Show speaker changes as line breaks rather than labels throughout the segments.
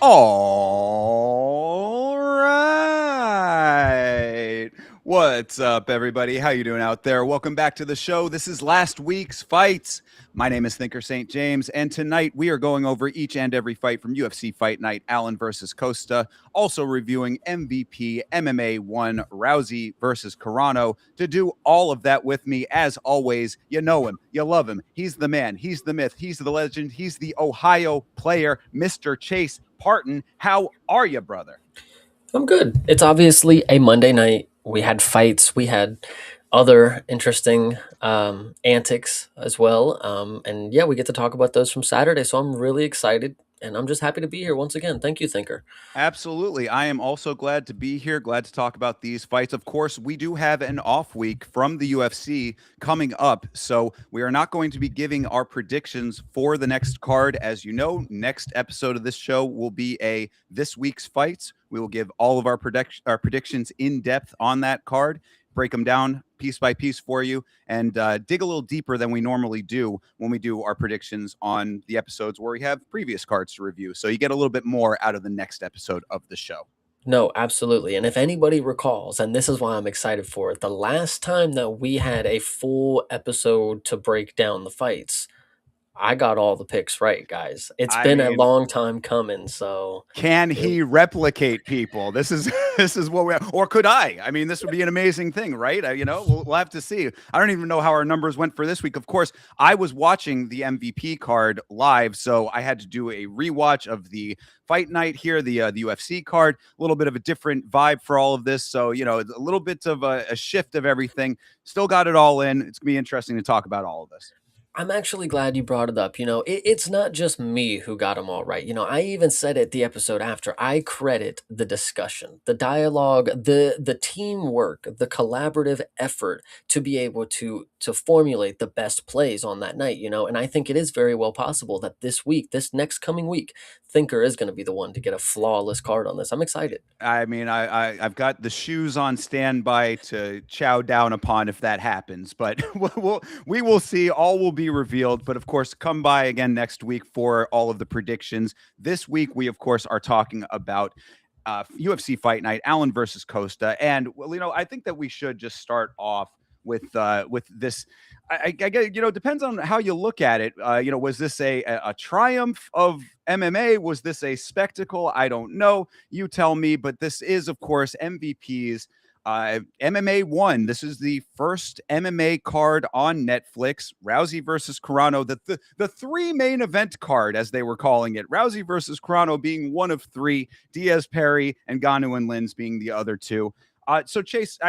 All right. What's up, everybody? How you doing out there? Welcome back to the show. This is last week's fights. My name is Thinker St. James, and tonight we are going over each and every fight from UFC Fight Night, Allen versus Costa, also reviewing MVP MMA 1, Rousey versus Carano. To do all of that with me, as always, you know him, you love him. He's the man, he's the myth, he's the legend, he's the Ohio player, Mr. Chase Parton. How are you, brother?
I'm good. It's obviously a Monday night. We had fights. We had other interesting antics as well. And yeah, we get to talk about those from Saturday. So I'm really excited. And I'm just happy to be here once again. Thank you, Thinker.
Absolutely. I am also glad to be here, glad to talk about these fights. Of course, we do have an off week from the UFC coming up, so we are not going to be giving our predictions for the next card. As you know, next episode of this show will be a this week's fights. We will give all of our predictions in depth on that card, break them down piece by piece for you, and dig a little deeper than we normally do when we do our predictions on the episodes where we have previous cards to review. So you get a little bit more out of the next episode of the show.
No, absolutely. And if anybody recalls, and this is why I'm excited for it, the last time that we had a full episode to break down the fights, I got all the picks right, guys. It's
I
been a
mean,
long time coming. So
can
it,
he replicate people? This is this is what we or could I? I mean, this would be an amazing thing, right? We'll have to see. I don't even know how our numbers went for this week. Of course, I was watching the MVP card live, so I had to do a rewatch of the fight night here, the UFC card. A little bit of a different vibe for all of this, so a little bit of a shift of everything. Still got it all in. It's gonna be interesting to talk about all of this.
I'm actually glad you brought it up. It's not just me who got them all right. I even said it the episode after. I credit the discussion, the dialogue, the teamwork, the collaborative effort to be able to formulate the best plays on that night. And I think it is very well possible that this next coming week, Thinker is going to be the one to get a flawless card on this. I'm excited.
I mean, I've got the shoes on standby to chow down upon if that happens, but we will see. All will be revealed. But of course, come by again next week for all of the predictions. This week, we of course are talking about UFC Fight Night, Allen versus Costa, and I think that we should just start off with this. I get depends on how you look at it. Was this a triumph of MMA? Was this a spectacle? I don't know. You tell me. But this is, of course, MVP's MMA 1. This is the first MMA card on Netflix. Rousey versus Carano, the three main event card, as they were calling it. Rousey versus Carano being one of three. Diaz, Perry, and Ngannou and Lins being the other two. So Chase,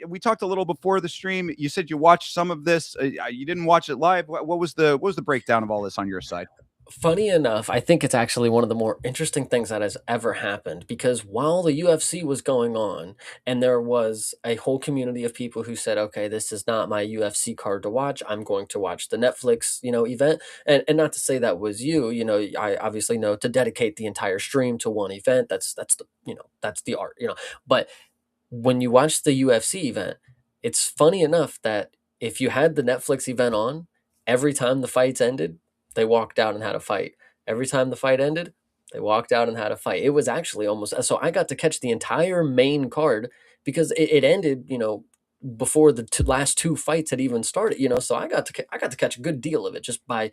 we talked a little before the stream. You said you watched some of this. You didn't watch it live. What was the breakdown of all this on your side?
Funny enough, I think it's actually one of the more interesting things that has ever happened because while the UFC was going on and there was a whole community of people who said, okay, this is not my UFC card to watch. I'm going to watch the Netflix, event. And not to say that was you, I obviously know to dedicate the entire stream to one event. That's the art, but when you watch the UFC event, it's funny enough that if you had the Netflix event on, every time the fights ended, they walked out and had a fight. Every time the fight ended, they walked out and had a fight. It was actually almost so I got to catch the entire main card because it ended, before the last two fights had even started. So I got to catch a good deal of it just by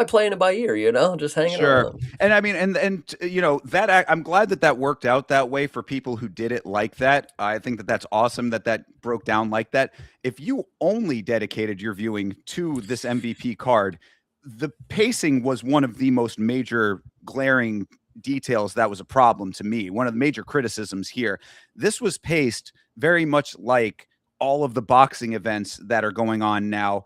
playing it by ear, just hanging out with
Sure.
them.
And I mean, and that I'm glad that worked out that way for people who did it like that. I think that that's awesome that broke down like that. If you only dedicated your viewing to this MVP card, the pacing was one of the most major glaring details that was a problem to me. One of the major criticisms here. This was paced very much like all of the boxing events that are going on now.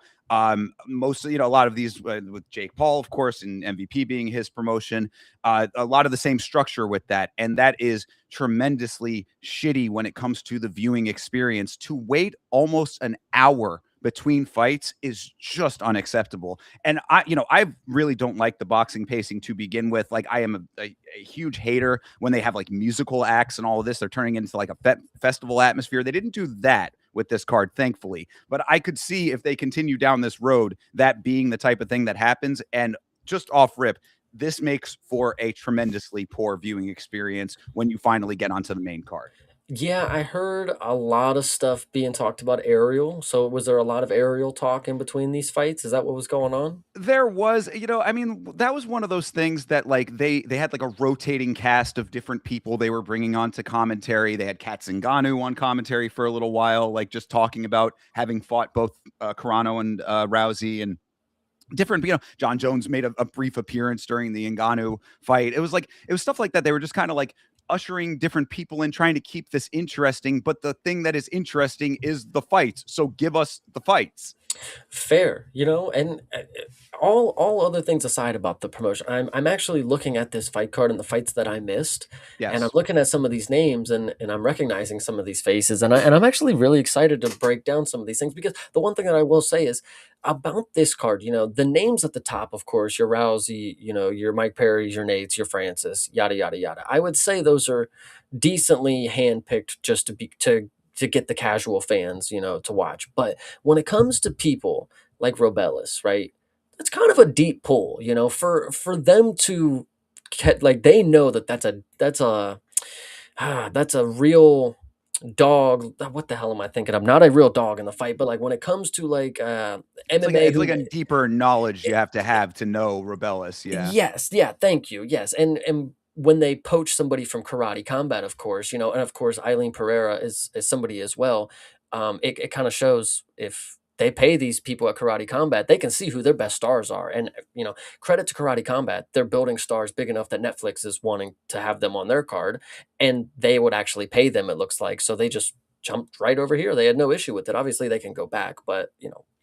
Mostly, a lot of these with Jake Paul, of course, and MVP being his promotion, a lot of the same structure with that. And that is tremendously shitty when it comes to the viewing experience. To wait almost an hour between fights is just unacceptable. And I really don't like the boxing pacing to begin with. Like, I am a huge hater when they have like musical acts and all of this. They're turning into like a festival atmosphere. They didn't do that with this card, thankfully. But I could see if they continue down this road, that being the type of thing that happens. And just off rip, this makes for a tremendously poor viewing experience when you finally get onto the main card.
Yeah, I heard a lot of stuff being talked about aerial. So was there a lot of aerial talk in between these fights? Is that what was going on?
There was, I mean, that was one of those things that like they had like a rotating cast of different people they were bringing on to commentary. They had Kat Zingano on commentary for a little while, like just talking about having fought both Carano and Rousey, and different, John Jones made a brief appearance during the Ngannou fight. It was stuff like that. They were just kind of like ushering different people in, trying to keep this interesting. But the thing that is interesting is the fights. So give us the fights.
Fair, and all other things aside about the promotion, I'm actually looking at this fight card and the fights that I missed, and I'm
Yes.
looking at some of these names and I'm recognizing some of these faces, and I'm actually really excited to break down some of these things because the one thing that I will say is about this card, the names at the top, of course, your Rousey, your Mike Perry's, your Nate's, your Francis, yada yada yada. I would say those are decently handpicked just to get the casual fans, to watch. But when it comes to people like Robellis, right? That's kind of a deep pull, for them to like they know that that's a real dog. What the hell am I thinking? I'm not a real dog in the fight, but like when it comes to like MMA,
It's like
who
a deeper knowledge you have to know Rebellis. Yeah.
yes, yeah, thank you. Yes, and when they poach somebody from Karate Combat, of course, and of course Eileen Pereira is somebody as well. It kind of shows if they pay these people at Karate Combat, they can see who their best stars are. And credit to Karate Combat, they're building stars big enough that Netflix is wanting to have them on their card, and they would actually pay them. It looks like so they just jumped right over here. They had no issue with it. Obviously, they can go back, but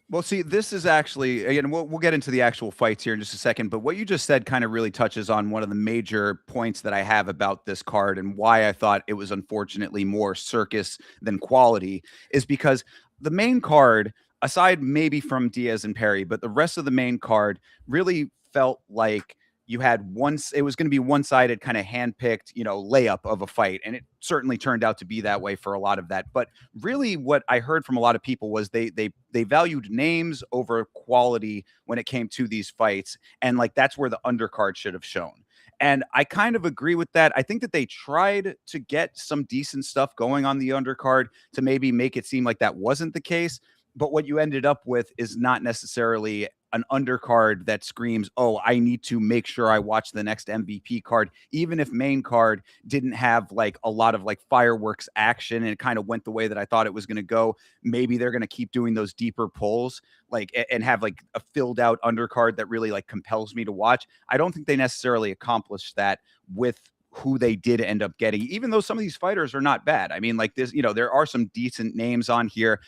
Well, see, this is actually, again, we'll get into the actual fights here in just a second, but what you just said kind of really touches on one of the major points that I have about this card and why I thought it was unfortunately more circus than quality is because the main card, aside maybe from Diaz and Perry, but the rest of the main card really felt like you had once it was going to be one-sided kind of handpicked, layup of a fight, and it certainly turned out to be that way for a lot of that. But really what I heard from a lot of people was they valued names over quality when it came to these fights, and like that's where the undercard should have shown. And I kind of agree with that. I think that they tried to get some decent stuff going on the undercard to maybe make it seem like that wasn't the case. But what you ended up with is not necessarily an undercard that screams, "Oh, I need to make sure I watch the next MVP card," even if main card didn't have like a lot of like fireworks action and it kind of went the way that I thought it was going to go. Maybe they're going to keep doing those deeper pulls, like and have like a filled out undercard that really like compels me to watch. I don't think they necessarily accomplished that with who they did end up getting, even though some of these fighters are not bad. I mean, like this, there are some decent names on here.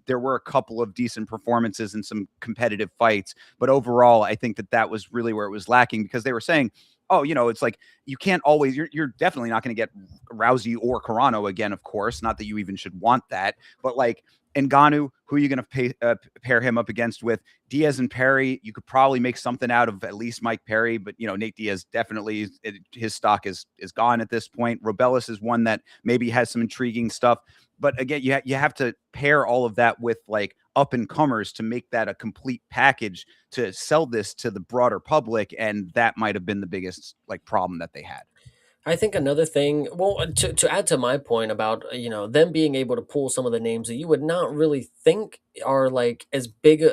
There were a couple of decent performances in some competitive fights, but overall, I think that that was really where it was lacking because they were saying, "Oh, it's like you can't always. You're definitely not going to get Rousey or Carano again, of course. Not that you even should want that, but like." Ngannou, who are you going to pair him up against with? Diaz and Perry, you could probably make something out of at least Mike Perry, but Nate Diaz definitely his stock is gone at this point. Robellis is one that maybe has some intriguing stuff, but again, you have to pair all of that with like up and comers to make that a complete package to sell this to the broader public, and that might have been the biggest like problem that they had.
I think another thing, well, to add to my point about them being able to pull some of the names that you would not really think are like as big,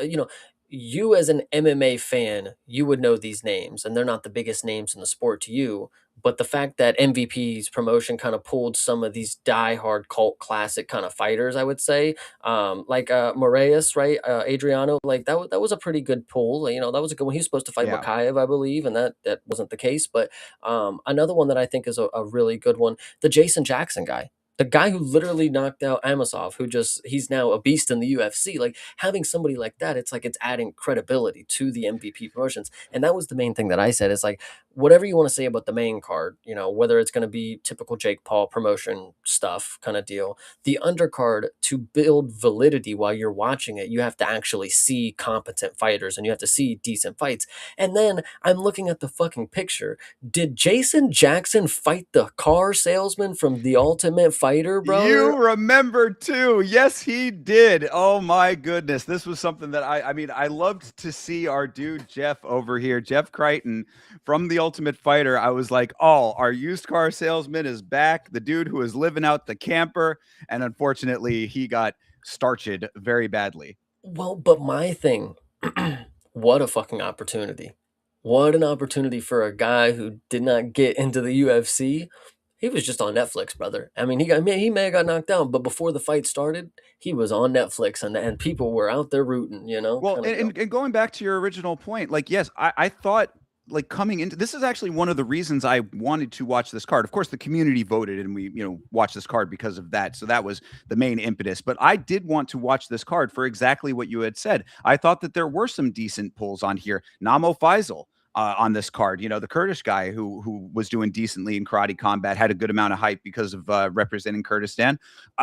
you as an MMA fan, you would know these names, and they're not the biggest names in the sport to you. But the fact that MVP's promotion kind of pulled some of these diehard cult classic kind of fighters, I would say, like Moraes, right? Adriano, like that was a pretty good pull. That was a good one. He was supposed to fight
Yeah.
Makayev, I believe, and that wasn't the case. But another one that I think is a really good one, the Jason Jackson guy. The guy who literally knocked out Amosov, he's now a beast in the UFC. Like having somebody like that, it's like it's adding credibility to the MVP promotions. And that was the main thing that I said is like, whatever you want to say about the main card, whether it's going to be typical Jake Paul promotion stuff kind of deal, the undercard to build validity while you're watching it, you have to actually see competent fighters and you have to see decent fights. And then I'm looking at the fucking picture. Did Jason Jackson fight the car salesman from The Ultimate fighter, bro.
You remember too. Yes, he did. Oh my goodness. This was something that I mean, I loved to see our dude Jeff over here, Jeff Crichton from The Ultimate Fighter. I was like, oh, our used car salesman is back. The dude who is living out the camper. And unfortunately, he got starched very badly.
Well, but my thing, what a fucking opportunity. What an opportunity for a guy who did not get into the UFC. He was just on Netflix, brother. I mean, he may have got knocked down, but before the fight started, he was on Netflix and people were out there rooting,
Well,
kind of deal.
and going back to your original point, like, yes, I thought like coming into this is actually one of the reasons I wanted to watch this card. Of course, the community voted and we, watched this card because of that. So that was the main impetus. But I did want to watch this card for exactly what you had said. I thought that there were some decent pulls on here. Namo Faisal. On this card, the Kurdish guy who was doing decently in karate combat had a good amount of hype because of representing Kurdistan.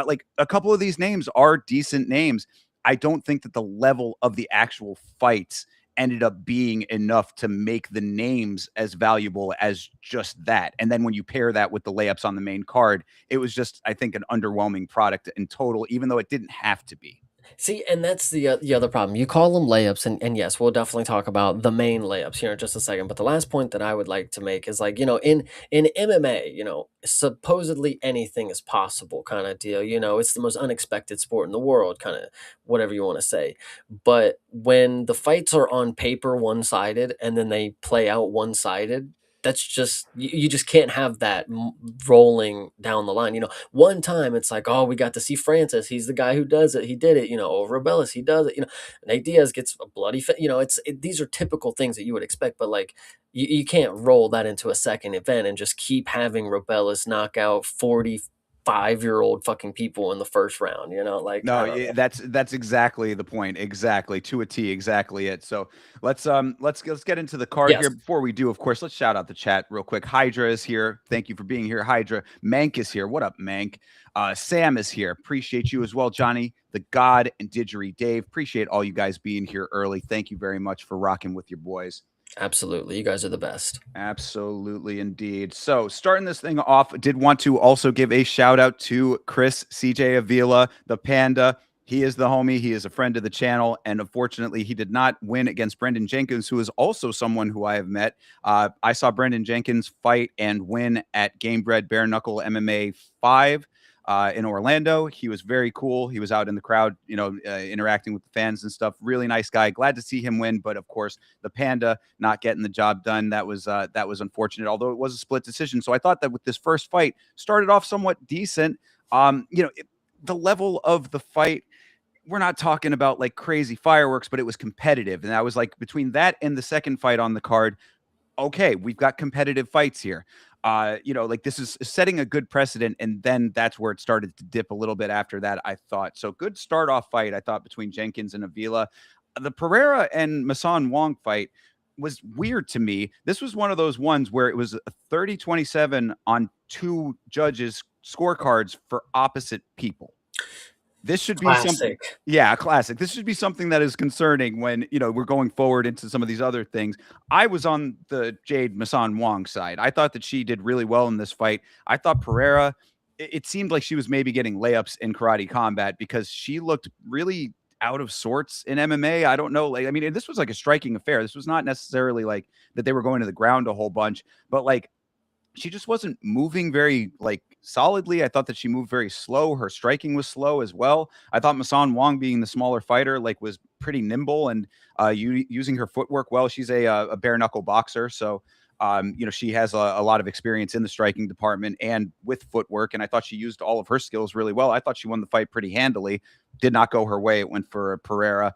Like a couple of these names are decent names. I don't think that the level of the actual fights ended up being enough to make the names as valuable as just that. And then when you pair that with the layups on the main card, it was just, I think, an underwhelming product in total, even though it didn't have to be.
See, and that's the other problem. You call them layups, and yes, we'll definitely talk about the main layups here in just a second. But the last point that I would like to make is like, in MMA, supposedly anything is possible kind of deal. It's the most unexpected sport in the world, kind of whatever you want to say. But when the fights are on paper one-sided and then they play out one-sided, that's just you just can't have that rolling down the line. One time it's like, oh, we got to see Francis. He's the guy who does it. He did it. Over Bellis, he does it. Nate Diaz gets a bloody. These are typical things that you would expect, but like you can't roll that into a second event and just keep having Robellis knock out 45-year-old fucking people in the first round. Like
No,
I don't know.
that's exactly the point. Exactly to a T. Exactly it. So let's get into the card
Yes,
here. Before we do, of course, let's shout out the chat real quick. Hydra is here. Thank you for being here, Hydra. Mank is here. What up, Mank? Sam is here. Appreciate you as well, Johnny, the God, and Didgery Dave. Appreciate all you guys being here early. Thank you very much for rocking with your boys.
absolutely. You guys are the best.
Absolutely, indeed. So, starting this thing off, did want to also give a shout out to Chris CJ Avila, the Panda. He is the homie. He is a friend of the channel. And unfortunately, he did not win against Brendan Jenkins, who is also someone who I have met. I saw Brendan Jenkins fight and win at Gamebred Bare Knuckle MMA 5 in Orlando. He was very cool. He was out in the crowd, interacting with the fans and stuff. Really nice guy. Glad to see him win. But of course, the Panda not getting the job done. That was unfortunate, although it was a split decision. So I thought that with this first fight, started off somewhat decent. The level of the fight, we're not talking about like crazy fireworks, but it was competitive. And I was like, between that and the second fight on the card, okay, we've got competitive fights here. Like this is setting a good precedent, and then that's where it started to dip a little bit after that, I thought. So good start off fight, I thought, between Jenkins and Avila. The Pereira and Masan Wong fight was weird to me. This was one of those ones where it was a 30-27 on two judges' scorecards for opposite people. This should be something,
Classic.
yeah, classic. This should be something that is concerning when, we're going forward into some of these other things. I was on the Jade Masan Wong side. I thought that she did really well in this fight. I thought Pereira, it seemed like she was maybe getting layups in karate combat because she looked really out of sorts in MMA. I don't know. Like, I mean, this was like a striking affair. This was not necessarily like that they were going to the ground a whole bunch, but like she just wasn't moving very like solidly. I thought that she moved very slow. Her striking was slow as well. I thought Masan Wong, being the smaller fighter, like was pretty nimble and using her footwork well. She's a bare knuckle boxer, so she has a lot of experience in the striking department and with footwork. And I thought she used all of her skills really well. I thought she won the fight pretty handily. Did not go her way. It went for Pereira.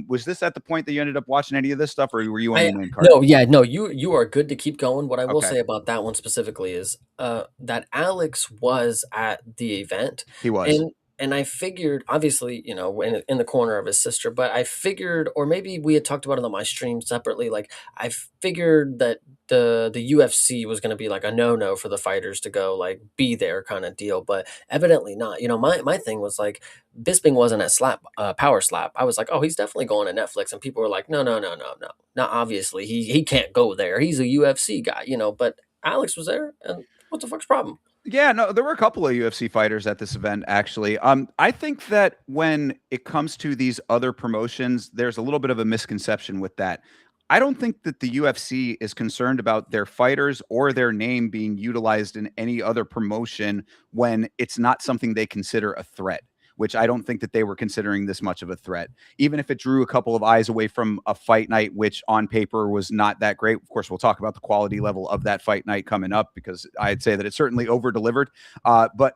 Was this at the point that you ended up watching any of this stuff, or were you on
I
the main card?
no, yeah, no, you are good to keep going. What I will
Okay,
say about that one specifically is that Alex was at the event,
he was.
and I figured, obviously, in the corner of his sister, but I figured, or maybe we had talked about it on my stream separately, like I figured that the UFC was going to be like a no for the fighters to go like be there kind of deal, but evidently not. My thing was like Bisping wasn't at Power Slap. I was like, oh, he's definitely going to Netflix, and people were like, no, no, no, no, no. Now, obviously, he can't go there. He's a UFC guy, But Alex was there, and what the fuck's the problem?
Yeah, no, there were a couple of UFC fighters at this event actually. I think that when it comes to these other promotions, there's a little bit of a misconception with that. I don't think that the UFC is concerned about their fighters or their name being utilized in any other promotion when it's not something they consider a threat, which I don't think that they were considering this much of a threat. Even if it drew a couple of eyes away from a fight night, which on paper was not that great. Of course, we'll talk about the quality level of that fight night coming up because I'd say that it certainly over delivered. But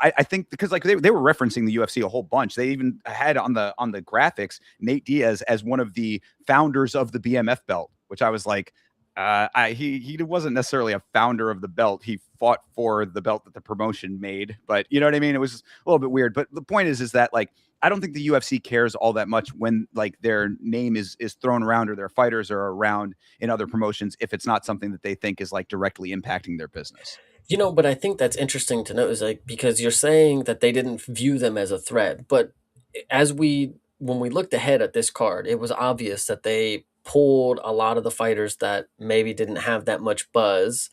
I think because like they were referencing the UFC a whole bunch. They even had on the graphics Nate Diaz as one of the founders of the BMF belt, which I was like, he wasn't necessarily a founder of the belt. He fought for the belt that the promotion made, but you know what I mean. It was a little bit weird. But the point is that like I don't think the UFC cares all that much when like their name is thrown around or their fighters are around in other promotions if it's not something that they think is like directly impacting their business.
But I think that's interesting to note is like because you're saying that they didn't view them as a threat, but as we when we looked ahead at this card, it was obvious that they pulled a lot of the fighters that maybe didn't have that much buzz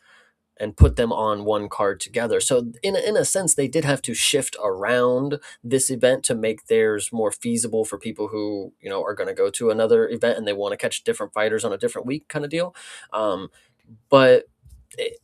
and put them on one card together. So in a sense, they did have to shift around this event to make theirs more feasible for people who are going to go to another event and they want to catch different fighters on a different week, kind of deal. But it,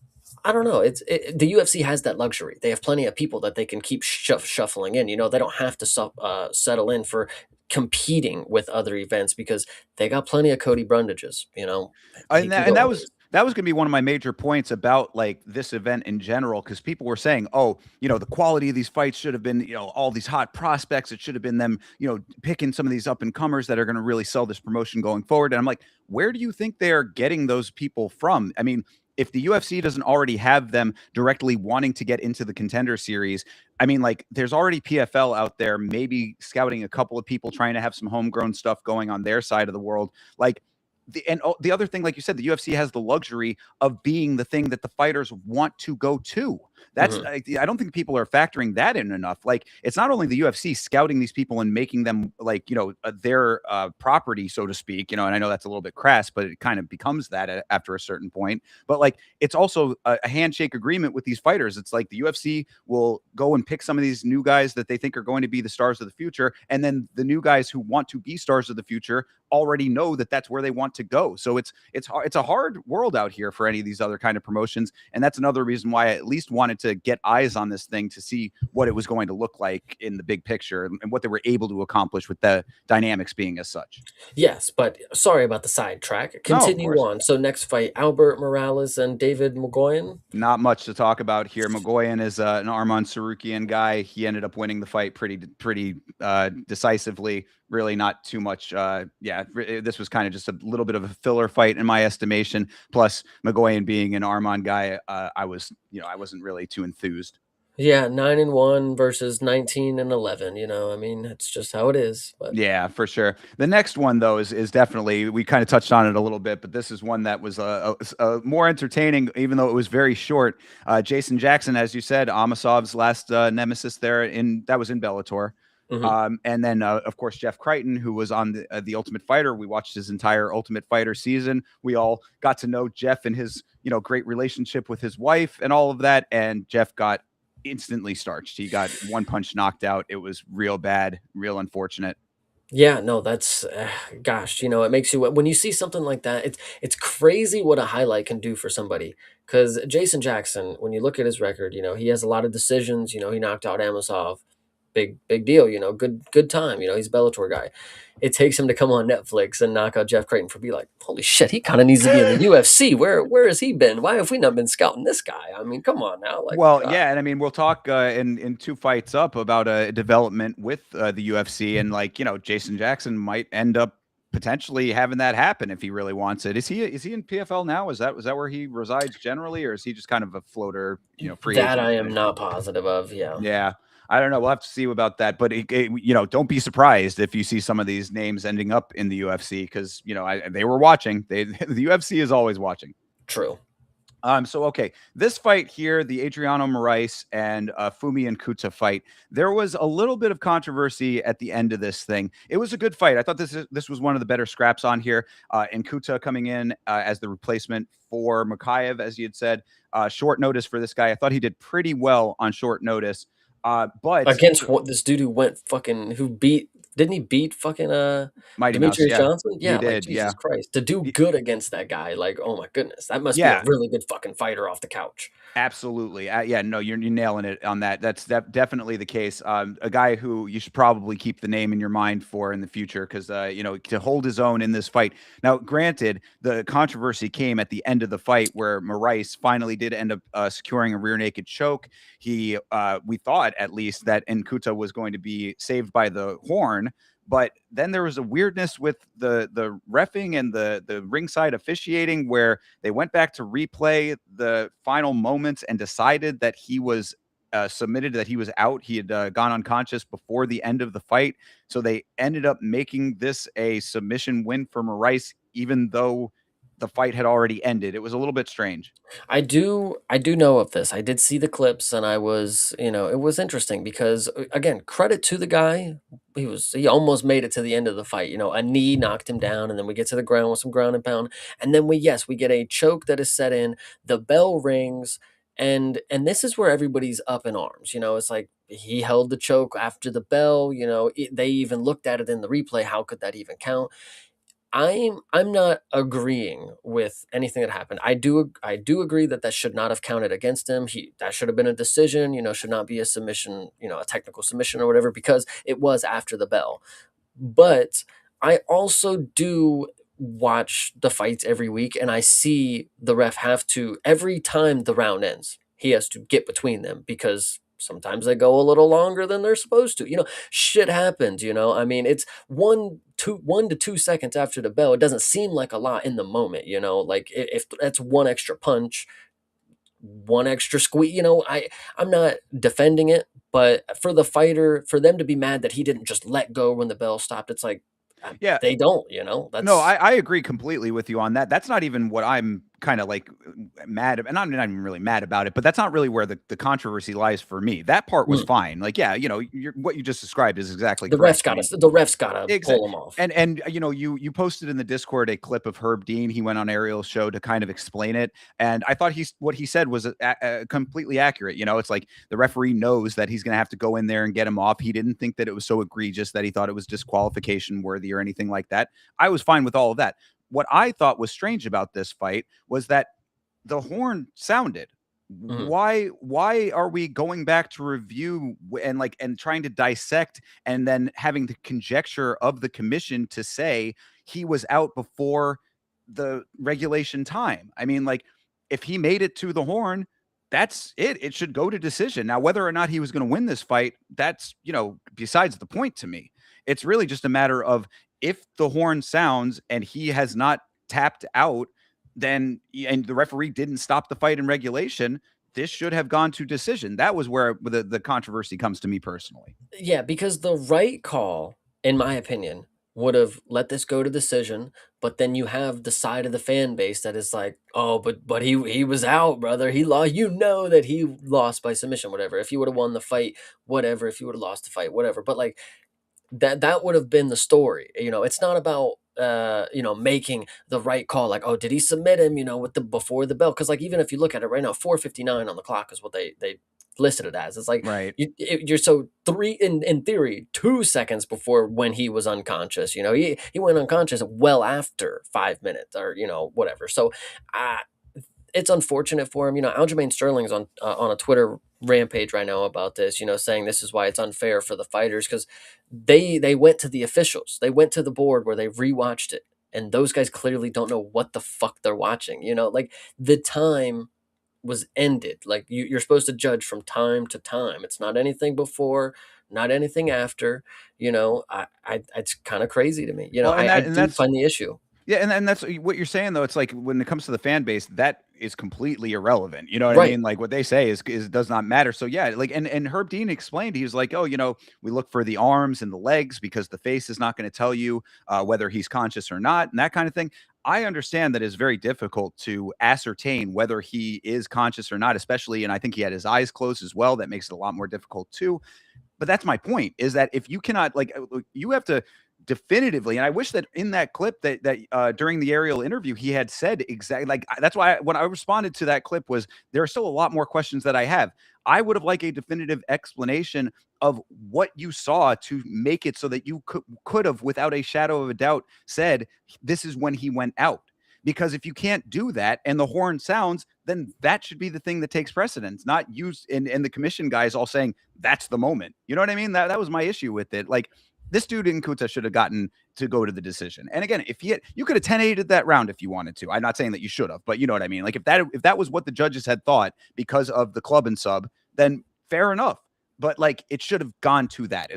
I don't know. The UFC has that luxury. They have plenty of people that they can keep shuffling in. They don't have to settle in for competing with other events because they got plenty of Cody Brundages. He
and
can
that,
go
and that
on.
was that was going to be one of my major points about like this event in general because people were saying, oh, the quality of these fights should have been, all these hot prospects. It should have been them, picking some of these up and comers that are going to really sell this promotion going forward. And I'm like, where do you think they are getting those people from? I mean, if the UFC doesn't already have them directly wanting to get into the contender series, I mean, like, there's already PFL out there, maybe scouting a couple of people trying to have some homegrown stuff going on their side of the world. Like, the other thing, like you said, the UFC has the luxury of being the thing that the fighters want to go to. That's
Mhm.
I don't think people are factoring that in enough. Like it's not only the UFC scouting these people and making them like their property, so to speak. And I know that's a little bit crass, but it kind of becomes that after a certain point. But like it's also a handshake agreement with these fighters. It's like the UFC will go and pick some of these new guys that they think are going to be the stars of the future, and then the new guys who want to be stars of the future already know that that's where they want to go. So it's a hard world out here for any of these other kind of promotions, and that's another reason why I at least wanted to get eyes on this thing to see what it was going to look like in the big picture and what they were able to accomplish with the dynamics being as such.
Yes, but sorry about the sidetrack.
No, of
Continue
course.
on. So next fight, Albert Morales and David Mogoyan.
Not much to talk about here. Magoyan is an Arman Sarukian guy. He ended up winning the fight pretty decisively. Really, not too much. This was kind of just a little bit of a filler fight in my estimation. Plus, Magoyan being an Arman guy, I wasn't really too enthused.
Yeah, 9-1 versus 19-11. I mean, it's just how it is. But
Yeah, for sure. The next one though is definitely we kind of touched on it a little bit, but this is one that was more entertaining, even though it was very short. Jason Jackson, as you said, Amasov's last nemesis there that was in Bellator.
mhm.
And then of course Jeff Crichton, who was on the Ultimate Fighter. We watched his entire Ultimate Fighter season. We all got to know Jeff and his great relationship with his wife and all of that. And Jeff got instantly starched. He got one punch knocked out. It was real bad, real unfortunate.
Yeah, no, that's gosh, it makes you when you see something like that, it's crazy what a highlight can do for somebody. Because Jason Jackson, when you look at his record, he has a lot of decisions. He knocked out Amosov, big deal. Good time. He's a Bellator guy. It takes him to come on Netflix and knock out Jeff Creighton for be like, holy shit, he kind of needs to be in the UFC. Where has he been? Why have we not been scouting this guy? I mean, come on now, like,
Well, yeah, and I mean, we'll talk in two fights up about a development with the UFC, and like Jason Jackson might end up potentially having that happen if he really wants it. Is he in PFL now? Is that where he resides generally, or is he just kind of a floater, free
that
agent
I am
type?
not positive of. Yeah,
Yeah, I don't know. We'll have to see about that, but don't be surprised if you see some of these names ending up in the UFC because they were watching. The UFC is always watching.
true.
So okay, this fight here, the Adriano Moraes and Fumi and Kuta fight, there was a little bit of controversy at the end of this thing. It was a good fight. I thought this was one of the better scraps on here. And Kuta coming in as the replacement for Makayev, as you had said, short notice for this guy. I thought he did pretty well on short notice. But
Against what this dude who went fucking who beat didn't he beat fucking
Mighty Mouse,
Demetrius
yeah,
Johnson?
he
Yeah, like
did,
Jesus
yeah.
Christ. To do good against that guy, like, oh my goodness. That must be a
Yeah,
really good fucking fighter off the couch.
absolutely. Yeah, no, you're nailing it on that. That's definitely the case. A guy who you should probably keep the name in your mind for in the future because, to hold his own in this fight. Now, granted, the controversy came at the end of the fight where Moraes finally did end up securing a rear naked choke. We thought at least that Nkuta was going to be saved by the horn. But then there was a weirdness with the reffing and the ringside officiating where they went back to replay the final moments and decided that he was submitted, that he was out. He had gone unconscious before the end of the fight. So they ended up making this a submission win for Moraes, even though the fight had already ended. It was a little bit strange.
I do know of this. I did see the clips and it was interesting because again, credit to the guy. He almost made it to the end of the fight. A knee knocked him down and then we get to the ground with some ground and pound. And then we get a choke that is set in, the bell rings, and this is where everybody's up in arms. It's like he held the choke after the bell, they even looked at it in the replay. How could that even count? I'm not agreeing with anything that happened. I do agree that that should not have counted against him. That should have been a decision. Should not be a submission. A technical submission or whatever because it was after the bell. But I also do watch the fights every week, and I see the ref have to every time the round ends. He has to get between them because sometimes they go a little longer than they're supposed to. Shit happens. I mean, it's 1 to 2 seconds after the bell. It doesn't seem like a lot in the moment. Like if that's one extra punch, one extra squeeze. I'm not defending it, but for the fighter, for them to be mad that he didn't just let go when the bell stopped, it's like
Yeah,
they don't.
no,
That's
I agree completely with you on that. That's not even what I'm kind of like mad at, and I'm not even really mad about it, but that's not really where the controversy lies for me. That part was
mm,
fine. Like, yeah, what you just described is exactly
the
correct.
refs
I
got
mean,
to the refs got to pull
exactly.
them off.
And you posted in the Discord a clip of Herb Dean. He went on Ariel's show to kind of explain it, and I thought what he said was completely accurate. It's like the referee knows that he's going to have to go in there and get him off. He didn't think that it was so egregious that he thought it was disqualification worthy or anything like that. I was fine with all of that. What I thought was strange about this fight was that the horn sounded.
Mhm.
Why are we going back to review and trying to dissect and then having the conjecture of the commission to say he was out before the regulation time? I mean, like, if he made it to the horn, that's it. It should go to decision. Now, whether or not he was going to win this fight, that's, besides the point to me. It's really just a matter of if the horn sounds and he has not tapped out, then and the referee didn't stop the fight in regulation, this should have gone to decision. That was where the controversy comes to me personally.
Yeah, because the right call, in my opinion, would have let this go to decision, but then you have the side of the fan base that is like, "Oh, but he was out, brother. He lost. That he lost by submission, whatever. If he would have won the fight, whatever. If he would have lost the fight, whatever." But like that would have been the story. It's not about making the right call. Like, oh, did he submit him? With the before the bell? Because like even if you look at it right now, 4:59 on the clock is what they listed it as. It's like
Right.
you're so three in theory 2 seconds before when he was unconscious. He went unconscious well after 5 minutes or whatever. So uh, it's unfortunate for him. Aljamain Sterling's on a Twitter rampage right now about this. Saying this is why it's unfair for the fighters because they went to the officials, they went to the board where they rewatched it, and those guys clearly don't know what the fuck they're watching. Like the time was ended. Like you're supposed to judge from time to time. It's not anything before, not anything after. It's kind of crazy to me.
Well,
I do find the issue.
yeah, and that's what you're saying though. It's like when it comes to the fan base, that is completely irrelevant. You know what I
Right.
mean? Like what they say is does not matter. So yeah, like and Herb Dean explained, he was like, oh, we look for the arms and the legs because the face is not going to tell you whether he's conscious or not, and that kind of thing. I understand that it's very difficult to ascertain whether he is conscious or not, especially, and I think he had his eyes closed as well. That makes it a lot more difficult too. But that's my point, is that if you cannot, like, you have to definitively, and I wish that in that clip that during the aerial interview he had said exactly, like, that's why when I responded to that clip was, there are still a lot more questions that I have. I would have liked a definitive explanation of what you saw to make it so that you could have, without a shadow of a doubt, said this is when he went out. Because if you can't do that and the horn sounds, then that should be the thing that takes precedence, not use and the commission guys all saying that's the moment. You know what I mean? That was my issue with it. Like, this dude in Kuta should have gotten to go to the decision. And again, if he had, you could have 10-8'd that round if you wanted to. I'm not saying that you should have, but you know what I mean? Like, if that was what the judges had thought because of the club and sub, then fair enough. But like, it should have gone to that,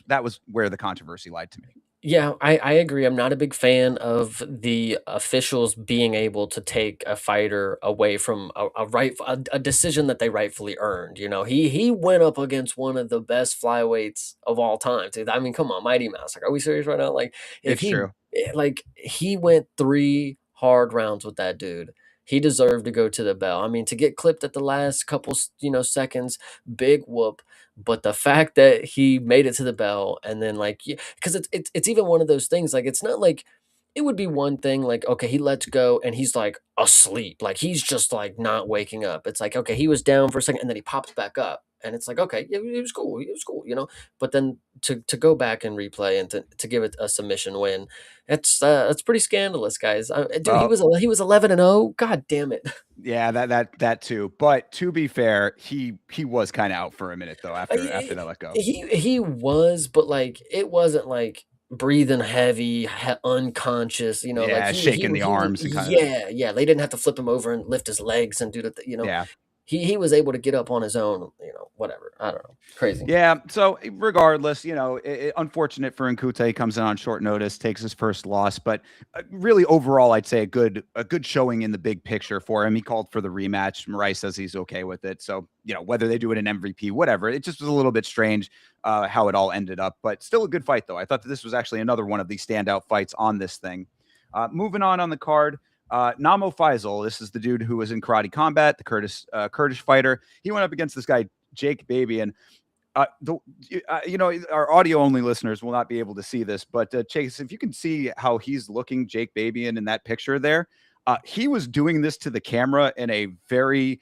that was where the controversy lied to me.
Yeah, I agree. I'm not a big fan of the officials being able to take a fighter away from a decision that they rightfully earned. You know, he went up against one of the best flyweights of all time. Dude. I mean, come on, Mighty Mouse. Like, are we serious right now? Like, if
It's
he
true.
like he went 3 hard rounds with that dude. He deserved to go to the bell. I mean, to get clipped at the last couple, seconds, big whoop. But the fact that he made it to the bell and then like, because it's even one of those things. Like, it's not like it would be one thing. Like, okay, he lets go and he's like asleep. Like, he's just like not waking up. It's like, okay, he was down for a second and then he pops back up. And it's like, okay, yeah, he was cool. He was cool, But then to go back and replay and to give it a submission win, that's pretty scandalous, guys. Dude,
Well,
he was 11-0. God damn it.
yeah, that too. But to be fair, he was kind of out for a minute though after that let go.
He was, but like it wasn't like breathing heavy, unconscious. Like
Yeah, shaking the arms and kind of,
yeah. They didn't have to flip him over and lift his legs and do the
yeah.
he was able to get up on his own. Whatever. I don't know. Crazy.
Yeah. So regardless, unfortunate for Nkute. He comes in on short notice, takes his first loss, but really overall, I'd say a good showing in the big picture for him. He called for the rematch. Marai says he's okay with it. So whether they do it in MVP, whatever, it just was a little bit strange how it all ended up, but still a good fight though. I thought that this was actually another one of these standout fights on this thing. Moving on the card. Namo Faisal, this is the dude who was in Karate Combat, the Kurdish fighter. He went up against this guy Jake Baby, and our audio only listeners will not be able to see this, but Chase, if you can see how he's looking, Jake Baby, in that picture there, he was doing this to the camera in a very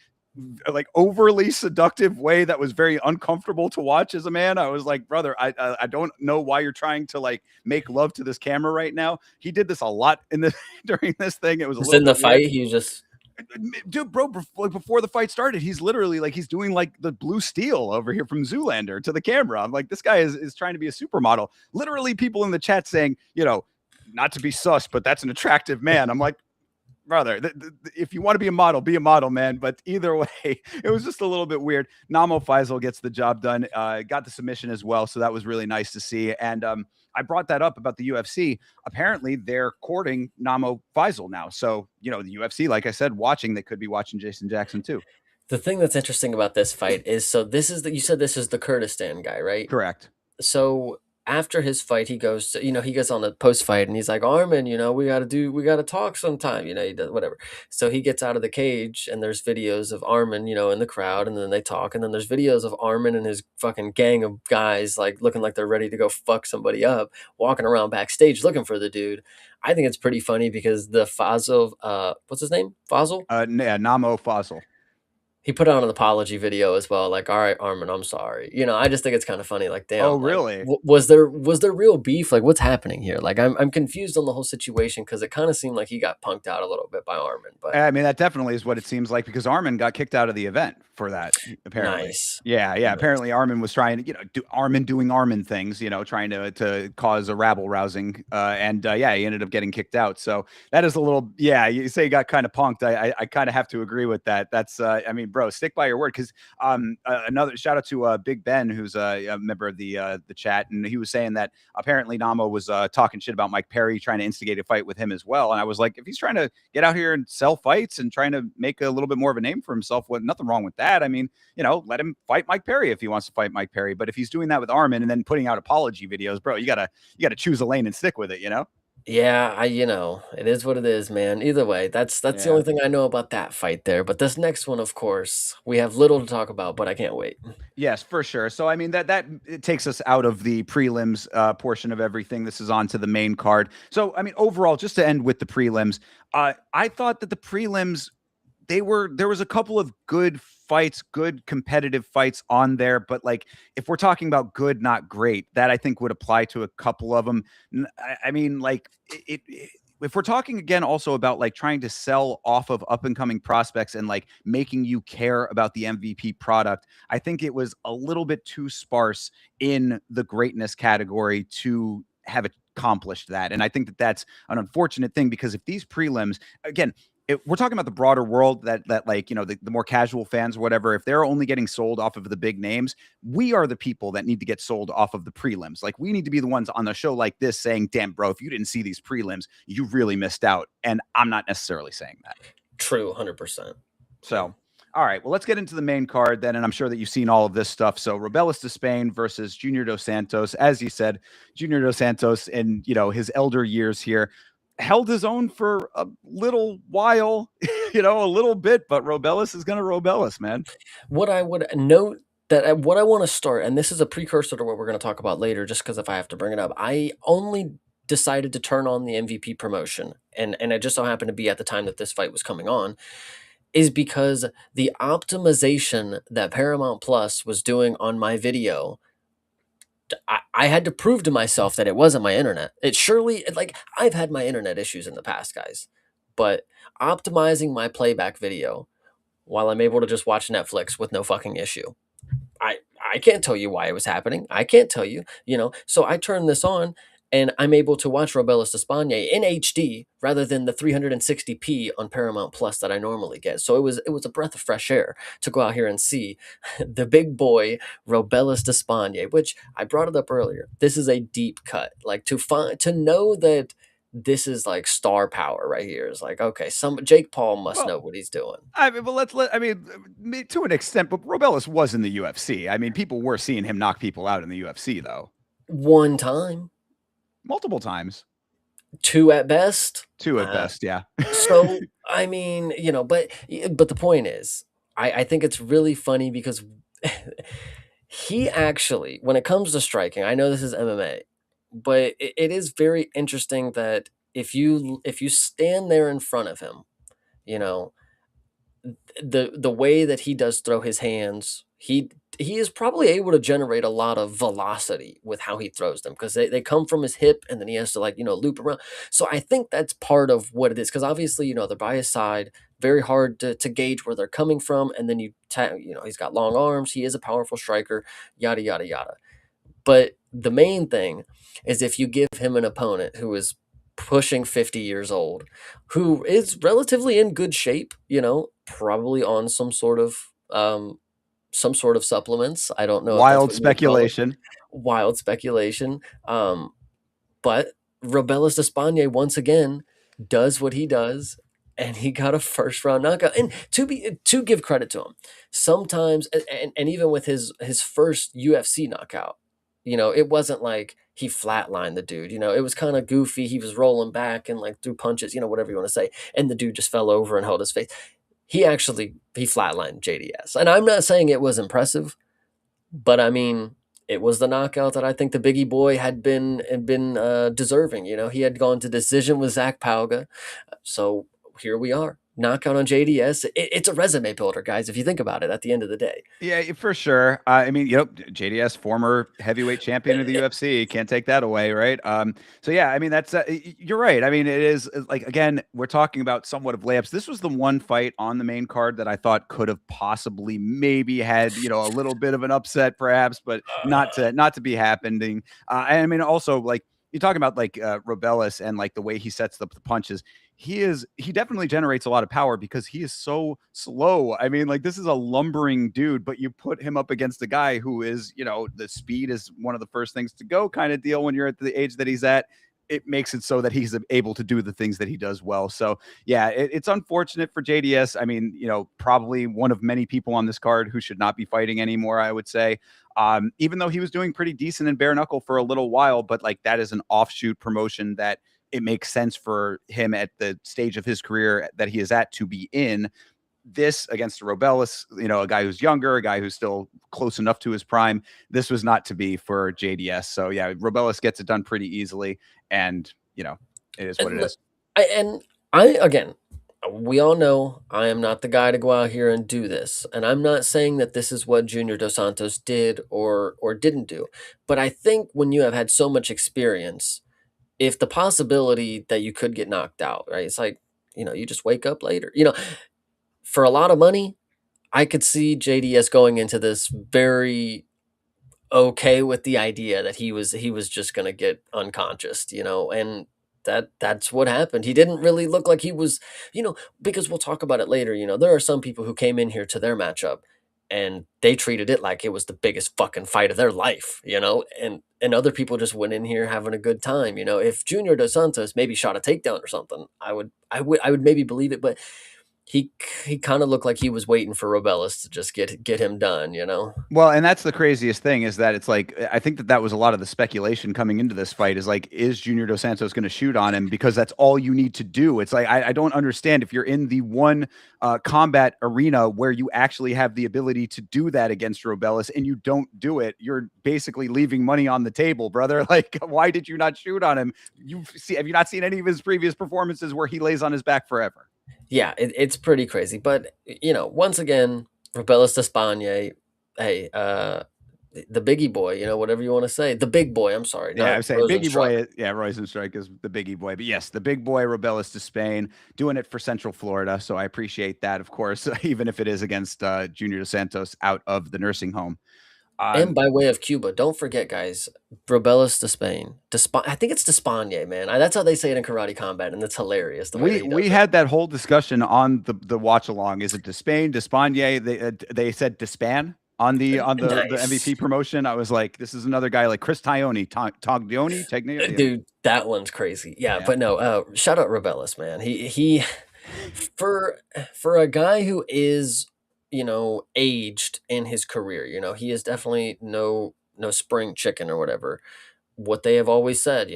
like overly seductive way that was very uncomfortable to watch as a man. I was like, brother, I don't know why you're trying to like make love to this camera right now. He did this a lot in the during this thing. It was a
Just
little
in the
bit weird.
fight, he just
Dude, bro, before the fight started, he's literally like, he's doing like the blue steel over here from Zoolander to the camera. I'm like, this guy is trying to be a supermodel. Literally, people in the chat saying, not to be sus, but that's an attractive man. I'm like, brother, if you want to be a model, man. But either way, it was just a little bit weird. Namo Faisal gets the job done, got the submission as well. So that was really nice to see. And I brought that up about the UFC. Apparently, they're courting Namo Faisal now. So, the UFC, like I said, they could be watching Jason Jackson too.
the thing that's interesting about this fight is this is you said this is the Kurdistan guy, right?
Correct.
So after his fight, he goes to, he gets on the post fight and he's like, Armin, we got to talk sometime, he does whatever. So he gets out of the cage and there's videos of Armin, in the crowd, and then they talk. And then there's videos of Armin and his fucking gang of guys, like looking like they're ready to go fuck somebody up, walking around backstage looking for the dude. I think it's pretty funny because the Fazil, what's his name? Fazil?
Yeah, Namo Faisal.
He put out an apology video as well, like, all right, Armin, I'm sorry. I just think it's kind of funny. Like, damn,
Oh,
like,
really?
was there real beef? Like, what's happening here? Like, I'm confused on the whole situation because it kind of seemed like he got punked out a little bit by Armin. But
I mean, that definitely is what it seems like, because Armin got kicked out of the event for that, apparently.
nice.
Yeah.
Nice.
Apparently, Armin was trying to, do Armin doing Armin things, trying to cause a rabble rousing. And he ended up getting kicked out. So that is a little, you say he got kind of punked. I kind of have to agree with that. That's, I mean, bro, stick by your word. Because another shout out to Big Ben, who's a member of the chat. And he was saying that apparently Namo was talking shit about Mike Perry, trying to instigate a fight with him as well. And I was like, if he's trying to get out here and sell fights and trying to make a little bit more of a name for himself, nothing wrong with that. I mean, let him fight Mike Perry if he wants to fight Mike Perry. But if he's doing that with Armin and then putting out apology videos, bro, you gotta choose a lane and stick with it,
Yeah, it is what it is, man. Either way, that's the
Yeah.
only thing I know about that fight there. But this next one, of course, we have little to talk about, but I can't wait.
Yes, for sure. So I mean that it takes us out of the prelims portion of everything. This is on to the main card. So I mean overall, just to end with the prelims, I thought that the prelims there was a couple of good fights, good competitive fights on there, but like if we're talking about good, not great, that I think would apply to a couple of them. I mean, like if we're talking again also about like trying to sell off of up and coming prospects and like making you care about the MVP product, I think it was a little bit too sparse in the greatness category to have accomplished that. And I think that that's an unfortunate thing because if these prelims, again, we're talking about the broader world that like the more casual fans or whatever, if they're only getting sold off of the big names, we are the people that need to get sold off of the prelims. Like we need to be the ones on a show like this saying, damn bro, if you didn't see these prelims, you really missed out. And I'm not necessarily saying that.
True, 100%.
So all right, well, let's get into the main card then, and I'm sure that you've seen all of this stuff. So, Robelis de Spain versus Junior Dos Santos. As you said, Junior Dos Santos, in his elder years here, held his own for a little while, a little bit. But Robelis is going to Robelis, man.
What I would note that what I want to start, and this is a precursor to what we're going to talk about later, just because if I have to bring it up, I only decided to turn on the MVP promotion, and it just so happened to be at the time that this fight was coming on, is because the optimization that Paramount Plus was doing on my video, I had to prove to myself that it wasn't my internet. It surely, like, I've had my internet issues in the past, guys, but optimizing my playback video while I'm able to just watch Netflix with no fucking issue. I I can't tell you why it was happening. I can't tell you, So I turned this on and I'm able to watch Robelis Espana in HD rather than the 360p on Paramount Plus that I normally get. So it was a breath of fresh air to go out here and see the big boy Robelis Espana, which I brought it up earlier. This is a deep cut. Like to know that this is like star power right here is like, okay, some Jake Paul must
Well,
know what he's doing.
I mean, well, I mean, to an extent, but Robelis was in the UFC. I mean, people were seeing him knock people out in the UFC, though,
One time,
multiple times,
two at best.
two at
Uh,
best. Yeah.
so I mean, but the point is, I think it's really funny because he actually, when it comes to striking, I know this is MMA, but it is very interesting that if you stand there in front of him, you know, the way that he does throw his hands, he is probably able to generate a lot of velocity with how he throws them because they come from his hip and then he has to like loop around. So I think that's part of what it is because obviously they're by his side, very hard to gauge where they're coming from, and then he's got long arms, he is a powerful striker, yada yada yada. But the main thing is if you give him an opponent who is pushing 50 years old, who is relatively in good shape, probably on some sort of supplements. I don't know if that's
Wild
what you would call it.
speculation.
Wild speculation. But Robelis Espana once again does what he does, and he got a first round knockout. And to give credit to him, sometimes and even with his first UFC knockout, it wasn't like he flatlined the dude. It was kind of goofy. He was rolling back and like threw punches, whatever you want to say, and the dude just fell over and held his face. He flatlined JDS, and I'm not saying it was impressive, but I mean, it was the knockout that I think the Biggie Boy had been deserving. He had gone to decision with Zach Pauga, so here we are, knockout on JDS. It's a resume builder, guys. If you think about it, at the end of the day,
Yeah, for sure. I mean, JDS, former heavyweight champion of the UFC, can't take that away, right? So yeah, I mean, that's you're right. I mean, it is like again, we're talking about somewhat of layups. This was the one fight on the main card that I thought could have possibly maybe had a little bit of an upset, perhaps, but not to be happening. I mean, also like you're talking about like Robelis and like the way he sets up the punches. He definitely generates a lot of power because he is so slow. I mean, like this is a lumbering dude, but you put him up against a guy who is, the speed is one of the first things to go kind of deal when you're at the age that he's at. It makes it so that he's able to do the things that he does well. So yeah, it's unfortunate for JDS. I mean, probably one of many people on this card who should not be fighting anymore, I would say. Even though he was doing pretty decent in bare knuckle for a little while, but like that is an offshoot promotion that it makes sense for him at the stage of his career that he is at to be in. This against Robelis, a guy who's younger, a guy who's still close enough to his prime. This was not to be for JDS. So yeah, Robelis gets it done pretty easily, and it is what it
And,
is.
again, we all know I am not the guy to go out here and do this, and I'm not saying that this is what Junior Dos Santos did or didn't do. But I think when you have had so much experience, if the possibility that you could get knocked out, right? It's like, you just wake up later. For a lot of money, I could see JDS going into this very okay with the idea that he was just gonna get unconscious, and that's what happened. He didn't really look like he was, because we'll talk about it later. There are some people who came in here to their matchup and they treated it like it was the biggest fucking fight of their life, and other people just went in here having a good time. If Junior Dos Santos maybe shot a takedown or something, I would maybe believe it, but he he kind of looked like he was waiting for Robelis to just get him done.
Well, and that's the craziest thing is that it's like I think that was a lot of the speculation coming into this fight is like, is Junior Dos Santos going to shoot on him because that's all you need to do? It's like I don't understand if you're in the one combat arena where you actually have the ability to do that against Robelis and you don't do it, you're basically leaving money on the table, brother. Like, why did you not shoot on him? Have you not seen any of his previous performances where he lays on his back forever?
Yeah, it's pretty crazy. But once again, Robelis Despagne, hey, the biggie boy, whatever you want to say, the big boy. I'm sorry,
Yeah,
not
I'm saying Biggie
Rosenstruck.
Boy. Yeah, Rosenstrike is the Biggie Boy. But yes, the big boy Robelis to Spain, doing it for Central Florida. So I appreciate that, of course, even if it is against Junior Dos Santos out of the nursing home.
And
Um,
by way of Cuba, don't forget, guys, Robelis to Spain. I think it's Despagne, man. That's how they say it in Karate Combat, and it's hilarious the way that
we
he does
we
it.
had that whole discussion on the watch along. Is it Despain, Despagne? They said Despan on the
Nice.
MVP promotion. I was like, this is another guy like Chris Taglioni, Taglioni, Taglioni. Yeah,
Dude, that one's crazy. Yeah,
yeah,
but no, shout out Robelis, man. He for for a guy who is, aged in his career, he is definitely no spring chicken or whatever. What they have always said,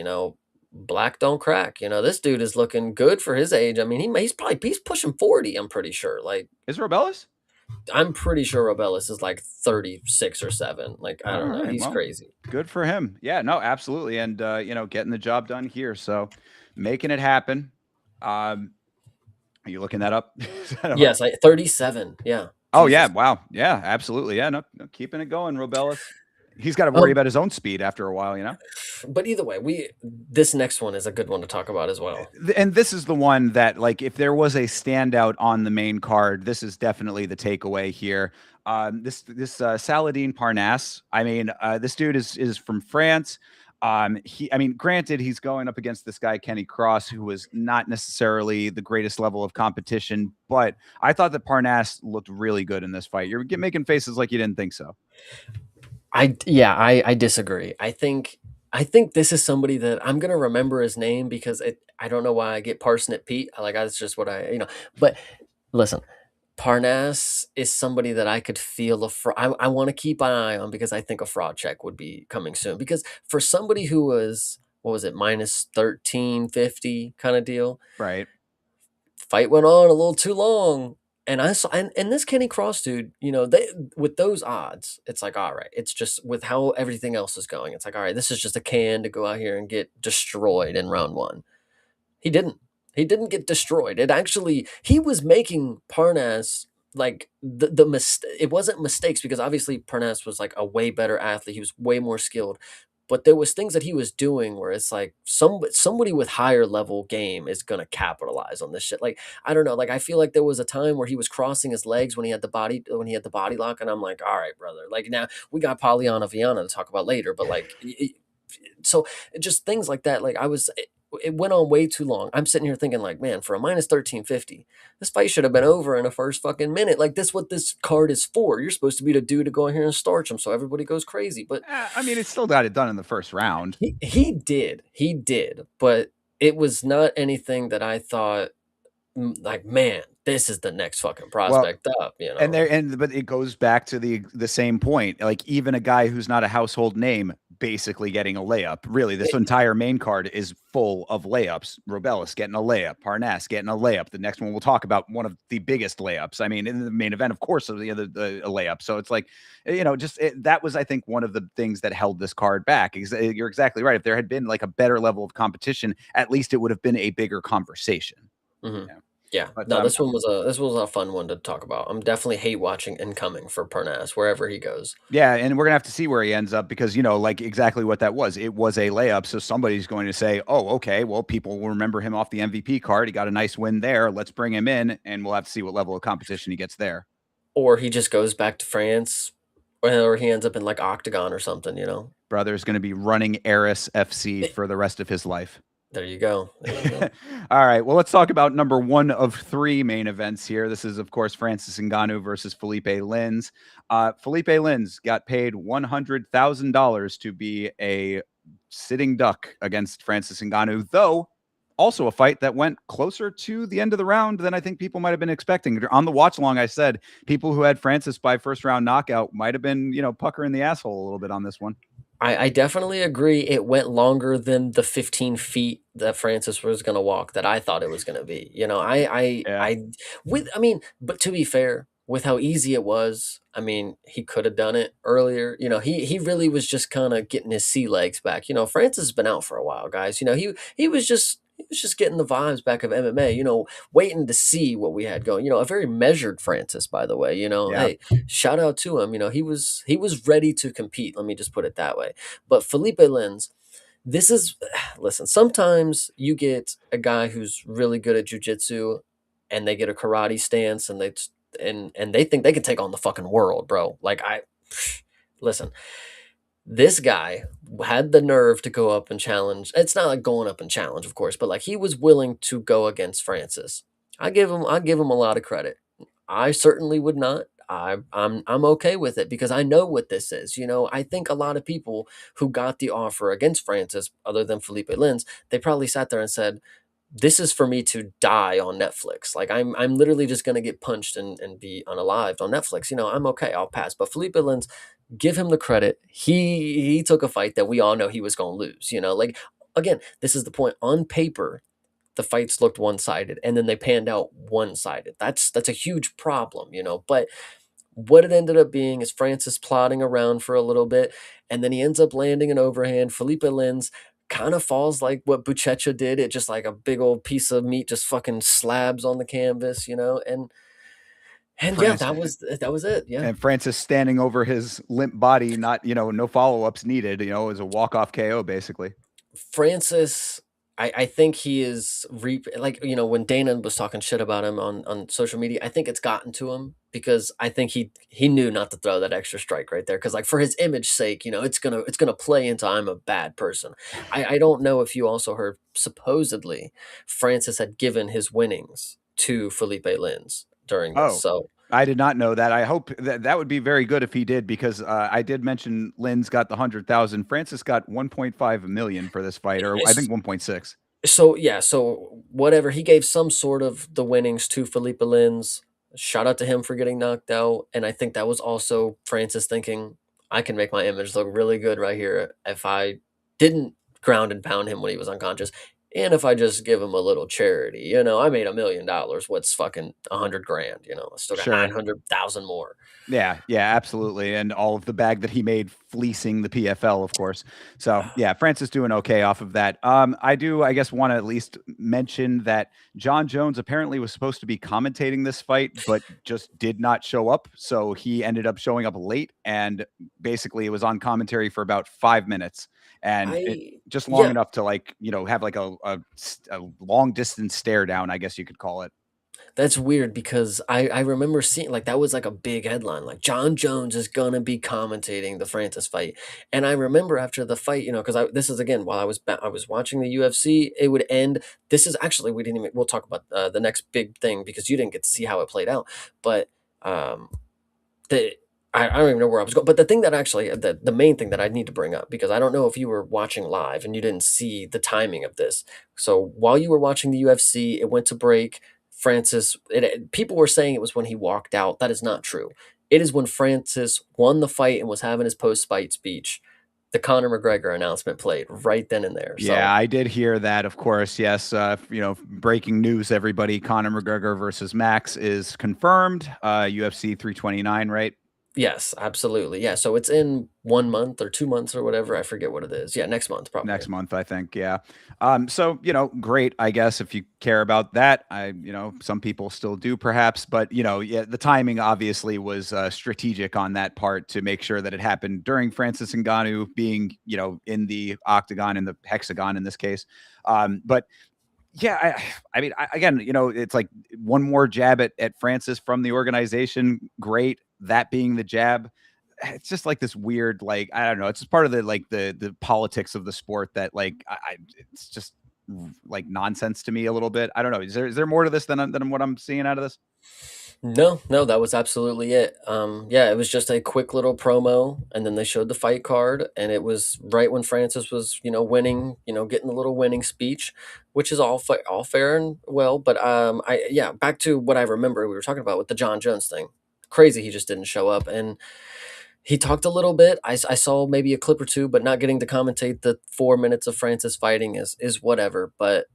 black don't crack. This dude is looking good for his age. I mean, he's pushing 40, I'm pretty sure. Like,
is Robelis?
I'm pretty sure Robelis is like 36 or 7. Like, I
All
don't know.
right,
He's
well,
crazy.
good for him. Yeah, no, absolutely, and getting the job done here, so making it happen. Are you looking that up? Is that a-
Yes, 37. Yeah.
oh yeah,
Jesus.
wow, yeah, absolutely, yeah, no, no, keeping it going, Robelis. He's got to worry
Um,
about his own speed after a while.
but either way, this next one is a good one to talk about as well.
And this is the one that, like, if there was a standout on the main card, this is definitely the takeaway here. This Saladin Parnasse. I mean, this dude is from France. I mean, granted, he's going up against this guy Kenny Cross, who was not necessarily the greatest level of competition, but I thought that Parnasse looked really good in this fight. You're making faces like you didn't think so.
I disagree. I think this is somebody that I'm gonna remember his name because I don't know why I get Parsnip Pete. That's just what But listen, Parnasse is somebody that I could feel I want to keep an eye on because I think a fraud check would be coming soon. Because for somebody who was, what was it, minus 1350 kind of deal,
Right.
fight went on a little too long. And I saw, and this Kenny Cross dude, they with those odds, it's like, all right, it's just with how everything else is going, it's like, all right, this is just a can to go out here and get destroyed in round one. He didn't. He didn't get destroyed. It actually, he was making Parnasse like it wasn't mistakes because obviously Parnasse was like a way better athlete. He was way more skilled. But there was things that he was doing where it's like somebody with higher level game is gonna capitalize on this shit. Like, I don't know. Like, I feel like there was a time where he was crossing his legs when he had the body lock, and I'm like, all right, brother. Like, now we got Polyana Viana to talk about later, but like, so just things like that. Like, it went on way too long. I'm sitting here thinking like, man, for a minus 1350, this fight should have been over in the first fucking minute. Like, this what this card is for. You're supposed to be the dude to go in here and starch him so everybody goes crazy. But
I mean, it still got it done in the first round.
he did, but it was not anything that I thought, like, man, this is the next fucking
Well,
prospect up,
but it goes back to the same point. Like, even a guy who's not a household name basically getting a layup. Really, this
It-
entire main card is full of layups. Robellis getting a layup, Parnas getting a layup. The next one we'll talk about, one of the biggest layups. I mean, in the main event, of course, the a layup. So it's like, that was, I think, one of the things that held this card back. You're exactly right. If there had been like a better level of competition, at least it would have been a bigger conversation.
Mhm.
Yeah.
Yeah.
But
No, this was a fun one to talk about. I'm definitely hate watching Incoming for Parnas wherever he goes.
yeah, and we're gonna have to see where he ends up because like exactly what that was. It was a layup, so somebody's going to say, "Oh, okay, well, people will remember him off the MVP card. He got a nice win there. Let's bring him in, and we'll have to see what level of competition he gets there."
Or he just goes back to France, or he ends up in like Octagon or something, you know?
Brother's going to be running Eris FC for the rest of his life.
There you go. There you go.
All right. Well, let's talk about number one of three main events here. This is, of course, Francis Ngannou versus Felipe Lins. Felipe Lins got paid $100,000 to be a sitting duck against Francis Ngannou, though also a fight that went closer to the end of the round than I think people might have been expecting. On the watch along, I said people who had Francis by first round knockout might have been, puckering the asshole a little bit on this one.
I definitely agree it went longer than the 15 feet that Francis was gonna walk that I thought it was gonna be. You know,
Yeah.
I mean, but to be fair, with how easy it was, I mean, he could have done it earlier. You know, he really was just kind of getting his sea legs back. You know, Francis has been out for a while, guys. You know, he was just getting the vibes back of MMA, you know, waiting to see what we had going. You know, a very measured Francis, by the way. You know,
Yeah.
hey, shout out to him. You know, he was ready to compete. Let me just put it that way. But Felipe Lins, this is listen, sometimes you get a guy who's really good at jujitsu and they get a karate stance and and they think they can take on the fucking world, bro. Like listen, this guy had the nerve to go up and challenge. It's not like going up and challenge, of course, but like he was willing to go against Francis. I give him a lot of credit. I certainly would not. I'm okay with it because I know what this is. You know, I think a lot of people who got the offer against Francis, other than Felipe Lins, they probably sat there and said, "This is for me to die on Netflix. Like I'm literally just gonna get punched and be unalived on Netflix. You know, I'm okay. I'll pass." But Felipe Lins, give him the credit. He took a fight that we all know he was gonna lose. You know, like again, this is the point. On paper, the fights looked one-sided and then they panned out one-sided. That's a huge problem, you know. But what it ended up being is Francis plodding around for a little bit and then he ends up landing an overhand. Felipe Lins kind of falls like what Buchecha did. It just like a big old piece of meat just fucking slabs on the canvas, you know. And yeah,
Francis
that was it. Yeah.
and Francis standing over his limp body, not, no follow-ups needed, as a walk-off KO basically.
Francis, I think he is like you know when Dana was talking shit about him on social media. I think it's gotten to him because I think he knew not to throw that extra strike right there because like for his image sake, you know, it's gonna play into I'm a bad person. I don't know if you also heard supposedly Francis had given his winnings to Felipe Lins during this,
Oh,
so
I did not know that. I hope that would be very good if he did, because I did mention Lynn's got the 100,000. Francis got 1.5 million for this fight, or I think 1.6.
So yeah, so whatever he gave some sort of the winnings to Felipe Lins. Shout out to him for getting knocked out, and I think that was also Francis thinking I can make my image look really good right here if I didn't ground and pound him when he was unconscious, and if I just give him a little charity. You know, I made $1 million. What's fucking 100 grand? You know, I still got
Sure.
900,000 more.
Yeah, yeah, absolutely. And all of the bag that he made fleecing the PFL, of course. So yeah, Francis doing okay off of that. I do, I guess, want to at least mention that John Jones apparently was supposed to be commentating this fight, but just did not show up. So he ended up showing up late, and basically it was on commentary for about 5 minutes. And it
I
just long
Yeah,
enough to, like, have like a long distance stare down, I guess you could call it.
that's weird because I remember seeing like that was like a big headline, like John Jones is gonna be commentating the Francis fight, and I remember after the fight, you know, because this is again while I was watching the UFC, it would end. This is actually we didn't even we'll talk about the next big thing because you didn't get to see how it played out, but um the I don't even know where I was going, but the thing that actually the main thing that I need to bring up because I don't know if you were watching live and you didn't see the timing of this. So while you were watching the UFC, it went to break. People were saying it was when he walked out. That is not true. It is when Francis won the fight and was having his post fight speech. the Conor McGregor announcement played right then and there.
Yeah,
So
I did hear that, of course. Yes, breaking news, everybody. Conor McGregor versus Max is confirmed. UFC 329, right?
yes, absolutely. Yeah, so it's in 1 month or 2 months or whatever, I forget what it is. Yeah, next month probably.
Next month, I think. Yeah. So, great, I guess, if you care about that. Some people still do perhaps, but, yeah, the timing obviously was strategic on that part to make sure that it happened during Francis Ngannou being, in the octagon, in the hexagon in this case. But yeah, I mean, again, it's like one more jab at Francis from the organization. Great. That being the jab. It's just like this weird, like, I don't know. It's just part of the politics of the sport that it's just like nonsense to me a little bit. I don't know. Is there more to this than what I'm seeing out of this?
No, no, that was absolutely it. Yeah, it was just a quick little promo, and then they showed the fight card, and it was right when Francis was, winning, getting the little winning speech, which is all fair and well. But yeah, back to what I remember we were talking about with the John Jones thing. Crazy, he just didn't show up, and he talked a little bit. I saw maybe a clip or two, but not getting to commentate the 4 minutes of Francis fighting is whatever. But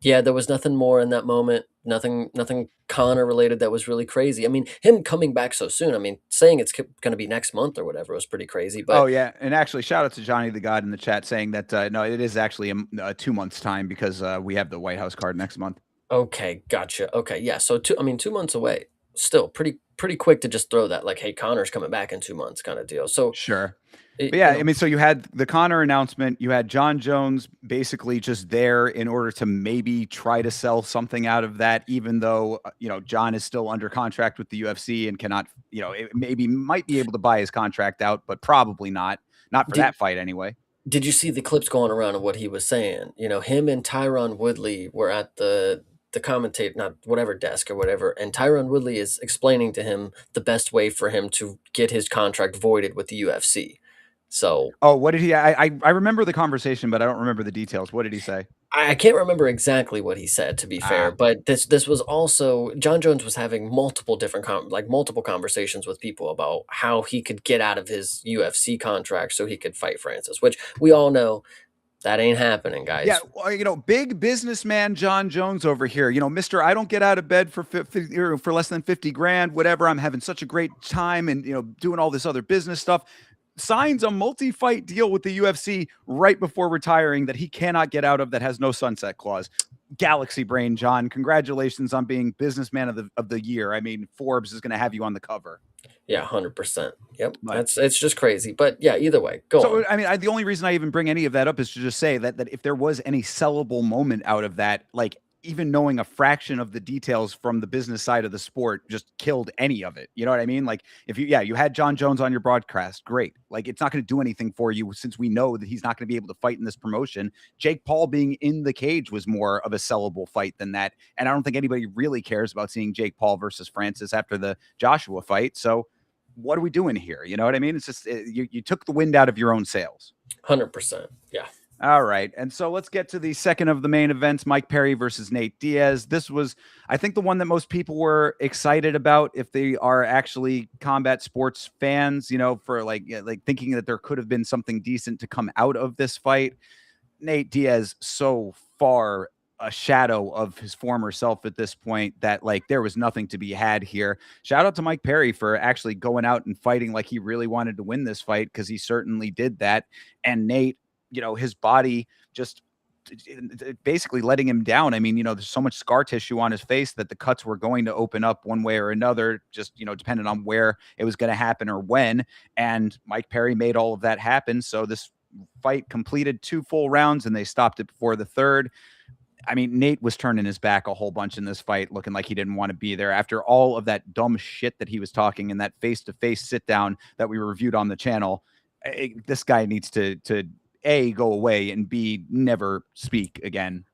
yeah, there was nothing more in that moment. Nothing Connor related that was really crazy. I mean, him coming back so soon. I mean, saying it's going to be next month or whatever was pretty crazy.
Oh
But
yeah, and actually, shout out to Johnny the God in the chat saying that no, it is actually 2 months time because we have the White House card next month.
okay, gotcha. Okay, yeah. So I mean, 2 months away. Still pretty quick to just throw that like, hey, Connor's coming back in 2 months kind of deal. So
Sure.
it,
But yeah, I mean, so you had the Connor announcement, you had John Jones basically just there in order to maybe try to sell something out of that, even though, John is still under contract with the UFC and cannot, it maybe might be able to buy his contract out, but probably not for
did
that fight anyway.
did you see the clips going around of what he was saying? Him and Tyron Woodley were at the commentate, not whatever desk or whatever, and Tyron Woodley is explaining to him the best way for him to get his contract voided with the UFC. So
Oh, what did he? I remember the conversation, but I don't remember the details. What did he say?
I can't remember exactly what he said, to be fair,
Ah,
but this was also John Jones was having multiple different like multiple conversations with people about how he could get out of his UFC contract so he could fight Francis, which we all know that ain't happening,
yeah,
guys.
well, big businessman John Jones over here. Mister, I don't get out of bed for for less than 50 grand, whatever. I'm having such a great time and doing all this other business stuff. Signs a multi-fight deal with the UFC right before retiring that he cannot get out of that has no sunset clause. Galaxy brain, John. Congratulations on being businessman of the year. I mean, Forbes is going to have you on the cover.
Yeah, 100%. Yep.
But
It's just crazy. But yeah, either way, go
so
on.
I mean, the only reason I even bring any of that up is to just say that if there was any sellable moment out of that, like even knowing a fraction of the details from the business side of the sport just killed any of it. You know what I mean? Like if you had John Jones on your broadcast, great. Like it's not going to do anything for you since we know that he's not going to be able to fight in this promotion. Jake Paul being in the cage was more of a sellable fight than that, and I don't think anybody really cares about seeing Jake Paul versus Francis after the Joshua fight. So what are we doing here? You know what I mean? It's just you took the wind out of your own sails.
100%. Yeah.
All right. And so let's get to the second of the main events, Mike Perry versus Nate Diaz. This was, I think, the one that most people were excited about if they are actually combat sports fans, for like thinking that there could have been something decent to come out of this fight. Nate Diaz so far a shadow of his former self at this point that like there was nothing to be had here. Shout out to Mike Perry for actually going out and fighting like he really wanted to win this fight because he certainly did that. And Nate, his body just basically letting him down. I mean, there's so much scar tissue on his face that the cuts were going to open up one way or another, just, depending on where it was going to happen or when. And Mike Perry made all of that happen. So this fight completed 2 full rounds and they stopped it before the third. I mean, Nate was turning his back a whole bunch in this fight, looking like he didn't want to be there after all of that dumb shit that he was talking in that face-to-face sit-down that we reviewed on the channel. This guy needs to A, go away, and B, never speak again.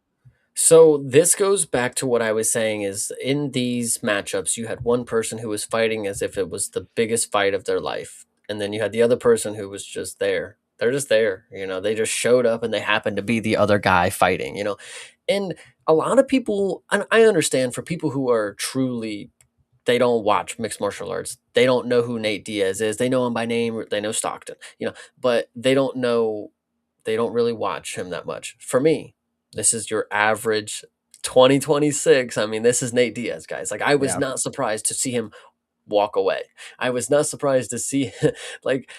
So this goes back to what I was saying is in these matchups, you had one person who was fighting as if it was the biggest fight of their life. And then you had the other person who was just there. They're just there. They just showed up and they happened to be the other guy fighting. And a lot of people, and I understand for people who are truly they don't watch mixed martial arts. They don't know who Nate Diaz is. They know him by name. They know Stockton, but they don't really watch him that much. For me, this is your average 2026. I mean, this is Nate Diaz, guys. Like, I was
Yeah.
not surprised to see him walk away. I was not surprised to see like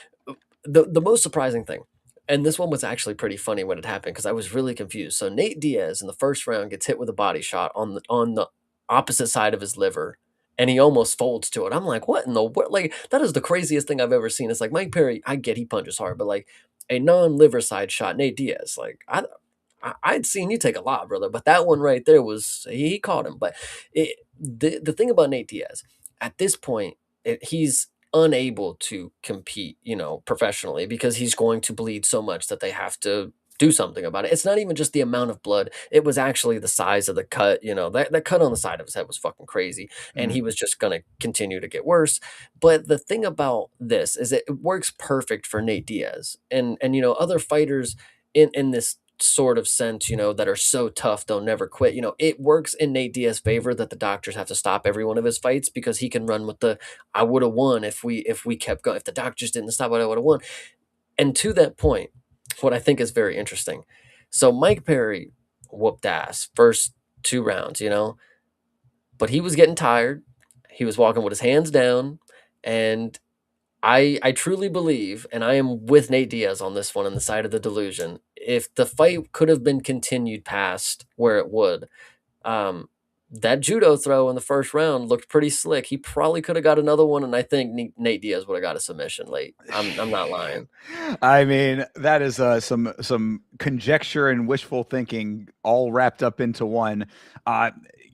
the most surprising thing. And this one was actually pretty funny when it happened because I was really confused. So Nate Diaz in the first round gets hit with a body shot on the opposite side of his liver, and he almost folds to it. I'm like, what in the world? Like, that is the craziest thing I've ever seen. It's like Mike Perry, I get he punches hard, but like a non-liver side shot, Nate Diaz, like I'd seen you take a lot, brother, but that one right there was he caught him. But the thing about Nate Diaz at this point, he's unable to compete, professionally because he's going to bleed so much that they have to do something about it. It's not even just the amount of blood. It was actually the size of the cut. That cut on the side of his head was fucking crazy. And
Mhm.
he was just going to continue to get worse. But the thing about this is it works perfect for Nate Diaz. And other fighters in this sort of sense, that are so tough they'll never quit. It works in Nate Diaz's favor that the doctors have to stop every one of his fights because he can run with the I would have won if we kept going. If the doctors didn't stop it, I would have won. And to that point, what I think is very interesting. So Mike Perry whooped ass first 2 rounds, but he was getting tired. He was walking with his hands down, and I truly believe, and I am with Nate Diaz on this one on the side of the delusion. If the fight could have been continued past where it would, um, that judo throw in the first round looked pretty slick. He probably could have got another one, and I think Nate Diaz would have got a submission late. I'm not lying.
I mean, that is some conjecture and wishful thinking all wrapped up into one.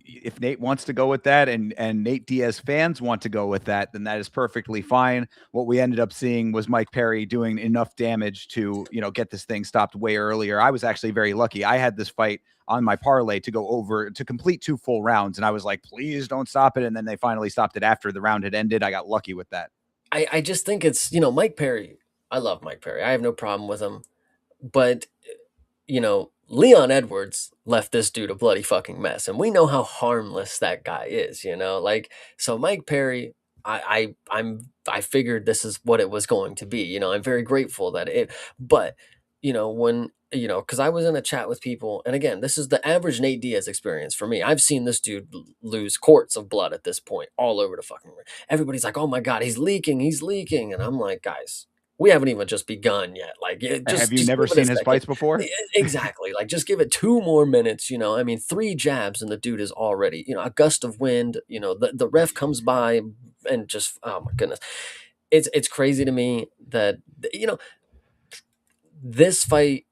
If Nate wants to go with that, and Nate Diaz fans want to go with that, then that is perfectly fine. What we ended up seeing was Mike Perry doing enough damage to get this thing stopped way earlier. I was actually very lucky. I had this fight on my parlay to go over to complete 2 full rounds, and I was like, please don't stop it. And then they finally stopped it after the round had ended. I got lucky with that.
I just think it's Mike Perry. I love Mike Perry. I have no problem with him, but Leon Edwards left this dude a bloody fucking mess, and we know how harmless that guy is. Like, so Mike Perry, I figured this is what it was going to be. I'm very grateful that but when because I was in a chat with people, and again, this is the average Nate Diaz experience for me. I've seen this dude lose quarts of blood at this point all over the fucking ring. Everybody's like, "Oh my god, he's leaking," and I'm like, guys, we haven't even just begun yet. Like,
Have
just
you
just
never
give it a
seen his
second.
fights before?
Exactly. Like, just give it 2 more minutes. I mean, 3 jabs and the dude is already, a gust of wind. The ref comes by and just, oh my goodness, it's crazy to me that this fight.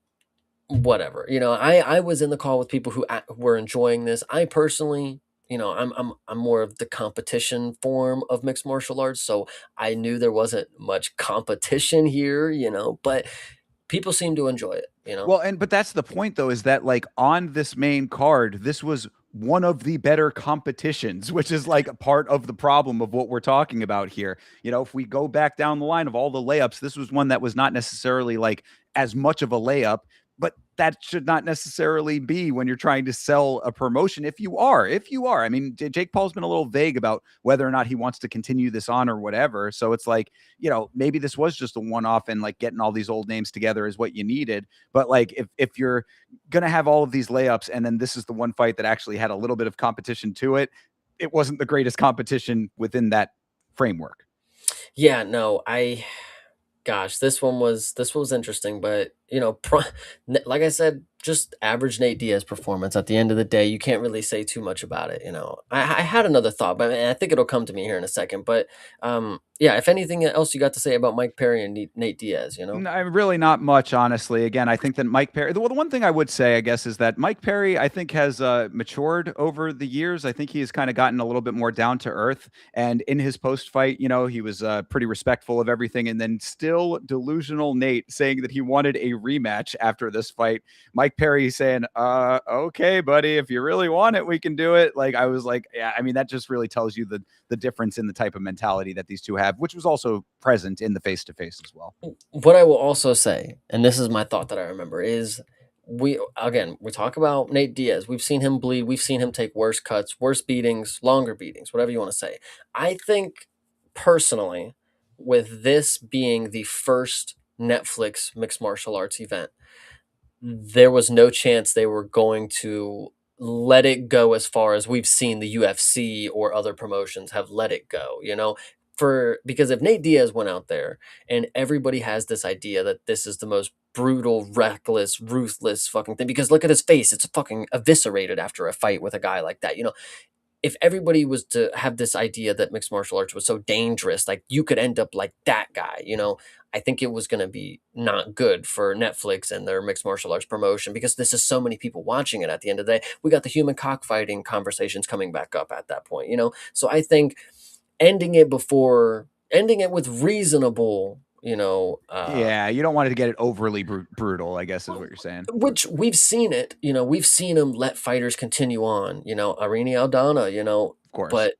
Whatever. I was in the call with people who were enjoying this. I personally, I'm more of the competition form of mixed martial arts, so I knew there wasn't much competition here, but people seem to enjoy it.
Well, but that's the point though, is that like on this main card, this was one of the better competitions, which is like a part of the problem of what we're talking about here. If we go back down the line of all the layups, this was one that was not necessarily like as much of a layup, but that should not necessarily be when you're trying to sell a promotion. If you are, I mean, Jake Paul's been a little vague about whether or not he wants to continue this on or whatever. So it's like, maybe this was just a one-off, and like getting all these old names together is what you needed. But like, if you're going to have all of these layups, and then this is the one fight that actually had a little bit of competition to it, it wasn't the greatest competition within that framework.
Yeah, no, gosh, this was interesting, but like I said, just average Nate Diaz performance. At the end of the day, you can't really say too much about it. I had another thought, but I think it'll come to me here in a second. But yeah, if anything else you got to say about Mike Perry and Nate Diaz.
Really not much, honestly. Again, I think that Mike Perry, well, the one thing I would say, I guess, is that Mike Perry, I think, has matured over the years. I think he has kind of gotten a little bit more down to earth. And in his post fight, he was pretty respectful of everything. And then still delusional Nate saying that he wanted a rematch after this fight. Mike Perry saying, okay, buddy, if you really want it, we can do it. Like, I was like, yeah, I mean, that just really tells you the difference in the type of mentality that these two have, which was also present in the face to face as well.
What I will also say, and this is my thought that I remember, is we talk about Nate Diaz. We've seen him bleed. We've seen him take worse cuts, worse beatings, longer beatings, whatever you want to say. I think personally, with this being the first Netflix mixed martial arts event, there was no chance they were going to let it go as far as we've seen the UFC or other promotions have let it go, For because if Nate Diaz went out there and everybody has this idea that this is the most brutal, reckless, ruthless fucking thing, because look at his face, it's fucking eviscerated after a fight with a guy like that. If everybody was to have this idea that mixed martial arts was so dangerous, like you could end up like that guy, I think it was going to be not good for Netflix and their mixed martial arts promotion because this is so many people watching it at the end of the day. We got the human cockfighting conversations coming back up at that point. So I think ending it with reasonable,
Yeah, you don't want to get it overly brutal, I guess is what you're saying.
which we've seen it, we've seen him let fighters continue on, Irene Aldana,
Of course.
but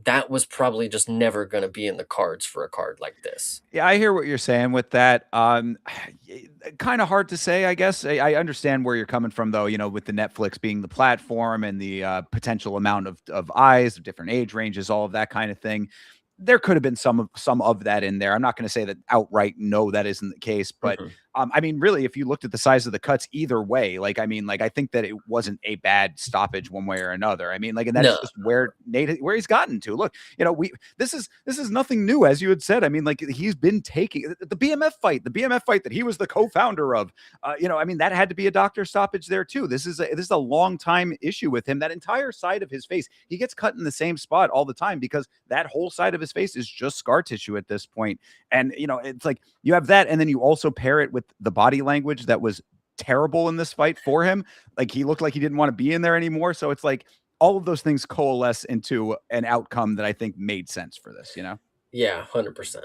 that was probably just never going to be in the cards for a card like this.
Yeah, I hear what you're saying with that. Kind of hard to say, I guess. I understand where you're coming from, though. With the Netflix being the platform and the potential amount of eyes of different age ranges, all of that kind of thing. There could have been some of that in there. I'm not going to say that outright no, that isn't the case, but
Mhm.
I mean, really, if you looked at the size of the cuts either way, like I mean, like I think that it wasn't a bad stoppage one way or another. I mean, like, and that's
No.
just where he's gotten to. Look, we this is nothing new, as you had said. I mean, like he's been taking the BMF fight that he was the co-founder of. I mean, that had to be a doctor stoppage there too. This is a long time issue with him. That entire side of his face, he gets cut in the same spot all the time because that whole side of his face is just scar tissue at this point. And it's like you have that, and then you also pair it with the body language that was terrible in this fight for him. Like he looked like he didn't want to be in there anymore. So it's like all of those things coalesce into an outcome that I think made sense for this.
Yeah, 100%.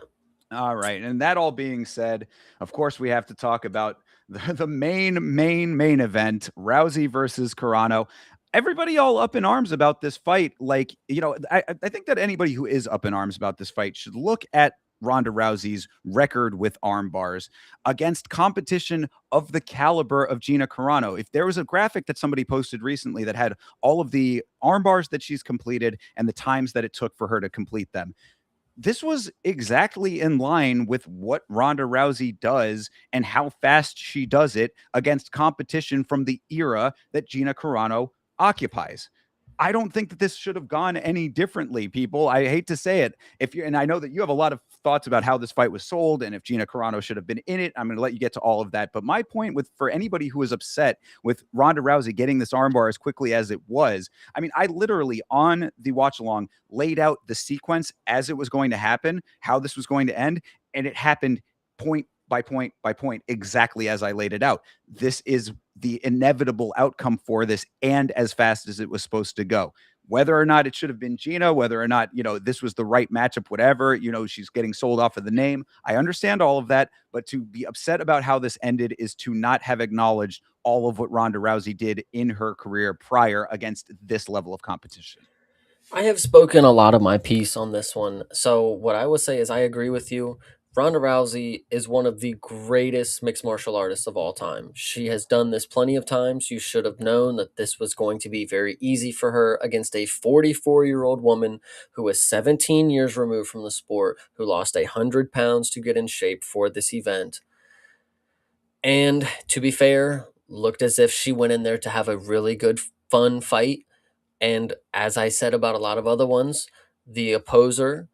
All right. And that all being said, of course, we have to talk about the main event, Rousey versus Carano. Everybody all up in arms about this fight. Like, I think that anybody who is up in arms about this fight should look at Ronda Rousey's record with arm bars against competition of the caliber of Gina Carano. If there was a graphic that somebody posted recently that had all of the arm bars that she's completed and the times that it took for her to complete them, this was exactly in line with what Ronda Rousey does and how fast she does it against competition from the era that Gina Carano occupies. I don't think that this should have gone any differently, people. I hate to say it. And I know that you have a lot of thoughts about how this fight was sold and if Gina Carano should have been in it. I'm going to let you get to all of that. But my point for anybody who is upset with Ronda Rousey getting this armbar as quickly as it was, I mean, I literally on the watch along laid out the sequence as it was going to happen, how this was going to end, and it happened point by point by point, exactly as I laid it out. This is the inevitable outcome for this, and as fast as it was supposed to go. Whether or not it should have been Gina, whether or not, this was the right matchup, whatever, she's getting sold off of the name. I understand all of that, but to be upset about how this ended is to not have acknowledged all of what Ronda Rousey did in her career prior against this level of competition.
I have spoken a lot of my piece on this one. So what I would say is I agree with you. Ronda Rousey is one of the greatest mixed martial artists of all time. She has done this plenty of times. You should have known that this was going to be very easy for her against a 44-year-old woman who is 17 years removed from the sport, who lost 100 pounds to get in shape for this event. And to be fair, looked as if she went in there to have a really good, fun fight. And as I said about a lot of other ones, the opposer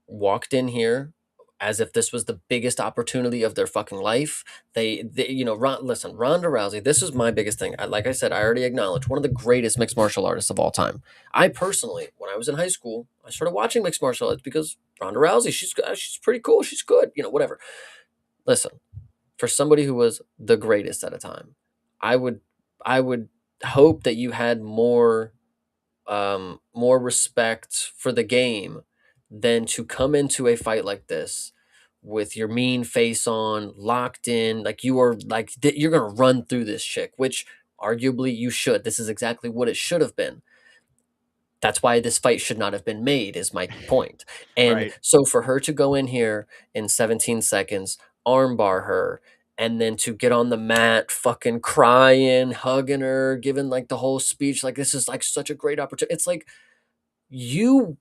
walked in here as if this was the biggest opportunity of their fucking life. Listen, Ronda Rousey, this is my biggest thing. Like I said, I already acknowledged one of the greatest mixed martial artists of all time. I personally, when I was in high school, I started watching mixed martial arts because Ronda Rousey, she's pretty cool. She's good, whatever. Listen, for somebody who was the greatest at a time, I would, I would hope that you had more respect for the game than to come into a fight like this with your mean face on, locked in, like you are like you're gonna run through this chick, which arguably you should. This is exactly what it should have been. That's why this fight should not have been made, is my point. And
Right.
so for her to go in here in 17 seconds, armbar her, and then to get on the mat, fucking crying, hugging her, giving like the whole speech, like this is like such a great opportunity. It's like you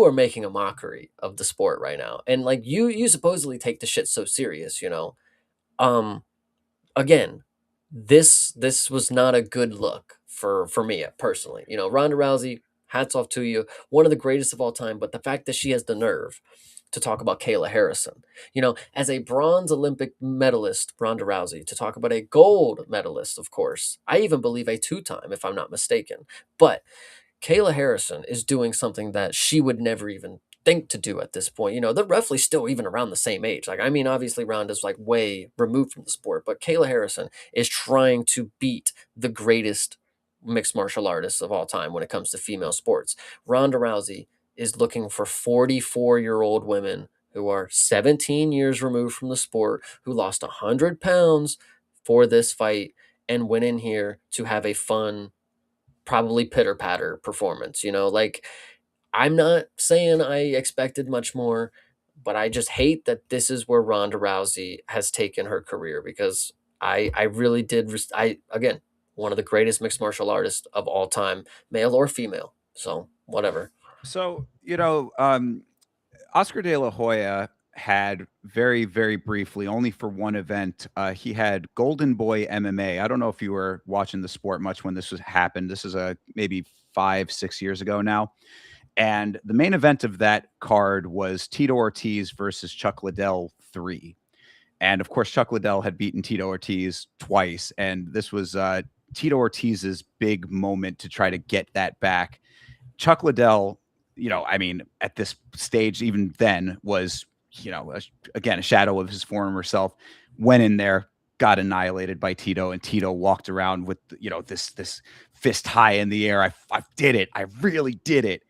are making a mockery of the sport right now, and like you supposedly take the shit so serious, you know. Um, again, this was not a good look for me personally. You know, Ronda Rousey, hats off to you, one of the greatest of all time. But the fact that she has the nerve to talk about Kayla Harrison, you know, as a bronze Olympic medalist, Ronda Rousey, to talk about a gold medalist, of course. I even believe a two-time, if I'm not mistaken. But Kayla Harrison is doing something that she would never even think to do at this point. You know, they're roughly still even around the same age. Like, I mean, obviously Ronda's like way removed from the sport, but Kayla Harrison is trying to beat the greatest mixed martial artists of all time when it comes to female sports. Ronda Rousey is looking for 44-year-old women who are 17 years removed from the sport, who lost 100 pounds for this fight and went in here to have a fun, probably pitter patter performance. You know, like I'm not saying I expected much more, but I just hate that this is where Ronda Rousey has taken her career, because I really did I again, one of the greatest mixed martial artists of all time, male or female. So whatever.
So, Oscar De La Hoya had very, very briefly, only for one event, he had Golden Boy MMA. I don't know if you were watching the sport much when this was happened. This is maybe 5, 6 years ago now. And the main event of that card was Tito Ortiz versus Chuck Liddell 3. And of course, Chuck Liddell had beaten Tito Ortiz twice. And this was Tito Ortiz's big moment to try to get that back. Chuck Liddell, I mean, at this stage, even then, was, again, a shadow of his former self. Went in there, got annihilated by Tito, and Tito walked around with, this fist high in the air. I did it. I really did it.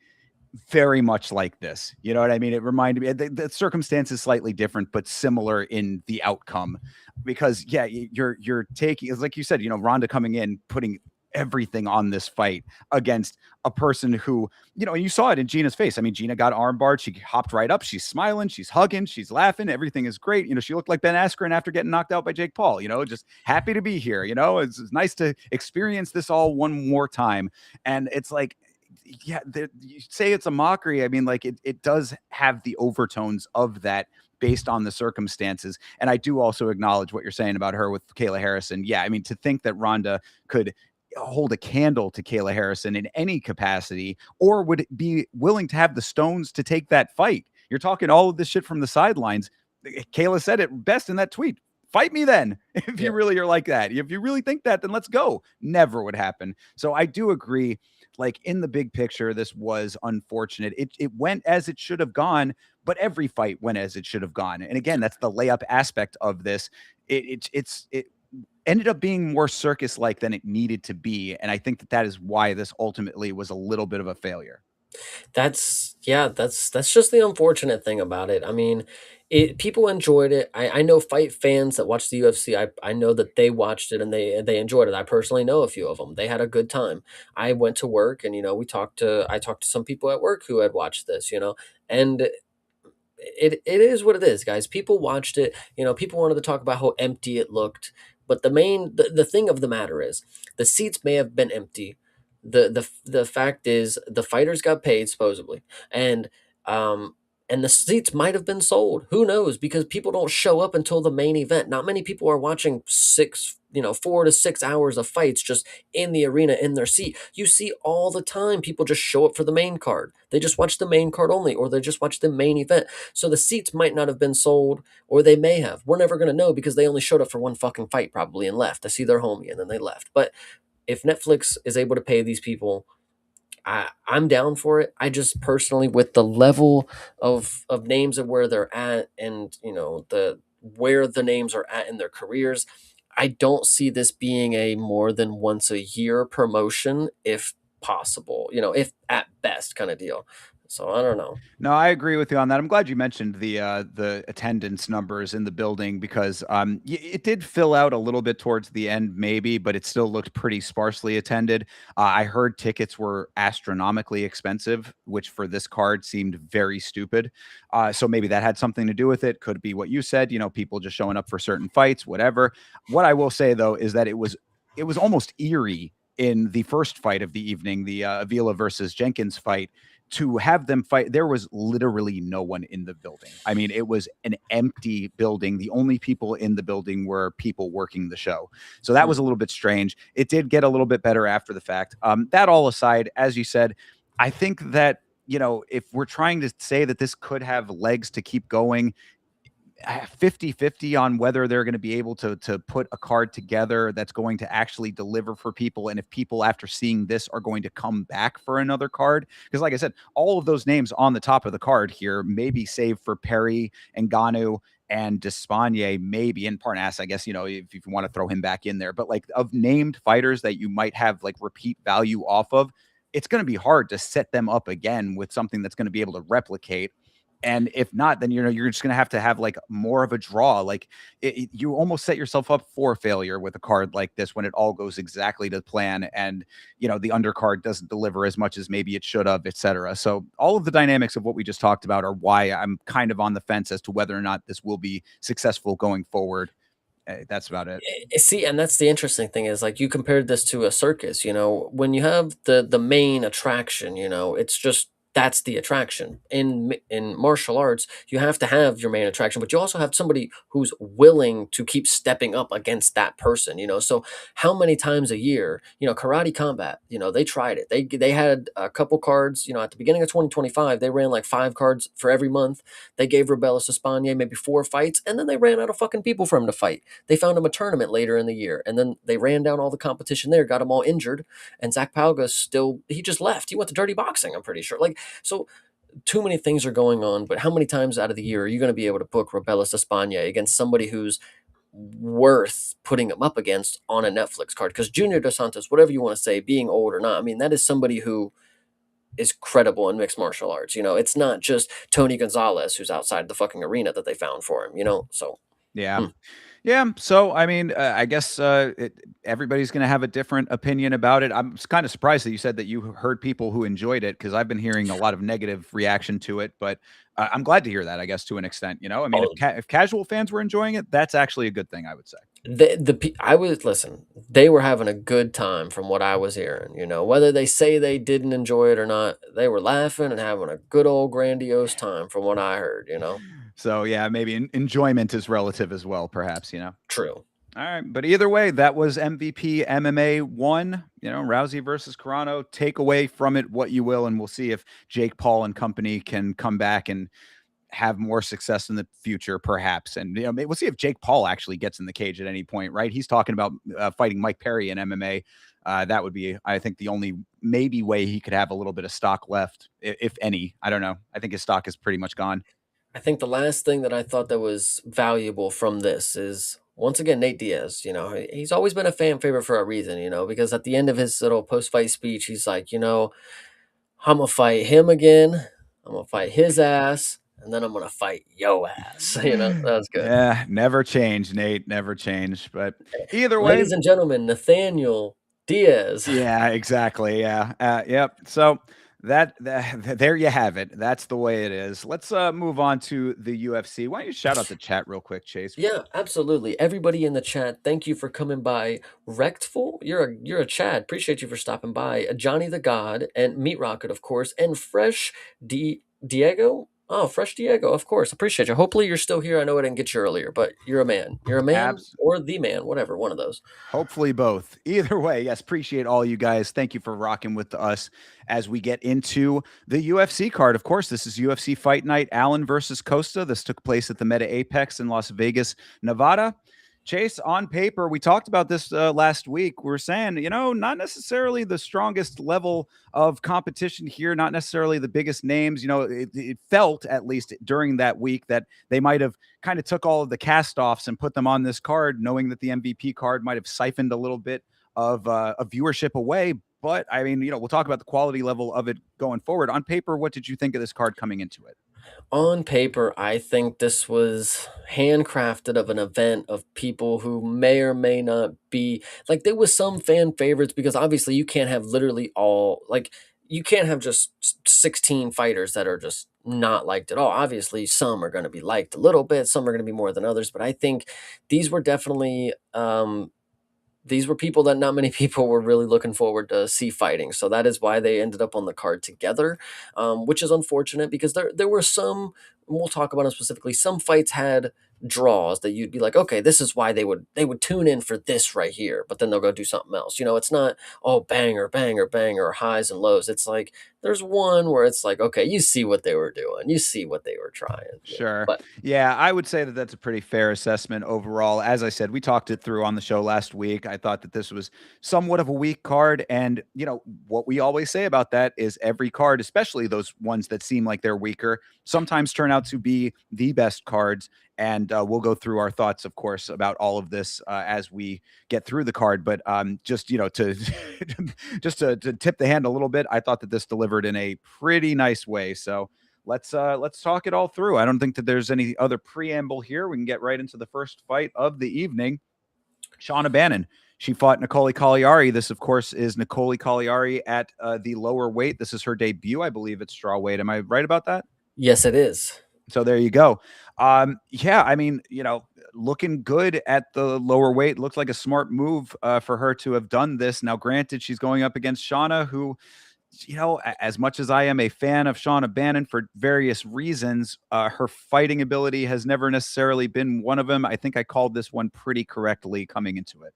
Very much like this. You know what I mean? It reminded me, the circumstance is slightly different, but similar in the outcome. Because yeah, you're taking, it's like you said, Ronda coming in, putting everything on this fight against a person who, you saw it in Gina's face. I mean, Gina got armbarred. She hopped right up. She's smiling. She's hugging. She's laughing. Everything is great. She looked like Ben Askren after getting knocked out by Jake Paul, just happy to be here. It's nice to experience this all one more time. And it's like, yeah, you say it's a mockery. I mean, like it does have the overtones of that based on the circumstances. And I do also acknowledge what you're saying about her with Kayla Harrison. Yeah, I mean, to think that Ronda could hold a candle to Kayla Harrison in any capacity, or would be willing to have the stones to take that fight. You're talking all of this shit from the sidelines. Kayla said it best in that tweet. Fight me then. If you really are like that. If you really think that, then let's go. Never would happen. So I do agree. Like in the big picture, this was unfortunate. It went as it should have gone, but every fight went as it should have gone. And again, that's the layup aspect of this. It ended up being more circus like than it needed to be, and I think that is why this ultimately was a little bit of a failure.
That's just the unfortunate thing about it. I mean, people enjoyed it. I know fight fans that watch the UFC. I know that they watched it and they enjoyed it. I personally know a few of them. They had a good time. I went to work, and I talked to some people at work who had watched this, and it is what it is, guys. People watched it. People wanted to talk about how empty it looked, but the thing of the matter is, the seats may have been empty. The fact is, the fighters got paid supposedly, and um and the seats might have been sold. Who knows? Because people don't show up until the main event. Not many people are watching 4 to 6 hours of fights just in the arena in their seat. You see all the time people just show up for the main card. They just watch the main card only, or they just watch the main event. So the seats might not have been sold, or they may have. We're never going to know, because they only showed up for one fucking fight probably and left to see their homie, and then they left. But if Netflix is able to pay these people, I'm down for it. I just personally, with the level of names and where they're at, and the where the names are at in their careers, I don't see this being a more than once a year promotion, if possible. If at best, kind of deal. So I don't know.
No, I agree with you on that. I'm glad you mentioned the attendance numbers in the building because it did fill out a little bit towards the end, maybe, but it still looked pretty sparsely attended. I heard tickets were astronomically expensive, which for this card seemed very stupid. So maybe that had something to do with it. Could be what you said. People just showing up for certain fights, whatever. What I will say though is that it was almost eerie in the first fight of the evening, the Avila versus Jenkins fight, to have them fight. There was literally no one in the building. I mean, it was an empty building. The only people in the building were people working the show. So that was a little bit strange. It did get a little bit better after the fact. That all aside, as you said, I think that, if we're trying to say that this could have legs to keep going, 50-50 on whether they're going to be able to put a card together that's going to actually deliver for people, and if people after seeing this are going to come back for another card. Because like I said, all of those names on the top of the card here may be saved for Perry and Ganu and Despaigne, maybe, in Parnasse, I guess, if you want to throw him back in there. But like, of named fighters that you might have like repeat value off of, it's going to be hard to set them up again with something that's going to be able to replicate. And if not, then you're just going to have like more of a draw. Like, you almost set yourself up for failure with a card like this when it all goes exactly to plan, and the undercard doesn't deliver as much as maybe it should have, etc. So all of the dynamics of what we just talked about are why I'm kind of on the fence as to whether or not this will be successful going forward. That's about it.
See, and that's the interesting thing is like you compared this to a circus, when you have the main attraction, it's just that's the attraction. In martial arts, you have to have your main attraction, but you also have somebody who's willing to keep stepping up against that person, So how many times a year, karate combat, they tried it. They had a couple cards, at the beginning of 2025, they ran like 5 cards for every month. They gave Rebellis Espana maybe 4 fights, and then they ran out of fucking people for him to fight. They found him a tournament later in the year, and then they ran down all the competition there, got them all injured, and Zach Palga he just left. He went to dirty boxing, I'm pretty sure. Like, so too many things are going on, but how many times out of the year are you going to be able to book Rebellis Espana against somebody who's worth putting him up against on a Netflix card? Because Junior Dos Santos, whatever you want to say, being old or not, I mean, that is somebody who is credible in mixed martial arts. It's not just Tony Gonzalez who's outside the fucking arena that they found for him, So,
Yeah.
hmm.
Yeah, so I mean, I guess everybody's going to have a different opinion about it. I'm kind of surprised that you said that you heard people who enjoyed it, because I've been hearing a lot of negative reaction to it. But I'm glad to hear that, I guess, to an extent. I mean,
Oh,
if casual fans were enjoying it, that's actually a good thing, I would say.
I was listen. They were having a good time from what I was hearing. Whether they say they didn't enjoy it or not, they were laughing and having a good old grandiose time from what I heard.
So yeah, maybe enjoyment is relative as well, perhaps.
True.
All right, but either way, that was MVP MMA 1. Rousey versus Carano. Take away from it what you will, and we'll see if Jake Paul and company can come back and have more success in the future, perhaps. And we'll see if Jake Paul actually gets in the cage at any point, right? He's talking about fighting Mike Perry in MMA. That would be, I think, the only maybe way he could have a little bit of stock left, if any. I don't know. I think his stock is pretty much gone.
I think the last thing that I thought that was valuable from this is once again Nate Diaz. He's always been a fan favorite for a reason. Because at the end of his little post fight speech, he's like, I'm gonna fight him again. I'm gonna fight his ass, and then I'm gonna fight yo ass. That was good.
Yeah, never change, Nate. Never change. But either way,
Ladies and gentlemen, Nathaniel Diaz.
yeah, exactly. Yeah. Yep. So there you have it. That's the way it is. Let's move on to the UFC. Why don't you shout out the chat real quick, Chase?
Yeah, absolutely. Everybody in the chat, thank you for coming by. Rectful, you're a Chad. Appreciate you for stopping by. Johnny the God and Meat Rocket, of course, and Fresh Diego. Oh, Fresh Diego, of course. Appreciate you. Hopefully you're still here. I know I didn't get you earlier, but you're a man. You're a man
Abs
or the man, whatever, one of those.
Hopefully both. Either way, yes, appreciate all you guys. Thank you for rocking with us as we get into the UFC card. Of course, this is UFC Fight Night, Allen versus Costa. This took place at the Meta Apex in Las Vegas, Nevada. Chase, on paper, we talked about this last week. We're saying, not necessarily the strongest level of competition here, not necessarily the biggest names. It felt, at least during that week, that they might have kind of took all of the cast-offs and put them on this card, knowing that the MVP card might have siphoned a little bit of viewership away. But I mean, we'll talk about the quality level of it going forward. On paper, what did you think of this card coming into it?
On paper, I think this was handcrafted of an event of people who may or may not be like there was some fan favorites because obviously you can't have literally all like you can't have just 16 fighters that are just not liked at all. Obviously, some are going to be liked a little bit, some are going to be more than others, but I think these were definitely these were people that not many people were really looking forward to see fighting. So that is why they ended up on the card together, which is unfortunate because there were some. And we'll talk about them specifically. Some fights had draws that you'd be like, okay, this is why they would tune in for this right here, but then they'll go do something else. It's not oh banger, banger, banger, highs and lows. It's like there's one where it's like, okay, you see what they were doing, you see what they were trying.
Sure.
But
Yeah, I would say that that's a pretty fair assessment overall. As I said, we talked it through on the show last week. I thought that this was somewhat of a weak card. And, what we always say about that is every card, especially those ones that seem like they're weaker, sometimes turn out to be the best cards. And we'll go through our thoughts, of course, about all of this as we get through the card. But just, to just to tip the hand a little bit, I thought that this delivered in a pretty nice way. So, let's talk it all through. I don't think that there's any other preamble here. We can get right into the first fight of the evening. Shauna Bannon. She fought Nicole Cagliari. This, of course, is Nicole Cagliari at the lower weight. This is her debut. I believe it's straw weight. Am I right about that?
yes, it is.
So there you go. Yeah, I mean, looking good at the lower weight. Looks like a smart move for her to have done this. Now, granted, she's going up against Shauna, who as much as I am a fan of Shauna Bannon for various reasons, her fighting ability has never necessarily been one of them. I think I called this one pretty correctly coming into it.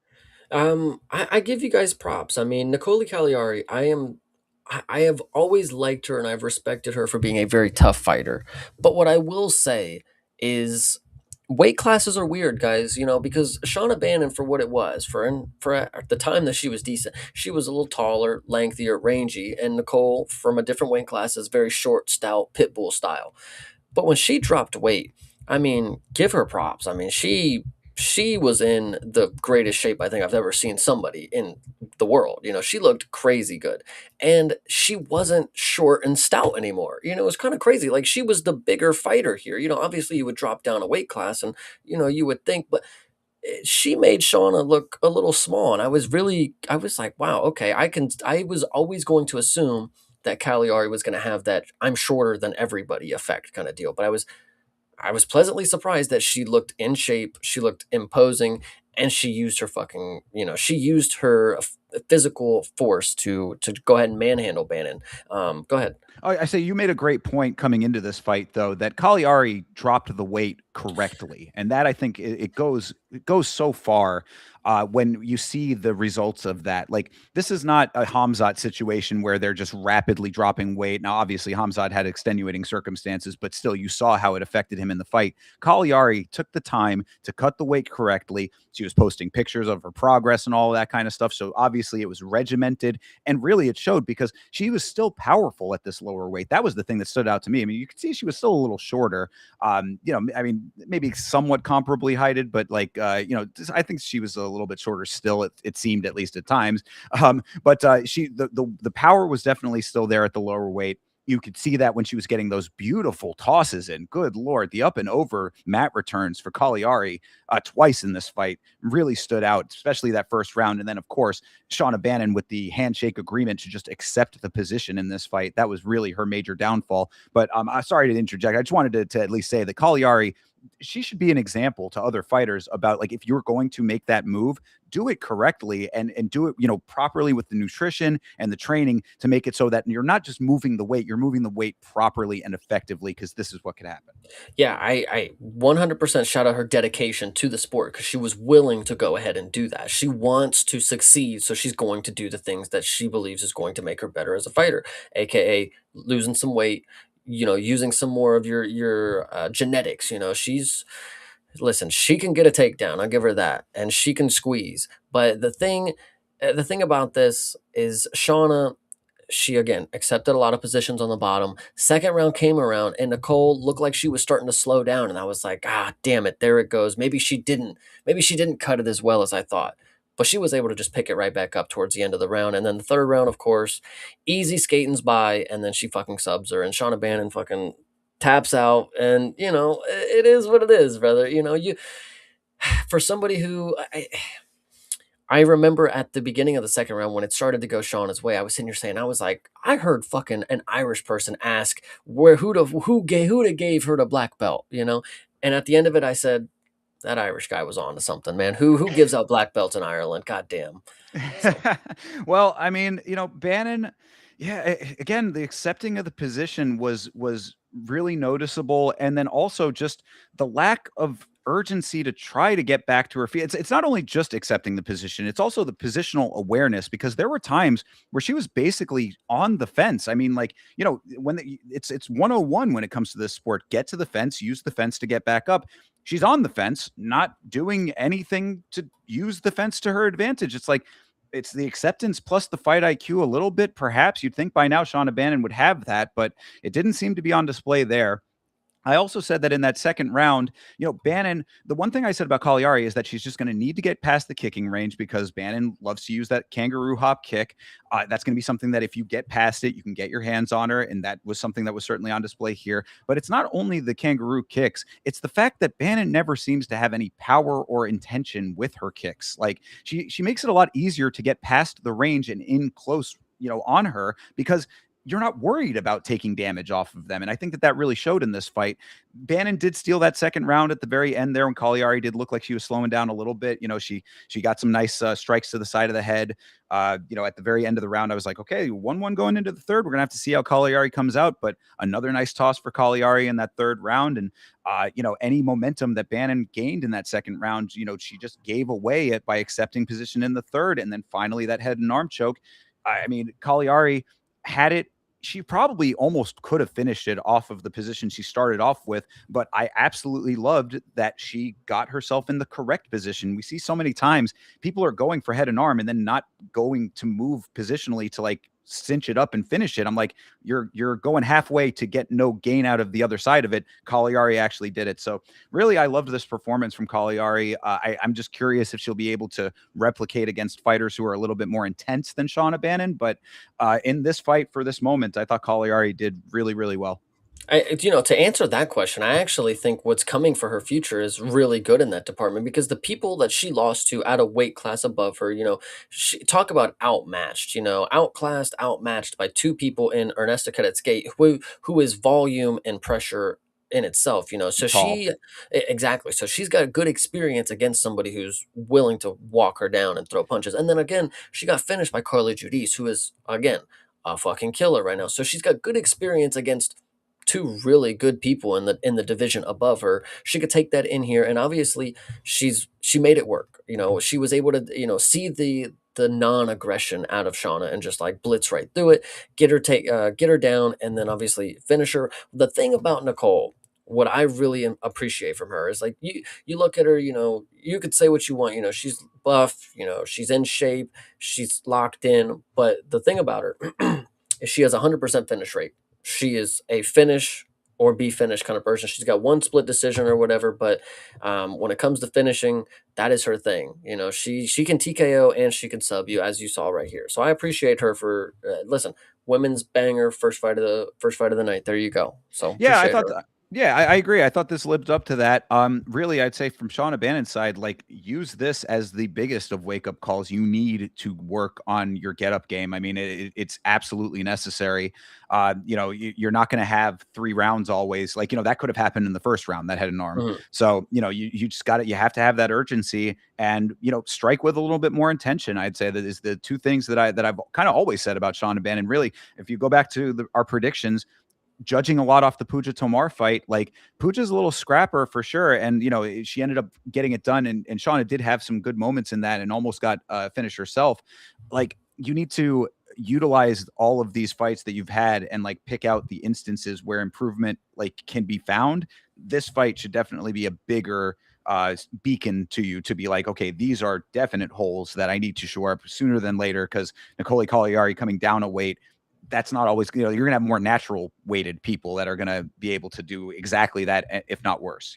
I give you guys props. I mean, Nicole Cagliari, I have always liked her and I've respected her for being a very tough fighter. But what I will say is weight classes are weird, guys, because Shauna Bannon for what it was, for at the time that she was decent, she was a little taller, lengthier, rangy, and Nicole from a different weight class is very short, stout, pit bull style. But when she dropped weight, I mean, give her props. I mean, she was in the greatest shape I think I've ever seen somebody in the world. She looked crazy good. And she wasn't short and stout anymore. It was kind of crazy. Like she was the bigger fighter here. Obviously you would drop down a weight class and you would think, but she made Shauna look a little small. And I was like, wow, okay, I was always going to assume that Cagliari was going to have that I'm shorter than everybody effect kind of deal. But I was pleasantly surprised that she looked in shape, she looked imposing, and she used her fucking, she used her physical force to go ahead and manhandle Bannon. Go ahead.
I say you made a great point coming into this fight, though, that Cagliari dropped the weight correctly, and that I think it goes so far when you see the results of that. Like this is not a Hamzat situation where they're just rapidly dropping weight. Now, obviously, Hamzat had extenuating circumstances, but still, you saw how it affected him in the fight. Cagliari took the time to cut the weight correctly. She was posting pictures of her progress and all that kind of stuff. So obviously, it was regimented, and really, it showed because she was still powerful at this lower weight. That was the thing that stood out to me. I mean, you could see she was still a little shorter. I mean, maybe somewhat comparably heighted, but like, I think she was a little bit shorter still. It seemed at least at times. But the power was definitely still there at the lower weight. You could see that when she was getting those beautiful tosses in. Good Lord, the up and over mat returns for Cagliari twice in this fight really stood out, especially that first round. And then, of course, Shauna Bannon with the handshake agreement to just accept the position in this fight. That was really her major downfall. But I'm sorry to interject. I just wanted to at least say that Cagliari, she should be an example to other fighters about like if you're going to make that move, do it correctly and do it properly with the nutrition and the training to make it so that you're not just moving the weight, you're moving the weight properly and effectively, because this is what could happen.
Yeah, I 100% shout out her dedication to the sport because she was willing to go ahead and do that. She wants to succeed, so she's going to do the things that she believes is going to make her better as a fighter, aka losing some weight, using some more of your genetics. She's listen, she can get a takedown. I'll give her that, and she can squeeze. But the thing about this is Shauna, she again accepted a lot of positions on the bottom. Second round came around, and Nicole looked like she was starting to slow down, and I was like, ah, damn it, there it goes. Maybe she didn't cut it as well as I thought. but she was able to just pick it right back up towards the end of the round. And then the third round, of course, easy skating's by, and then she fucking subs her, and Shauna Bannon fucking taps out. And it is what it is, brother. You for somebody who I remember at the beginning of the second round when it started to go Shauna's way, I was sitting here saying, I was like, I heard fucking an Irish person ask who gave her the black belt. And at the end of it, I said, that Irish guy was on to something, man. Who gives out black belts in Ireland? God damn. So
Well, I mean, Bannon, yeah, again, the accepting of the position was really noticeable, and then also just the lack of urgency to try to get back to her feet. It's not only just accepting the position, it's also the positional awareness, because there were times where she was basically on the fence. I mean, like, it's 101 when it comes to this sport. Get to the fence, use the fence to get back up. She's on the fence, not doing anything to use the fence to her advantage. It's like, it's the acceptance plus the fight IQ a little bit. Perhaps you'd think by now Shauna Bannon would have that, but it didn't seem to be on display there. I also said that in that second round, Bannon, the one thing I said about Cagliari is that she's just going to need to get past the kicking range, because Bannon loves to use that kangaroo hop kick. That's going to be something that if you get past it, you can get your hands on her. And that was something that was certainly on display here. But it's not only the kangaroo kicks, it's the fact that Bannon never seems to have any power or intention with her kicks. Like, she makes it a lot easier to get past the range and in close, on her, because you're not worried about taking damage off of them. And I think that really showed in this fight. Bannon did steal that second round at the very end there when Cagliari did look like she was slowing down a little bit. She got some nice strikes to the side of the head. At the very end of the round, I was like, okay, 1-1 going into the third. We're going to have to see how Cagliari comes out. But another nice toss for Cagliari in that third round. And, any momentum that Bannon gained in that second round, she just gave away it by accepting position in the third. And then finally that head and arm choke. I mean, Cagliari had it. She probably almost could have finished it off of the position she started off with, but I absolutely loved that she got herself in the correct position. We see so many times people are going for head and arm and then not going to move positionally to like cinch it up and finish it. I'm like, you're going halfway to get no gain out of the other side of it. Cagliari actually did it. So really, I loved this performance from Cagliari. I'm just curious if she'll be able to replicate against fighters who are a little bit more intense than Shauna Bannon. But in this fight, for this moment, I thought Cagliari did really, really well.
to answer that question, I actually think what's coming for her future is really good in that department, because the people that she lost to at a weight class above her, talk about outmatched, outclassed, outmatched by two people in Ernesta Kadetskate, who is volume and pressure in itself. So
Tall.
exactly. So she's got a good experience against somebody who's willing to walk her down and throw punches. And then again, she got finished by Carly Judice, who is again a fucking killer right now. So she's got good experience against two really good people in the division above her. She could take that in here, and obviously she made it work. She was able to see the non-aggression out of Shauna and just like blitz right through it, get her down, and then obviously finish her. The thing about Nicole, what I really appreciate from her is, like, you look at her, you could say what you want, she's buff, she's in shape, she's locked in, but the thing about her is she has 100% finish rate. She is a finish or be finished kind of person. She's got one split decision or whatever, but when it comes to finishing, that is her thing. She can TKO and she can sub you, as you saw right here. So I appreciate her for listen, women's banger, first fight of the night. There you go. So
Yeah, I
appreciate
thought.
her.
I agree. I thought this lived up to that. Really, I'd say from Shauna Bannon's side, like, use this as the biggest of wake up calls. You need to work on your get up game. I mean, it's absolutely necessary. You're not going to have 3 rounds always. Like, that could have happened in the first round that had an arm.
Mhm.
So, you just got it. You have to have that urgency and, strike with a little bit more intention. I'd say that is the two things that I've kind of always said about Shauna Bannon. Really, if you go back to our predictions, judging a lot off the Pooja Tomar fight, like, Pooja's a little scrapper for sure. And, she ended up getting it done. And Shauna did have some good moments in that and almost got finished herself. Like, you need to utilize all of these fights that you've had and like pick out the instances where improvement like can be found. This fight should definitely be a bigger beacon to you to be like, okay, these are definite holes that I need to shore up sooner than later, because Nicole Cagliari coming down a weight that's not always, you're going to have more natural weighted people that are going to be able to do exactly that, if not worse.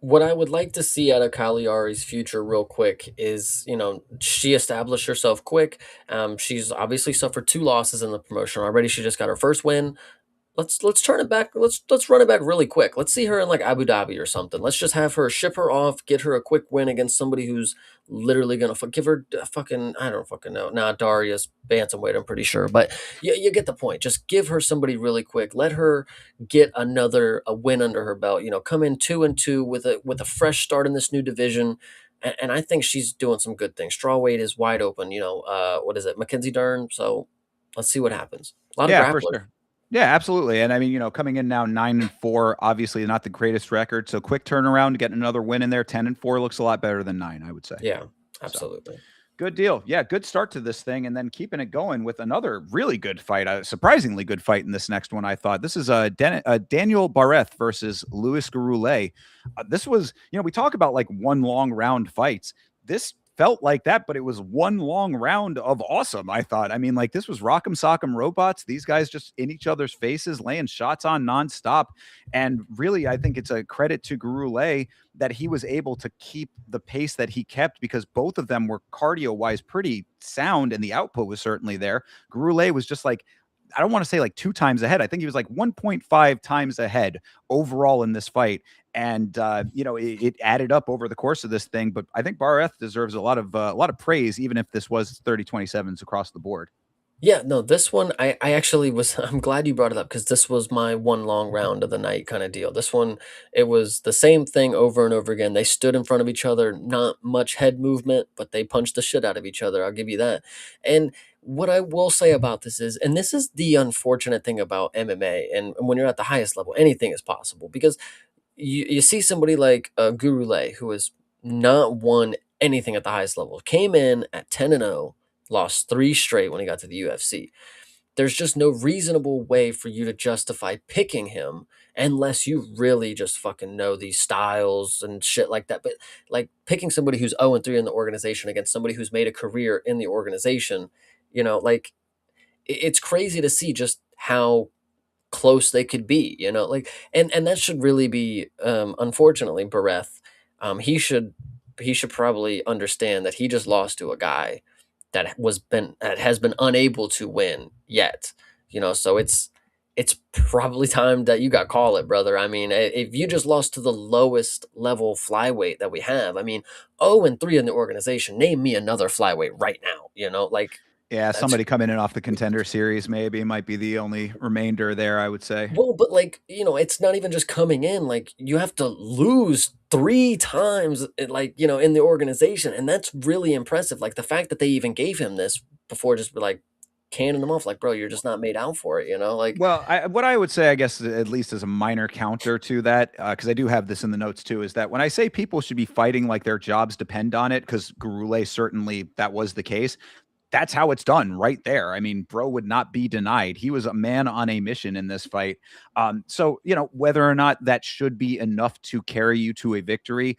What I would like to see out of Cagliari's future, real quick, is she established herself quick. She's obviously suffered two losses in the promotion already. She just got her first win. Let's turn it back. Let's run it back really quick. Let's see her in like Abu Dhabi or something. Let's just have her ship her off, get her a quick win against somebody who's literally gonna give her a fucking, I don't fucking know. Nah, Daria's bantamweight, I'm pretty sure, but you get the point. Just give her somebody really quick. Let her get a win under her belt. Come in 2-2 with a fresh start in this new division. And I think she's doing some good things. Strawweight is wide open. What is it, Mackenzie Dern? So let's see what happens. A lot of
Yeah, for
grappling.
sure. Yeah, absolutely. And I mean, coming in now 9-4, obviously not the greatest record. So quick turnaround, getting another win in there. 10-4 looks a lot better than 9, I would say.
Yeah,
So
absolutely.
good deal. Yeah, good start to this thing, and then keeping it going with another really good fight, a surprisingly good fight in this next one. I thought this is Daniel Bareth versus Luis Garoulet. This was, we talk about like one long round fights. This felt like that, but it was one long round of awesome. I thought. I mean, like this was Rock'em Sock'em Robots. These guys just in each other's faces, laying shots on nonstop. And really, I think it's a credit to Garoulet that he was able to keep the pace that he kept, because both of them were cardio wise pretty sound and the output was certainly there. Garoulet was just like, I don't want to say like 2 times ahead. I think he was like 1.5 times ahead overall in this fight. And it added up over the course of this thing. But I think Bareth deserves a lot of praise, even if this was 30-27s across the board.
Yeah, no, this one I actually was I'm glad you brought it up because this was my one long round of the night kind of deal. This one, it was the same thing over and over again. They stood in front of each other, not much head movement, but they punched the shit out of each other. I'll give you that. And what I will say about this is, and this is the unfortunate thing about MMA, and when you're at the highest level, anything is possible because you see somebody like Gurule, who has not won anything at the highest level, came in at 10-0, lost three straight when he got to the UFC. There's just no reasonable way for you to justify picking him unless you really just fucking know these styles and shit like that. But like picking somebody who's 0-3 in the organization against somebody who's made a career in the organization, like it's crazy to see just how close they could be, like, and that should really be, unfortunately, Bareth, he should probably understand that he just lost to a guy that has been unable to win yet, so it's probably time that you got call it, brother. I mean, if you just lost to the lowest level flyweight that we have, I mean, 0-3 in the organization, name me another flyweight right now, like
Yeah,
that's
somebody coming in off the Contender Series maybe might be the only remainder there, I would say.
Well, but like, it's not even just coming in. Like, you have to lose three times, like, in the organization. And that's really impressive. Like, the fact that they even gave him this before just like canning him off, like, bro, you're just not made out for it, Like,
Well, what I would say, I guess, at least as a minor counter to that, because I do have this in the notes too, is that when I say people should be fighting like their jobs depend on it, because Gurule certainly that was the case, that's how it's done right there. I mean, bro would not be denied. He was a man on a mission in this fight. So, whether or not that should be enough to carry you to a victory,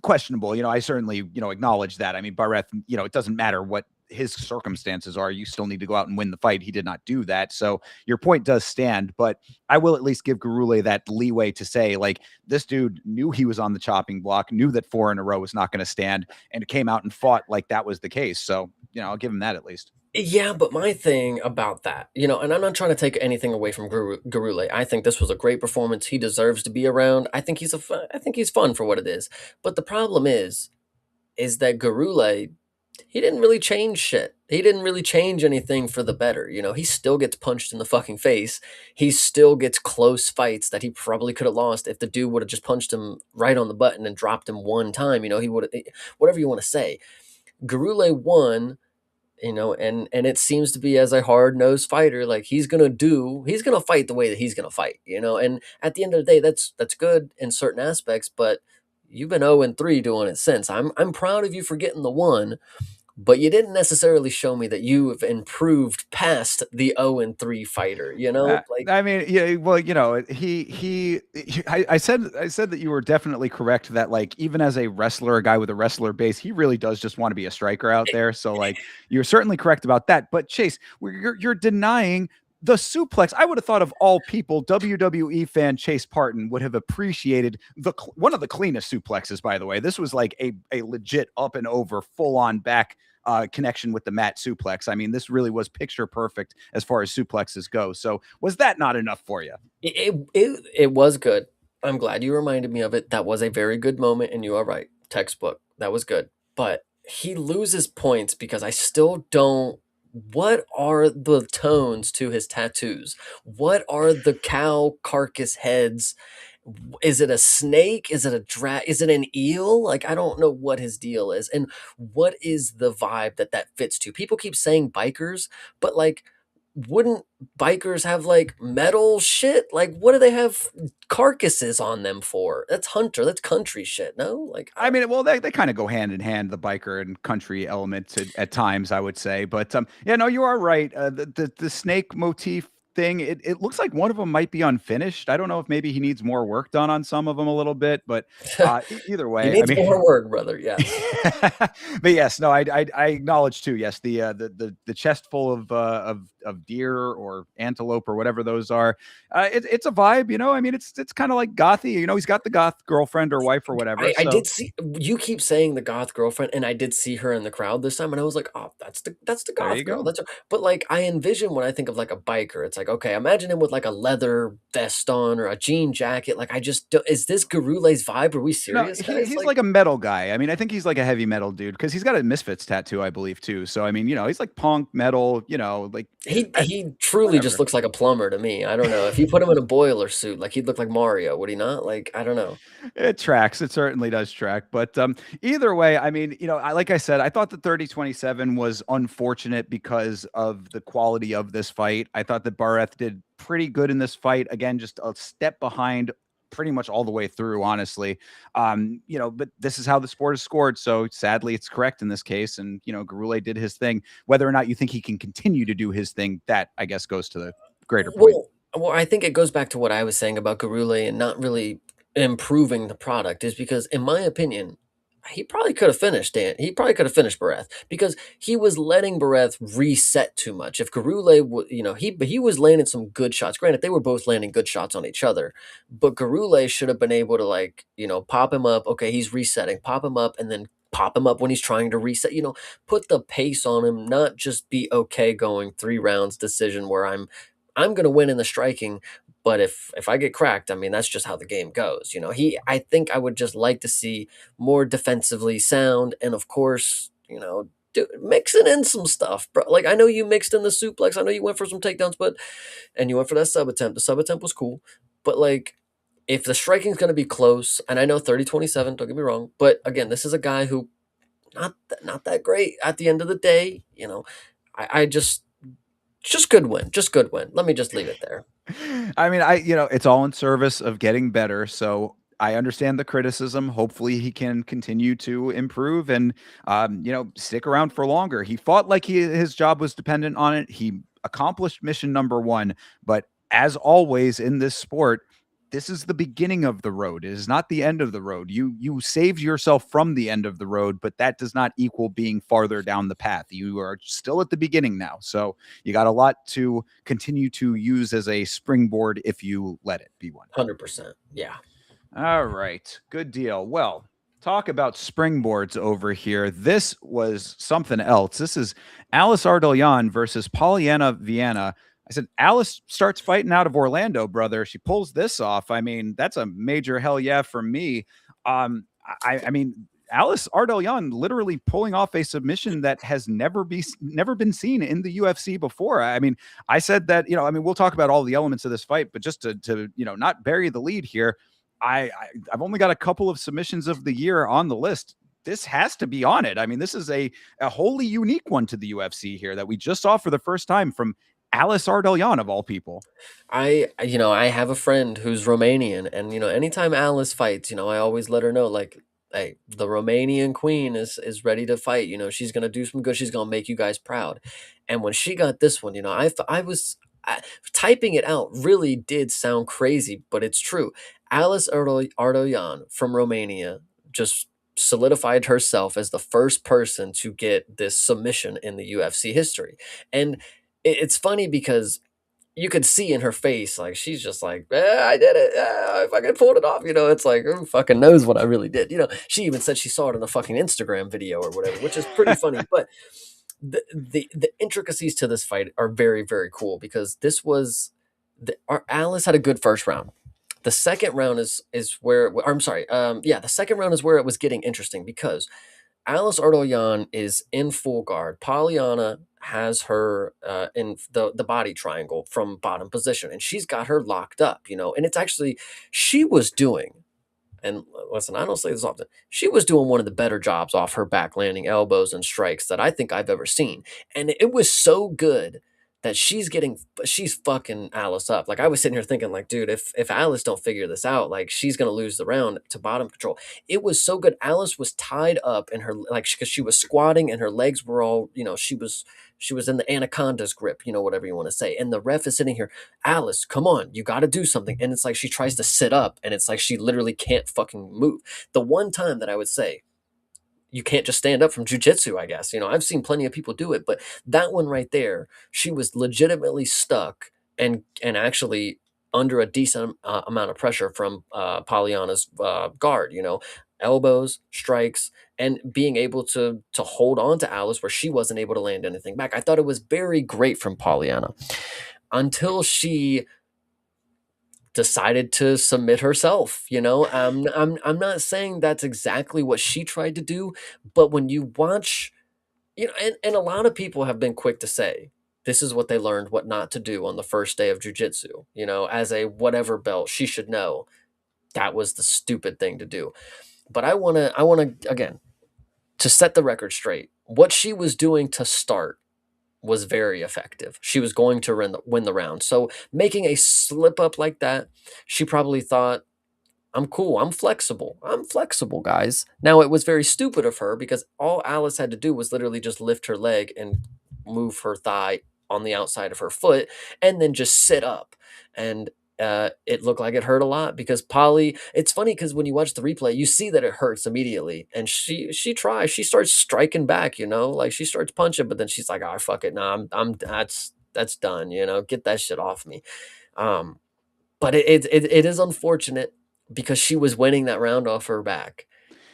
questionable. I certainly, acknowledge that. I mean, Barrett, it doesn't matter what his circumstances are. You still need to go out and win the fight. He did not do that. So your point does stand, but I will at least give Gurule that leeway to say, like, this dude knew he was on the chopping block, knew that 4 in a row was not going to stand, and came out and fought like that was the case. So, I'll give him that at least.
yeah, but my thing about that, and I'm not trying to take anything away from Gurule. I think this was a great performance. He deserves to be around. I think he's fun for what it is. But the problem is that Gurule, he didn't really change shit. He didn't really change anything for the better. He still gets punched in the fucking face. He still gets close fights that he probably could have lost if the dude would have just punched him right on the button and dropped him one time. He would have, whatever you want to say. Gurule won, and it seems to be as a hard-nosed fighter, like he's gonna fight the way that he's gonna fight, and at the end of the day, that's good in certain aspects, but you've been 0-3 doing it since. I'm proud of you for getting the one, but you didn't necessarily show me that you have improved past the 0-3 fighter, you know? Like,
I mean, yeah, well, I said that you were definitely correct that like even as a wrestler, a guy with a wrestler base, he really does just want to be a striker out there. So like you're certainly correct about that. But Chase, you're denying the suplex. I would have thought of all people, WWE fan Chase Parton would have appreciated one of the cleanest suplexes. By the way, this was like a legit up and over, full on back connection with the mat suplex. I mean, this really was picture perfect as far as suplexes go. So, was that not enough for you?
it was good. I'm glad you reminded me of it. That was a very good moment, and you are right. Textbook. That was good. But he loses points because I still don't. What are the tones to his tattoos? What are the cow carcass heads? Is it a snake? Is it a is it an eel? Like, I don't know what his deal is. And what is the vibe that fits to? People keep saying bikers, but like, wouldn't bikers have like metal shit? Like, what do they have carcasses on them for? That's hunter, that's country shit. No, like, I
I
don't.
mean, well, they kind of go hand in hand, the biker and country elements at times, I would say. But yeah, no, you are right. The snake motif thing, it looks like one of them might be unfinished. I don't know if maybe he needs more work done on some of them a little bit, but either
He
way, I
needs
mean,
more work, brother. Yes.
but yes, no, I acknowledge too. Yes, the chest full of deer or antelope or whatever those are. It's a vibe, you know. I mean, it's kind of like gothy. You know, he's got the goth girlfriend or wife or whatever.
I
So
did see you keep saying the goth girlfriend, and I did see her in the crowd this time, and I was like, "Oh, that's the
there
goth
you
girl."
go.
That's her. But like, I envision when I think of like a biker, it's like, okay, imagine him with like a leather vest on or a jean jacket. Like, I just is this Garule's vibe? Are we
No,
serious, guys?
he's
Like,
like a metal guy. I mean, I think he's like a heavy metal dude because he's got a Misfits tattoo, I believe, too. So I mean, he's like punk metal. Like
he truly just
whatever.
looks like a plumber to me. I don't know if you put him in a boiler suit, like he'd look like Mario, would he not? Like, I don't know.
It tracks. It certainly does track. But either way, I mean, like I said, I thought the 30-27 was unfortunate because of the quality of this fight. I thought that Bareth did pretty good in this fight. Again, just a step behind pretty much all the way through, honestly. But this is how the sport is scored. So sadly, it's correct in this case. And, Garule did his thing. Whether or not you think he can continue to do his thing, that I guess goes to the greater point.
Well, I think it goes back to what I was saying about Garule and not really improving the product is because, in my opinion, he probably could have finished Dan. He probably could have finished Bareth because he was letting Bareth reset too much. If Garule, he was landing some good shots. Granted, they were both landing good shots on each other, but Garule should have been able to pop him up. Okay, he's resetting. Pop him up, and then pop him up when he's trying to reset. Put the pace on him, not just be okay going 3 rounds decision where I'm going to win in the striking, but if I get cracked, I mean that's just how the game goes. I think I would just like to see more defensively sound, and of course, mixing in some stuff, bro. Like I know you mixed in the suplex, I know you went for some takedowns, and you went for that sub attempt. The sub attempt was cool, but like if the striking's going to be close, and I know 30-27, don't get me wrong, but again, this is a guy who not that great at the end of the day. I just good win. Just good win. Let me just leave it there.
I mean, it's all in service of getting better. So I understand the criticism. Hopefully, he can continue to improve and, stick around for longer. He fought like his job was dependent on it. He accomplished mission number one. But as always in this sport, this is the beginning of the road. It is not the end of the road. You saved yourself from the end of the road, but that does not equal being farther down the path. You are still at the beginning now. So you got a lot to continue to use as a springboard if you let it be one.
100%. Yeah.
All right. Good deal. Well, talk about springboards over here. This was something else. This is Alice Ardolian versus Pollyanna Vienna. I said, Alice starts fighting out of Orlando, brother. She pulls this off. I mean, that's a major hell yeah for me. I mean, Alice Ardolian literally pulling off a submission that has never been seen in the UFC before. I mean, I said that, we'll talk about all the elements of this fight, but just to not bury the lead here, I've only got a couple of submissions of the year on the list. This has to be on it. I mean, this is a wholly unique one to the UFC here that we just saw for the first time from Alice Ardolian of all people.
I have a friend who's Romanian, and anytime Alice fights, I always let her know, like, hey, the Romanian queen is ready to fight. She's gonna do some good. She's gonna make you guys proud. And when she got this one, I was typing it out. Really did sound crazy, but it's true. Alice Ardoyan from Romania just solidified herself as the first person to get this submission in the UFC history. And it's funny because you could see in her face, like, she's just like, I did it. I fucking pulled it off. It's like, who fucking knows what I really did? She even said she saw it in a fucking Instagram video or whatever, which is pretty funny. But the intricacies to this fight are very, very cool because this was our Alice had a good first round. The second round is where, or I'm sorry, yeah, the second round is where it was getting interesting because Alice Ardoyan is in full guard. Pollyanna has her in the body triangle from bottom position, and she's got her locked up, and it's actually, she was doing, and listen, I don't say this often, she was doing one of the better jobs off her back, landing elbows and strikes that I think I've ever seen. And it was so good that she's fucking Alice up. Like, I was sitting here thinking, like, dude, if Alice don't figure this out, like, she's gonna lose the round to bottom control. It was so good. Alice was tied up in her, like, because she was squatting and her legs were all, she was in the anaconda's grip, whatever you want to say. And the ref is sitting here, Alice, come on, you got to do something. And it's like she tries to sit up, and it's like she literally can't fucking move. The one time that I would say you can't just stand up from jujitsu, I guess. I've seen plenty of people do it, but that one right there, she was legitimately stuck and actually under a decent amount of pressure from Pollyanna's guard. Elbows, strikes, and being able to hold on to Alice where she wasn't able to land anything back. I thought it was very great from Pollyanna until she decided to submit herself. I'm not saying that's exactly what she tried to do, but when you watch, and a lot of people have been quick to say this is what they learned what not to do on the first day of jujitsu. As a whatever belt, she should know that was the stupid thing to do. But I want to again, to set the record straight, what she was doing to start was very effective. She was going to win the round. So making a slip up like that, she probably thought, I'm cool. I'm flexible. I'm flexible, guys. Now, it was very stupid of her because all Alice had to do was literally just lift her leg and move her thigh on the outside of her foot and then just sit up. And it looked like it hurt a lot because Polly, it's funny because when you watch the replay, you see that it hurts immediately. And she tries, she starts striking back, like she starts punching, but then she's like, oh, fuck it. Nah, that's done, get that shit off me. But it is unfortunate because she was winning that round off her back,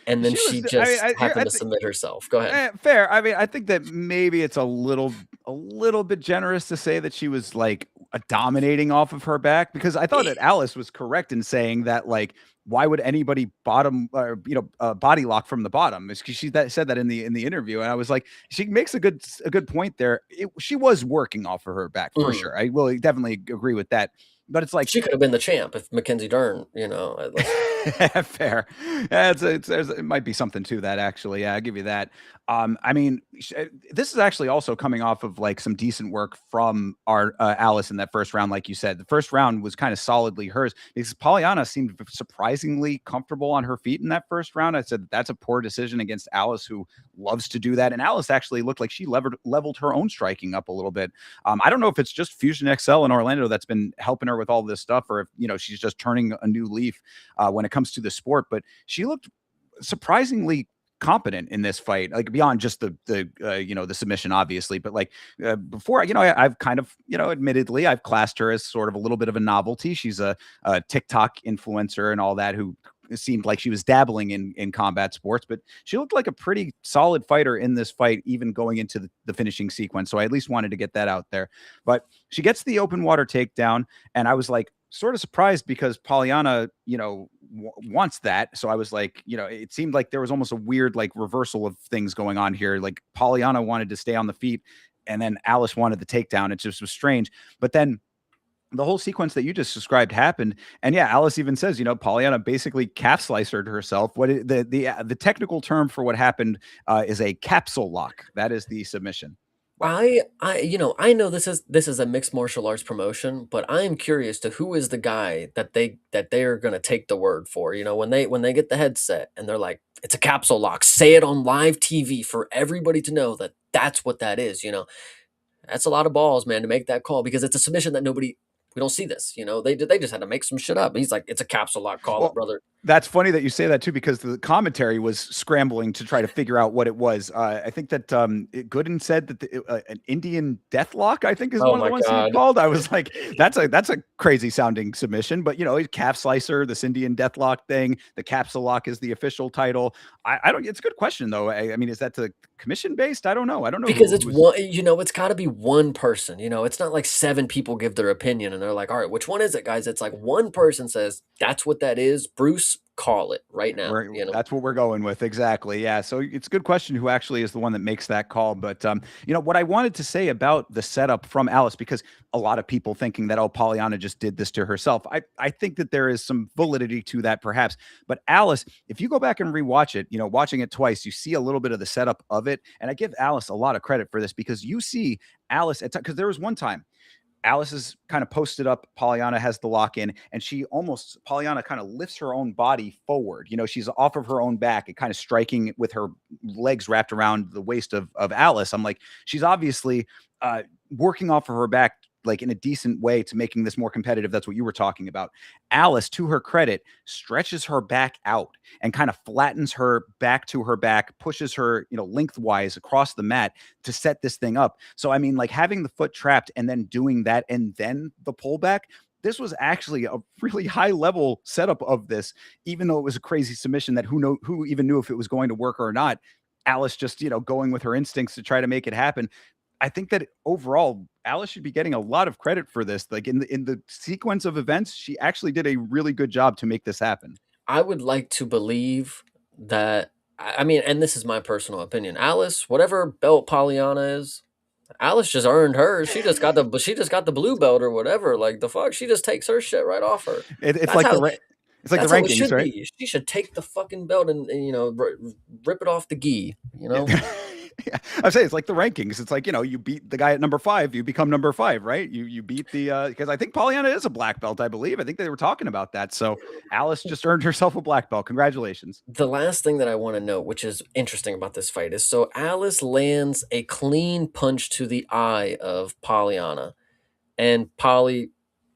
and then
She
she
was. I mean,
just
I
happened to
think
submit herself. Go ahead.
fair. I mean, I think that maybe it's a little bit generous to say that she was like dominating off of her back because I thought that Alice was correct in saying that like why would anybody body lock from the bottom? Is because said that in the interview, and I was like, she makes a good point there. She was working off of her back for
Mhm.
sure. I will definitely agree with that. But it's like
She could have been the champ if Mackenzie Dern, listen.
fair. It might be something to that, actually. Yeah, I'll give you that. I mean, this is actually also coming off of like some decent work from our Alice in that first round. Like you said, the first round was kind of solidly hers because Pollyanna seemed surprisingly comfortable on her feet in that first round. I said that's a poor decision against Alice, who loves to do that. And Alice actually looked like she leveled her own striking up a little bit. I don't know if it's just Fusion XL in Orlando that's been helping her with all this stuff, or if she's just turning a new leaf when it comes to the sport. But she looked surprisingly competent in this fight, like beyond just the submission, obviously. But like before, I've kind of admittedly I've classed her as sort of a little bit of a novelty. She's a TikTok influencer and all that who it seemed like she was dabbling in combat sports, but she looked like a pretty solid fighter in this fight, even going into the finishing sequence. So I at least wanted to get that out there. But she gets the open water takedown, and I was like sort of surprised because Pollyanna, wants that. So I was like, it seemed like there was almost a weird like reversal of things going on here. Like Pollyanna wanted to stay on the feet, and then Alice wanted the takedown. It just was strange. But then the whole sequence that you just described happened, and yeah, Alice even says, Pollyanna basically calf sliced herself. The technical term for what happened is a capsule lock. That is the submission.
I know this is a mixed martial arts promotion, but I am curious to who is the guy that they are gonna take the word for. When they get the headset and they're like, it's a capsule lock. Say it on live TV for everybody to know that that's what that is. That's a lot of balls, man, to make that call because it's a submission that nobody. We don't see this. They just had to make some shit up. He's like, it's a capsule lock. Call it,
Well,
brother.
that's funny that you say that too, because the commentary was scrambling to try to figure out what it was. I think that Gooden said that an Indian deathlock, I think, is
Oh
one of the
my
ones he had
god.
called. I was like, that's a crazy sounding submission, but calf slicer, this Indian deathlock thing. The capsule lock is the official title. I don't. It's a good question though. I mean, is that the commission based? I don't know. I don't know
Because it's
who's.
one, it's got to be one person. It's not like seven people give their opinion and they're like, all right, which one is it, guys? It's like one person says, that's what that is. Bruce, call it right now.
That's what we're going with. Exactly. Yeah. So it's a good question who actually is the one that makes that call. But what I wanted to say about the setup from Alice, because a lot of people thinking that, oh, Pollyanna just did this to herself. I think that there is some validity to that perhaps. But Alice, if you go back and rewatch it, watching it twice, you see a little bit of the setup of it. And I give Alice a lot of credit for this because you see Alice at because there was one time Alice is kind of posted up. Pollyanna has the lock in, and Pollyanna kind of lifts her own body forward. She's off of her own back and kind of striking with her legs wrapped around the waist of Alice. I'm like, she's obviously working off of her back, like in a decent way to making this more competitive. That's what you were talking about. Alice, to her credit, stretches her back out and kind of flattens her back to her back, pushes her, lengthwise across the mat to set this thing up. So, I mean, like having the foot trapped and then doing that and then the pullback, this was actually a really high level setup of this, even though it was a crazy submission that who even knew if it was going to work or not. Alice just, going with her instincts to try to make it happen. I think that overall, Alice should be getting a lot of credit for this. Like in the sequence of events, she actually did a really good job to make this happen.
I would like to believe that. I mean, and this is my personal opinion. Alice, whatever belt Pollyanna is, Alice just earned hers. She just got the blue belt or whatever. Like the fuck, she just takes her shit right off her.
It's
That's
like
how.
it's like the
That's how it
rankings,
should
right?
be. She should take the fucking belt and rip it off the gi. You
Yeah.
know.
Yeah. I say it's like the rankings. It's like, you beat the guy at number 5, you become number 5, right? You beat the because I think Pollyanna is a black belt, I believe. I think they were talking about that. So Alice just earned herself a black belt. Congratulations.
The last thing that I want to note, which is interesting about this fight, is so Alice lands a clean punch to the eye of Pollyanna, and Polly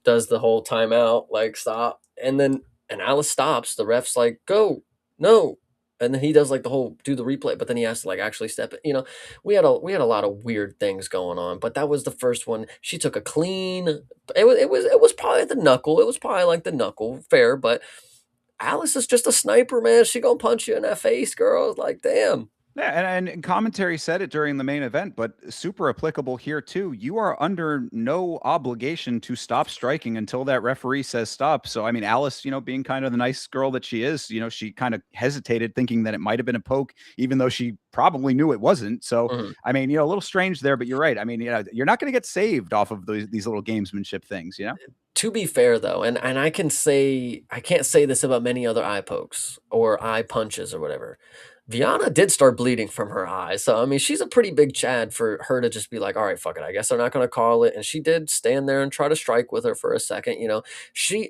does the whole timeout, like stop, and Alice stops. The ref's like, go, no, and then he does like the whole do the replay, but then he has to like actually step it. We had a lot of weird things going on, but that was the first one. She took a clean. It was probably the knuckle. It was probably like the knuckle, fair, but Alice is just a sniper, man. She gonna punch you in that face, girl. Like, damn.
Yeah, and commentary said it during the main event, but super applicable here too. You are under no obligation to stop striking until that referee says stop. So, I mean, Alice, being kind of the nice girl that she is, she kind of hesitated, thinking that it might have been a poke, even though she probably knew it wasn't. So,
Mhm.
I mean, a little strange there, but you're right. I mean, you're not going to get saved off of these little gamesmanship things.
To be fair, though, and I can say I can't say this about many other eye pokes or eye punches or whatever. Viana did start bleeding from her eye, so I mean, she's a pretty big Chad for her to just be like, "All right, fuck it, I guess they're not gonna call it." And she did stand there and try to strike with her for a second. She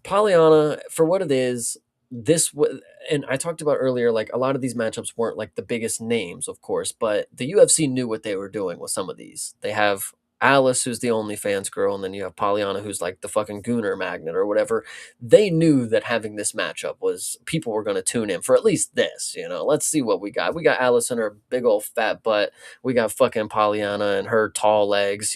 Pollyanna, for what it is, this was, and I talked about earlier, like a lot of these matchups weren't like the biggest names, of course, but the UFC knew what they were doing with some of these. They have Alice, who's the OnlyFans girl, and then you have Pollyanna, who's like the fucking gooner magnet or whatever. They knew that having this matchup was people were going to tune in for at least this. Let's see what we got. We got Alice and her big old fat butt. We got fucking Pollyanna and her tall legs.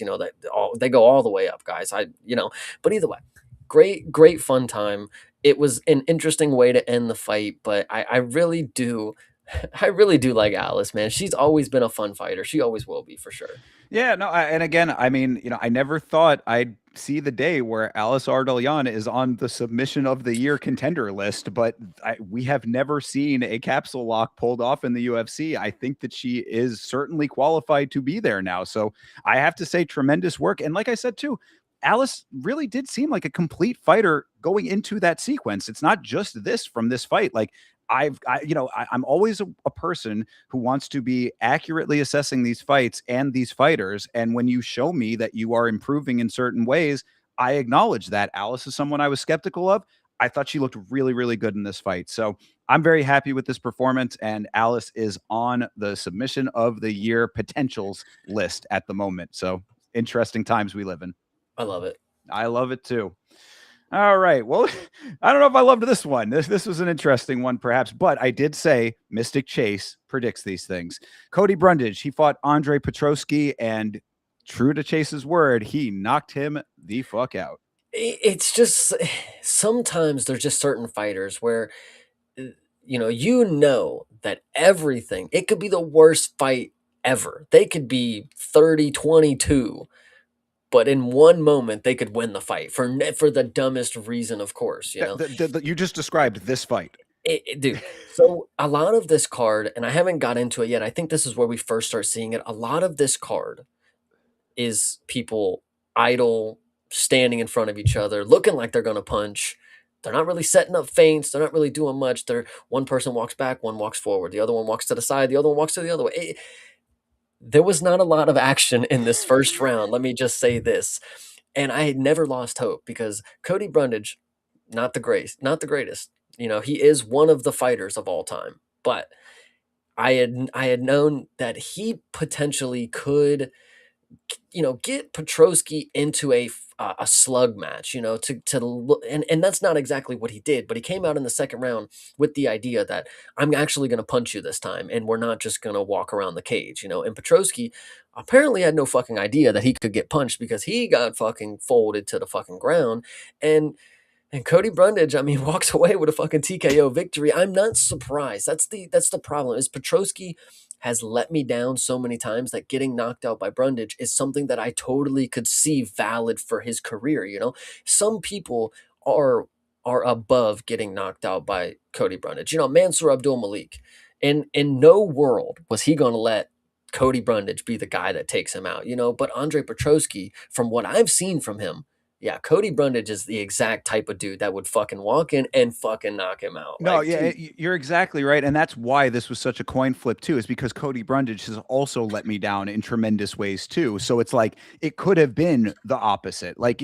They go all the way up, guys. But either way, great fun time. It was an interesting way to end the fight, but I really do I really do like Alice, man. She's always been a fun fighter. She always will be for sure.
Yeah, no, and again, I mean, I never thought I'd see the day where Alice Ardalian is on the submission of the year contender list, but we have never seen a capsule lock pulled off in the UFC. I think that she is certainly qualified to be there now. So I have to say, tremendous work. And like I said, too, Alice really did seem like a complete fighter going into that sequence. It's not just this from this fight. Like, I'm always a person who wants to be accurately assessing these fights and these fighters. And when you show me that you are improving in certain ways, I acknowledge that. Alice is someone I was skeptical of. I thought she looked really, really good in this fight. So I'm very happy with this performance. And Alice is on the submission of the year potentials list at the moment. So interesting times we live in.
I love it.
I love it too. All right. Well, I don't know if I loved this one. This was an interesting one, perhaps, but I did say Mystic Chase predicts these things. Cody Brundage, he fought Andre Petroski, and true to Chase's word, he knocked him the fuck out.
It's just sometimes there's just certain fighters where uh, you know that everything, it could be the worst fight ever. They could be 30-22, but in one moment they could win the fight for the dumbest reason, of course, you know.
You just described this fight.
Dude, so a lot of this card, and I haven't got into it yet. I think this is where we first start seeing it. A lot of this card is people idle, standing in front of each other, looking like they're gonna punch. They're not really setting up feints. They're not really doing much. They're one person walks back, one walks forward, the other one walks to the side, the other one walks to the other way. There was not a lot of action in this first round. Let me just say this. And I had never lost hope because Cody Brundage, not the greatest. You know, he is one of the fighters of all time. But I had known that he potentially could, get Petroski into a slug match, to look, and that's not exactly what he did, but he came out in the second round with the idea that I'm actually going to punch you this time, and we're not just going to walk around the cage, And Petroski apparently had no fucking idea that he could get punched because he got fucking folded to the fucking ground, and Cody Brundage, I mean, walks away with a fucking TKO victory. I'm not surprised. That's the problem. Is Petroski has let me down so many times that getting knocked out by Brundage is something that I totally could see valid for his career. Some people are above getting knocked out by Cody Brundage. Mansour Abdul Malik. In no world was he going to let Cody Brundage be the guy that takes him out. But Andre Petroski, from what I've seen from him, yeah, Cody Brundage is the exact type of dude that would fucking walk in and fucking knock him out.
No,
Like,
yeah,
dude,
you're exactly right, and that's why this was such a coin flip too. Is because Cody Brundage has also let me down in tremendous ways too. So it's like it could have been the opposite. Like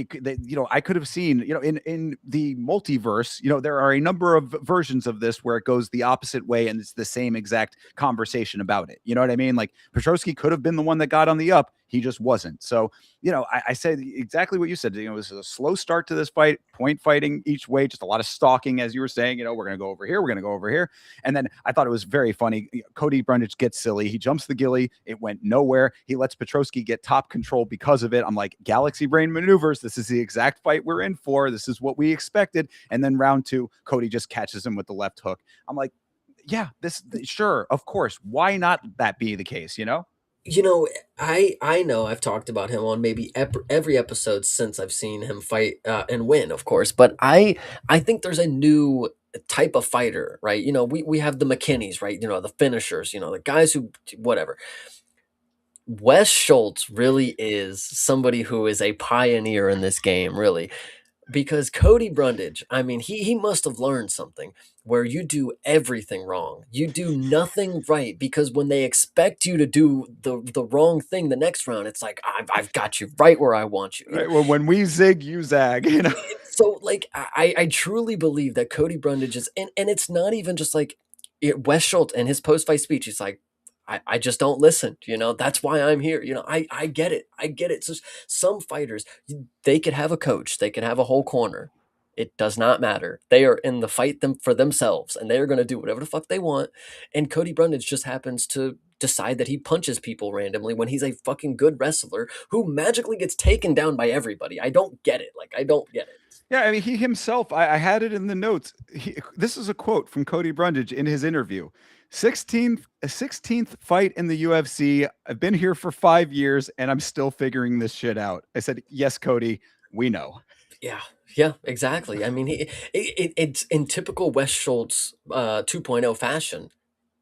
I could have seen, in the multiverse, there are a number of versions of this where it goes the opposite way, and it's the same exact conversation about it. You know what I mean? Like Petroski could have been the one that got on the up. He just wasn't. So, I said exactly what you said. It was a slow start to this fight, point fighting each way, just a lot of stalking, as you were saying. We're going to go over here, we're going to go over here. And then I thought it was very funny. Cody Brundage gets silly. He jumps the gilly. It went nowhere. He lets Petroski get top control because of it. I'm like, galaxy brain maneuvers. This is the exact fight we're in for. This is what we expected. And then round two, Cody just catches him with the left hook. I'm like, yeah, sure, of course. Why not that be the case,
you know, I know I've talked about him on maybe every episode since I've seen him fight and win, of course. But I think there's a new type of fighter, right? We have the McKinneys, right? The finishers, the guys who whatever. Wes Schultz really is somebody who is a pioneer in this game, really. Because Cody Brundage, I mean, he must have learned something where you do everything wrong. You do nothing right because when they expect you to do the wrong thing the next round, it's like I've got you right where I want you.
Right. Well, when we zig, you zag,
So like I truly believe that Cody Brundage is, and it's not even just like Wes Schultz in his post fight speech. He's like, I just don't listen. That's why I'm here. I get it. I get it. So some fighters, they could have a coach, they could have a whole corner. It does not matter. They are in the fight them for themselves, and they are going to do whatever the fuck they want. And Cody Brundage just happens to decide that he punches people randomly when he's a fucking good wrestler who magically gets taken down by everybody. I don't get it. Like, I don't get it.
Yeah, I mean, he himself, I had it in the notes. This is a quote from Cody Brundage in his interview. 16th fight in the UFC. I've been here for 5 years and I'm still figuring this shit out. I said, yes, Cody, we know.
Yeah, exactly. I mean, it's in typical Wes Schultz 2.0 fashion.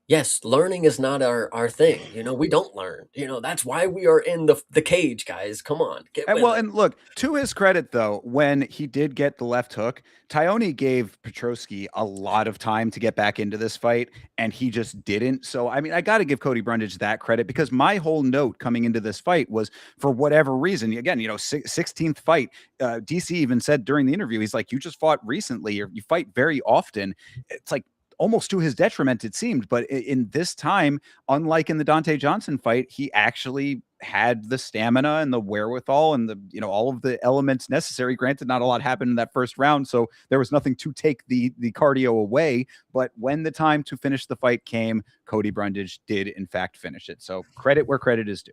Yes, learning is not our thing. We don't learn. That's why we are in the cage, guys. Come on, get
And
with
well,
it.
and look, to his credit though, when he did get the left hook, Tyone gave Petrosky a lot of time to get back into this fight, and he just didn't. So, I mean, I got to give Cody Brundage that credit because my whole note coming into this fight was for whatever reason, again, 16th fight. DC even said during the interview, he's like, you just fought recently, or you fight very often. It's like almost to his detriment, it seemed. But in this time, unlike in the Dante Johnson fight, he actually had the stamina and the wherewithal and the all of the elements necessary. Granted, not a lot happened in that first round, so there was nothing to take the cardio away. But when the time to finish the fight came, Cody Brundage did in fact finish it. So credit where credit is due.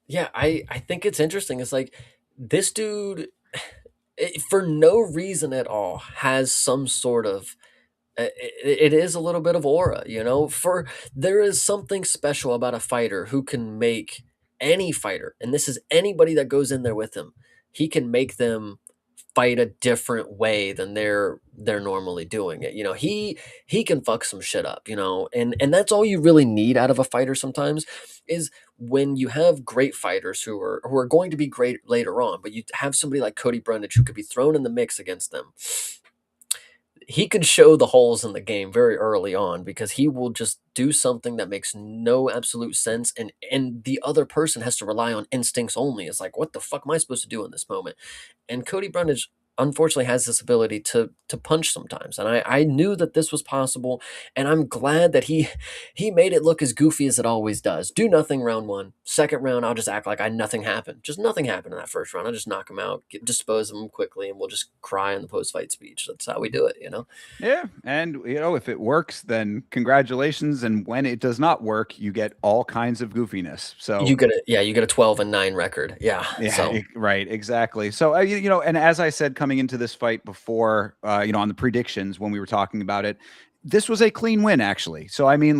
Yeah, I think it's interesting. It's like this dude, for no reason at all, has some sort of it is a little bit of aura. For there is something special about a fighter who can make any fighter, and this is anybody that goes in there with him, he can make them fight a different way than they're normally doing it. He can fuck some shit up, and that's all you really need out of a fighter sometimes is when you have great fighters who are going to be great later on, but you have somebody like Cody Brundage who could be thrown in the mix against them. He could show the holes in the game very early on because he will just do something that makes no absolute sense, and the other person has to rely on instincts only. It's like, what the fuck am I supposed to do in this moment? And Cody Brundage unfortunately has this ability to punch sometimes, and I knew that this was possible, and I'm glad that he made it look as goofy as it always does. Do nothing round one. Second round, I'll just act like nothing happened. Just nothing happened in that first round. I'll just knock him out, dispose of him quickly, and we'll just cry in the post fight speech. That's how we do it.
Yeah, and if it works, then congratulations. And when it does not work, you get all kinds of goofiness. So
You get a 12-9 record. Yeah.
yeah,
So
right, exactly. So and as I said coming into this fight before, on the predictions when we were talking about it, this was a clean win actually. So I mean,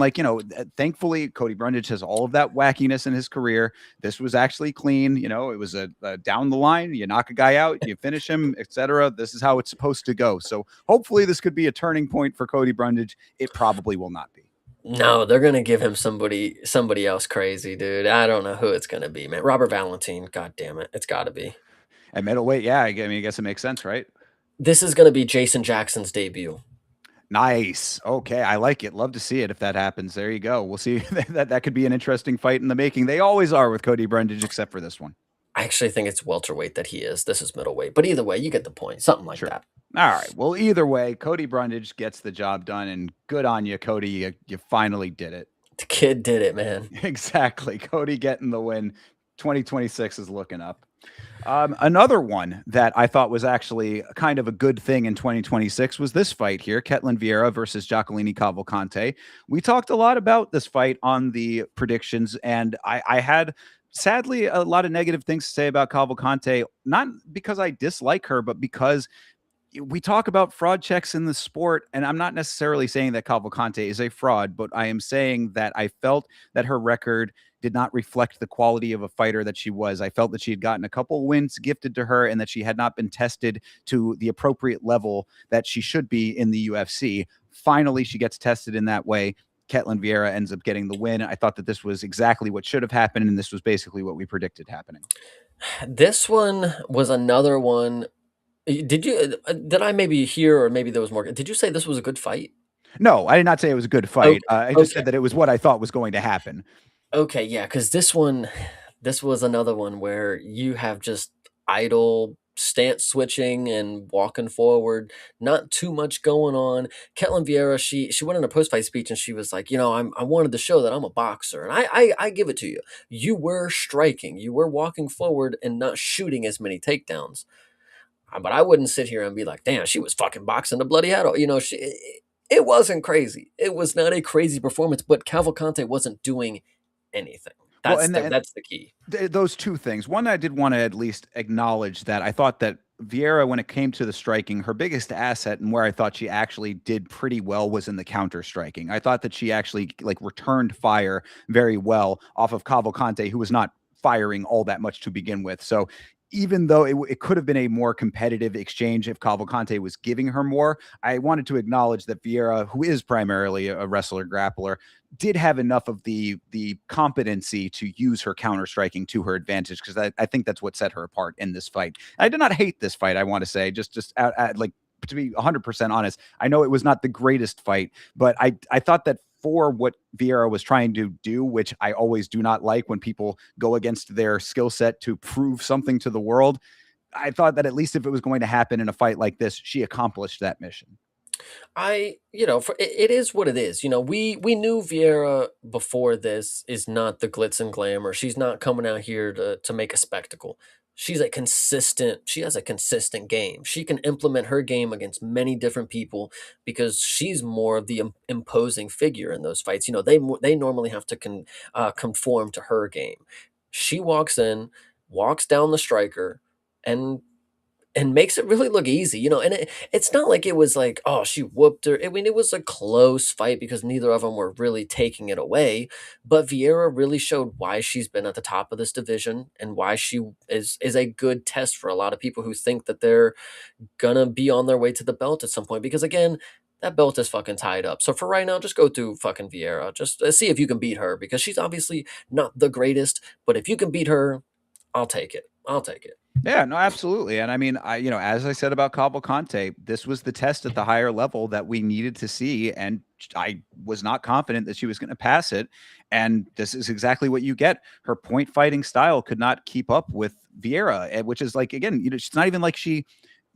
thankfully Cody Brundage has all of that wackiness in his career. This was actually clean. It was a down the line. You knock a guy out, you finish him, etc. This is how it's supposed to go. So hopefully this could be a turning point for Cody Brundage. It probably will not be.
no, they're gonna give him somebody else crazy, dude. I don't know who it's gonna be, man. Robert Valentine. God damn it, it's got to be.
At middleweight, yeah, I mean, I guess it makes sense, right?
This is gonna be Jason Jackson's debut.
Nice. Okay, I like it. Love to see it if that happens. There you go. We'll see. That could be an interesting fight in the making. They always are with Cody Brundage, except for this one.
I actually think it's welterweight that he is. This is middleweight, but either way, you get the point. Something like
Sure.
that.
All right. Well, either way, Cody Brundage gets the job done, and good on you, Cody. You finally did it.
The kid did it, man.
Exactly. Cody getting the win. 2026 is looking up. Another one that I thought was actually kind of a good thing in 2026 was this fight here, Ketlin Vieira versus Jacqueline Cavalcante. We talked a lot about this fight on the predictions, and I had sadly a lot of negative things to say about Cavalcante, not because I dislike her, but because we talk about fraud checks in the sport, and I'm not necessarily saying that Cavalcante is a fraud, but I am saying that I felt that her record did not reflect the quality of a fighter that she was. I felt that she had gotten a couple wins gifted to her and that she had not been tested to the appropriate level that she should be in the UFC. Finally, she gets tested in that way. Ketlin Vieira ends up getting the win. I thought that this was exactly what should have happened, and this was basically what we predicted happening.
This one was another one. Did I maybe hear, or maybe there was more? Did you say this was a good fight?
No, I did not say it was a good fight.
Okay.
I just
Okay.
said that it was what I thought was going to happen.
Okay, yeah, because this was another one where you have just idle stance switching and walking forward, not too much going on. Ketlin Vieira, she went in a post fight speech and she was like, I wanted to show that I'm a boxer, and I give it to you. You were striking, you were walking forward and not shooting as many takedowns. But I wouldn't sit here and be like, damn, she was fucking boxing the bloody head off. It wasn't crazy. It was not a crazy performance, but Cavalcante wasn't doing anything.
Well,
That's the key.
those two things. One, I did want to at least acknowledge that I thought that Vieira, when it came to the striking, her biggest asset and where I thought she actually did pretty well was in the counter striking. I thought that she actually returned fire very well off of Cavalcante, who was not firing all that much to begin with. So even though it could have been a more competitive exchange if Cavalcante was giving her more, I wanted to acknowledge that Vieira, who is primarily a wrestler grappler, did have enough of the competency to use her counter striking to her advantage, because I think that's what set her apart in this fight. I did not hate this fight. I want to say just like, to be 100% honest, I know it was not the greatest fight, but I thought that for what Vieira was trying to do, which I always do not like when people go against their skill set to prove something to the world, I thought that at least if it was going to happen in a fight like this, she accomplished that mission.
For it is what it is. We knew Vieira before this is not the glitz and glamour. She's not coming out here to make a spectacle. She has a consistent game. She can implement her game against many different people because she's more of the imposing figure in those fights. They normally have to conform to her game. She walks in, walks down the striker, and makes it really look easy. And it's not like it was like, oh, she whooped her. I mean, it was a close fight because neither of them were really taking it away. But Vieira really showed why she's been at the top of this division and why she is a good test for a lot of people who think that they're gonna be on their way to the belt at some point. Because again, that belt is fucking tied up. So for right now, just go through fucking Vieira. Just see if you can beat her because she's obviously not the greatest. But if you can beat her, I'll take it. I'll take it.
Yeah, no, absolutely. And I mean, as I said about Cavalcante, this was the test at the higher level that we needed to see. And I was not confident that she was going to pass it. And this is exactly what you get. Her point fighting style could not keep up with Vieira, which is like, again, it's not even like she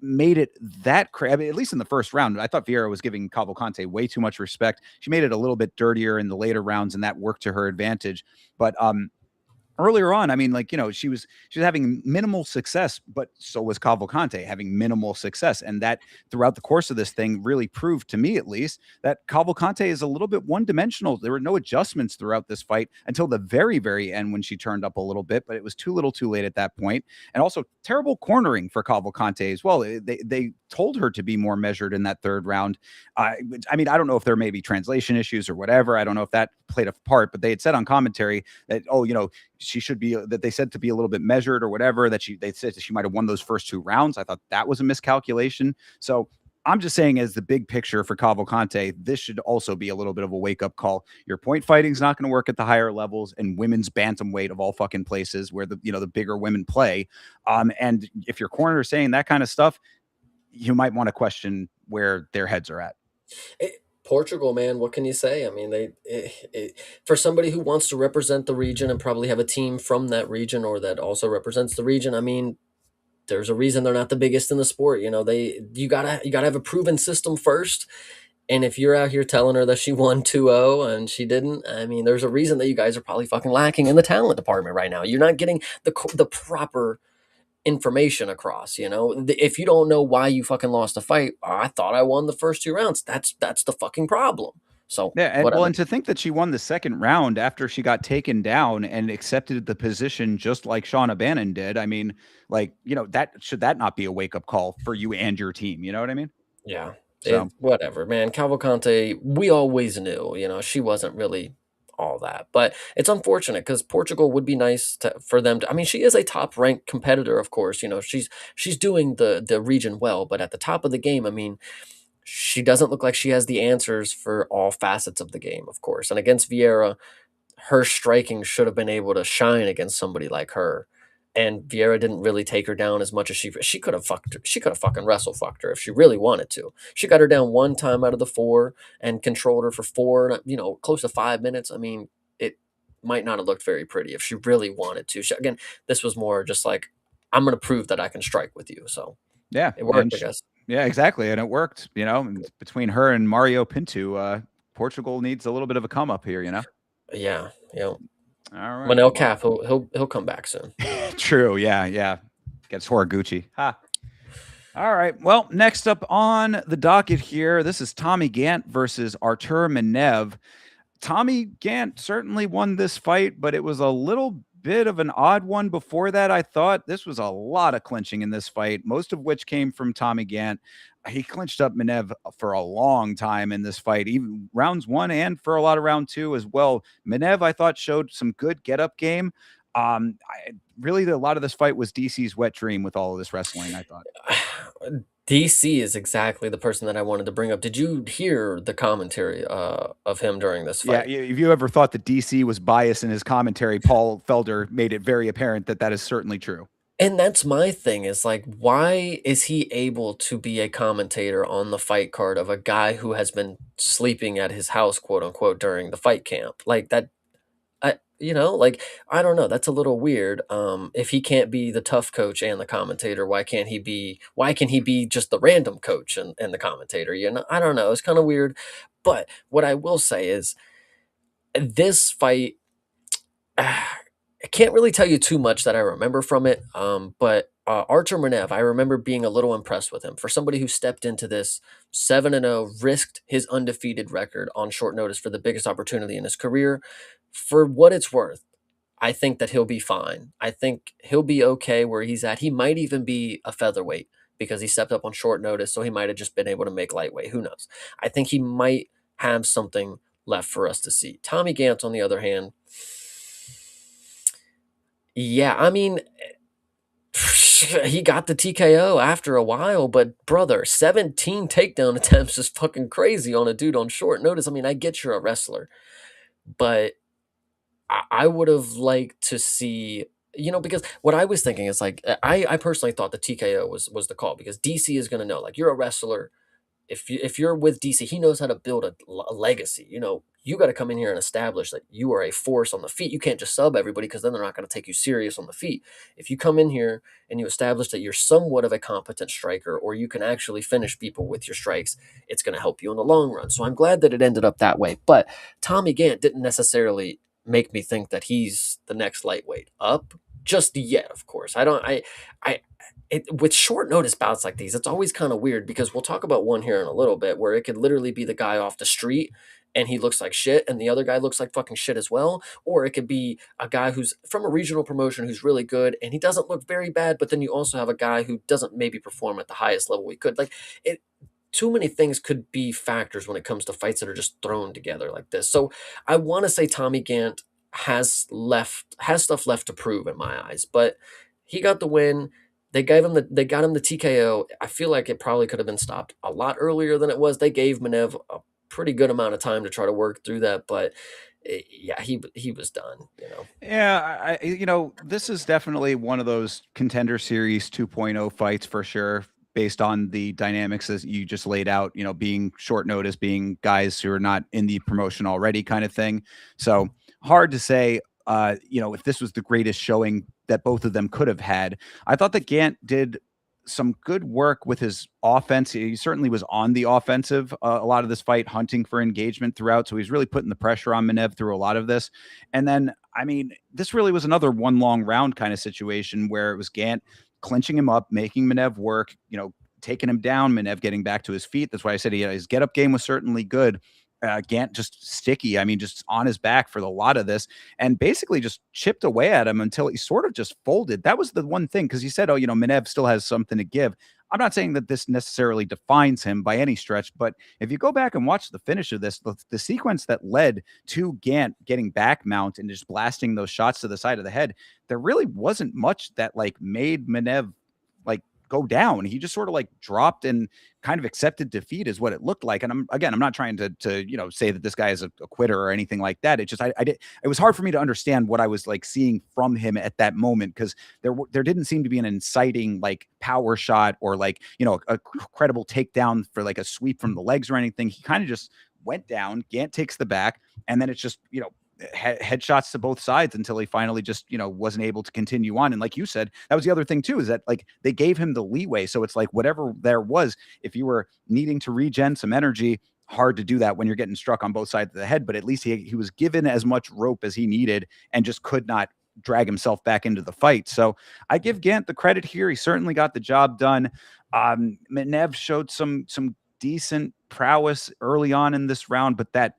made it that I mean, at least in the first round, I thought Vieira was giving Cavalcante way too much respect. She made it a little bit dirtier in the later rounds, and that worked to her advantage. But earlier on, I mean, like, she was having minimal success, but so was Cavalcante having minimal success. And that throughout the course of this thing really proved to me, at least, that Cavalcante is a little bit one-dimensional. There were no adjustments throughout this fight until the very, very end when she turned up a little bit, but it was too little too late at that point. And also terrible cornering for Cavalcante as well. They told her to be more measured in that third round. I mean, I don't know if there may be translation issues or whatever. I don't know if that played a part, but they had said on commentary that, she should be, that they said to be a little bit measured or whatever, that they said that she might have won those first two rounds. I thought that was a miscalculation. So I'm just saying, as the big picture for Cavalcante, this should also be a little bit of a wake-up call. Your point fighting is not going to work at the higher levels, and women's bantamweight of all fucking places where the bigger women play. And if your corner is saying that kind of stuff, you might want to question where their heads are at.
Portugal, man, what can you say? I mean, for somebody who wants to represent the region and probably have a team from that region or that also represents the region, I mean, there's a reason they're not the biggest in the sport. You gotta have a proven system first. And if you're out here telling her that she won 2-0 and she didn't, I mean, there's a reason that you guys are probably fucking lacking in the talent department right now. You're not getting the proper information across. If you don't know why you fucking lost a fight, I thought I won the first two rounds. That's the fucking problem. So
Yeah,
whatever.
and to think that she won the second round after she got taken down and accepted the position just like Shauna Bannon did. I mean, like, that should that not be a wake up call for you and your team? You know what I mean?
Yeah,
So
whatever, man. Cavalcante, we always knew, she wasn't really all that, but it's unfortunate because Portugal would be nice for them to. I mean, she is a top ranked competitor, of course. She's doing the region well, but at the top of the game, I mean, she doesn't look like she has the answers for all facets of the game, of course. And against Vieira, her striking should have been able to shine against somebody like her. And Vieira didn't really take her down as much as she could have fucked her. She could have fucking wrestle fucked her if she really wanted to. She got her down one time out of the four and controlled her for four, close to 5 minutes. I mean, it might not have looked very pretty if she really wanted to. Again, this was more just like, I'm going to prove that I can strike with you. So
yeah,
it worked, I guess.
yeah, exactly, and it worked. And between her and Mario Pinto, Portugal needs a little bit of a come up here.
Yeah, yeah.
All right.
Manel
Well,
Cap, he'll come back soon.
true. Yeah, yeah. Gets Horiguchi. Ha. All right. Well, next up on the docket here, this is Tommy Gant versus Artur Minev. Tommy Gant certainly won this fight, but it was a little bit of an odd one before that. I thought this was a lot of clinching in this fight, most of which came from Tommy Gant. He clinched up Minev for a long time in this fight, even rounds one and for a lot of round two as well. Minev, I thought, showed some good get up game. Really, a lot of this fight was DC's wet dream with all of this wrestling, I thought.
DC is exactly the person that I wanted to bring up. Did you hear the commentary of him during this
Yeah,
fight?
if you ever thought that DC was biased in his commentary, Paul Felder made it very apparent that that is certainly true.
And that's my thing is like, why is he able to be a commentator on the fight card of a guy who has been sleeping at his house, quote unquote, during the fight camp? Like that, like I don't know. That's a little weird. If he can't be the tough coach and the commentator, why can't he be? Why can he be just the random coach and the commentator? I don't know. It's kind of weird. But what I will say is this fight I can't really tell you too much that I remember from it, but Artur Minev, I remember being a little impressed with him. For somebody who stepped into this 7-0, risked his undefeated record on short notice for the biggest opportunity in his career, for what it's worth, I think that he'll be fine. I think he'll be okay where he's at. He might even be a featherweight because he stepped up on short notice, so he might have just been able to make lightweight. Who knows? I think he might have something left for us to see. Tommy Gant, on the other hand, yeah, I mean, he got the TKO after a while, but brother, 17 takedown attempts is fucking crazy on a dude on short notice. I mean, I get you're a wrestler, but I would have liked to see, because what I was thinking is like, I personally thought the TKO was the call because DC is going to know, like, you're a wrestler. If you're with DC, he knows how to build a legacy. You got to come in here and establish that you are a force on the feet. You can't just sub everybody because then they're not going to take you serious on the feet. If you come in here and you establish that you're somewhat of a competent striker or you can actually finish people with your strikes, it's going to help you in the long run. So I'm glad that it ended up that way. But Tommy Gant didn't necessarily make me think that he's the next lightweight up just yet. Of course, I don't. I with short notice bouts like these, it's always kind of weird because we'll talk about one here in a little bit where it could literally be the guy off the street and he looks like shit and the other guy looks like fucking shit as well, or it could be a guy who's from a regional promotion who's really good and he doesn't look very bad, but then you also have a guy who doesn't maybe perform at the highest level he could. Like it too many things could be factors when it comes to fights that are just thrown together like this. So I want to say Tommy Gant has stuff left to prove in my eyes, but he got the win. They got him the TKO. I feel like it probably could have been stopped a lot earlier than it was. They gave Manev a pretty good amount of time to try to work through that, but yeah, he was done.
Yeah, this is definitely one of those Contender Series 2.0 fights for sure, based on the dynamics as you just laid out, being short notice, being guys who are not in the promotion already kind of thing. So hard to say, if this was the greatest showing that both of them could have had. I thought that Gant did some good work with his offense. He certainly was on the offensive a lot of this fight, hunting for engagement throughout. So he's really putting the pressure on Manev through a lot of this. And then, I mean, this really was another one long round kind of situation where it was Gant clinching him up, making Manev work, taking him down, Manev getting back to his feet. That's why I said his get up game was certainly good. Gant just sticky. I mean, just on his back for a lot of this and basically just chipped away at him until he sort of just folded. That was the one thing because he said, Manev still has something to give. I'm not saying that this necessarily defines him by any stretch, but if you go back and watch the finish of this, the sequence that led to Gant getting back mount and just blasting those shots to the side of the head, there really wasn't much that like made Manev like go down. He just sort of like dropped and kind of accepted defeat is what it looked like. And I'm not trying to say that this guy is a quitter or anything like that. It just it was hard for me to understand what I was like seeing from him at that moment because there didn't seem to be an inciting like power shot or like a credible takedown for like a sweep from the legs or anything. He kind of just went down. Gant takes the back, and then it's just headshots to both sides until he finally just wasn't able to continue on. And like you said, that was the other thing too, is that like they gave him the leeway. So it's like whatever there was, if you were needing to regen some energy, hard to do that when you're getting struck on both sides of the head, but at least he was given as much rope as he needed and just could not drag himself back into the fight. So I give Gant the credit here. He certainly got the job done. Manev showed some decent prowess early on in this round, but that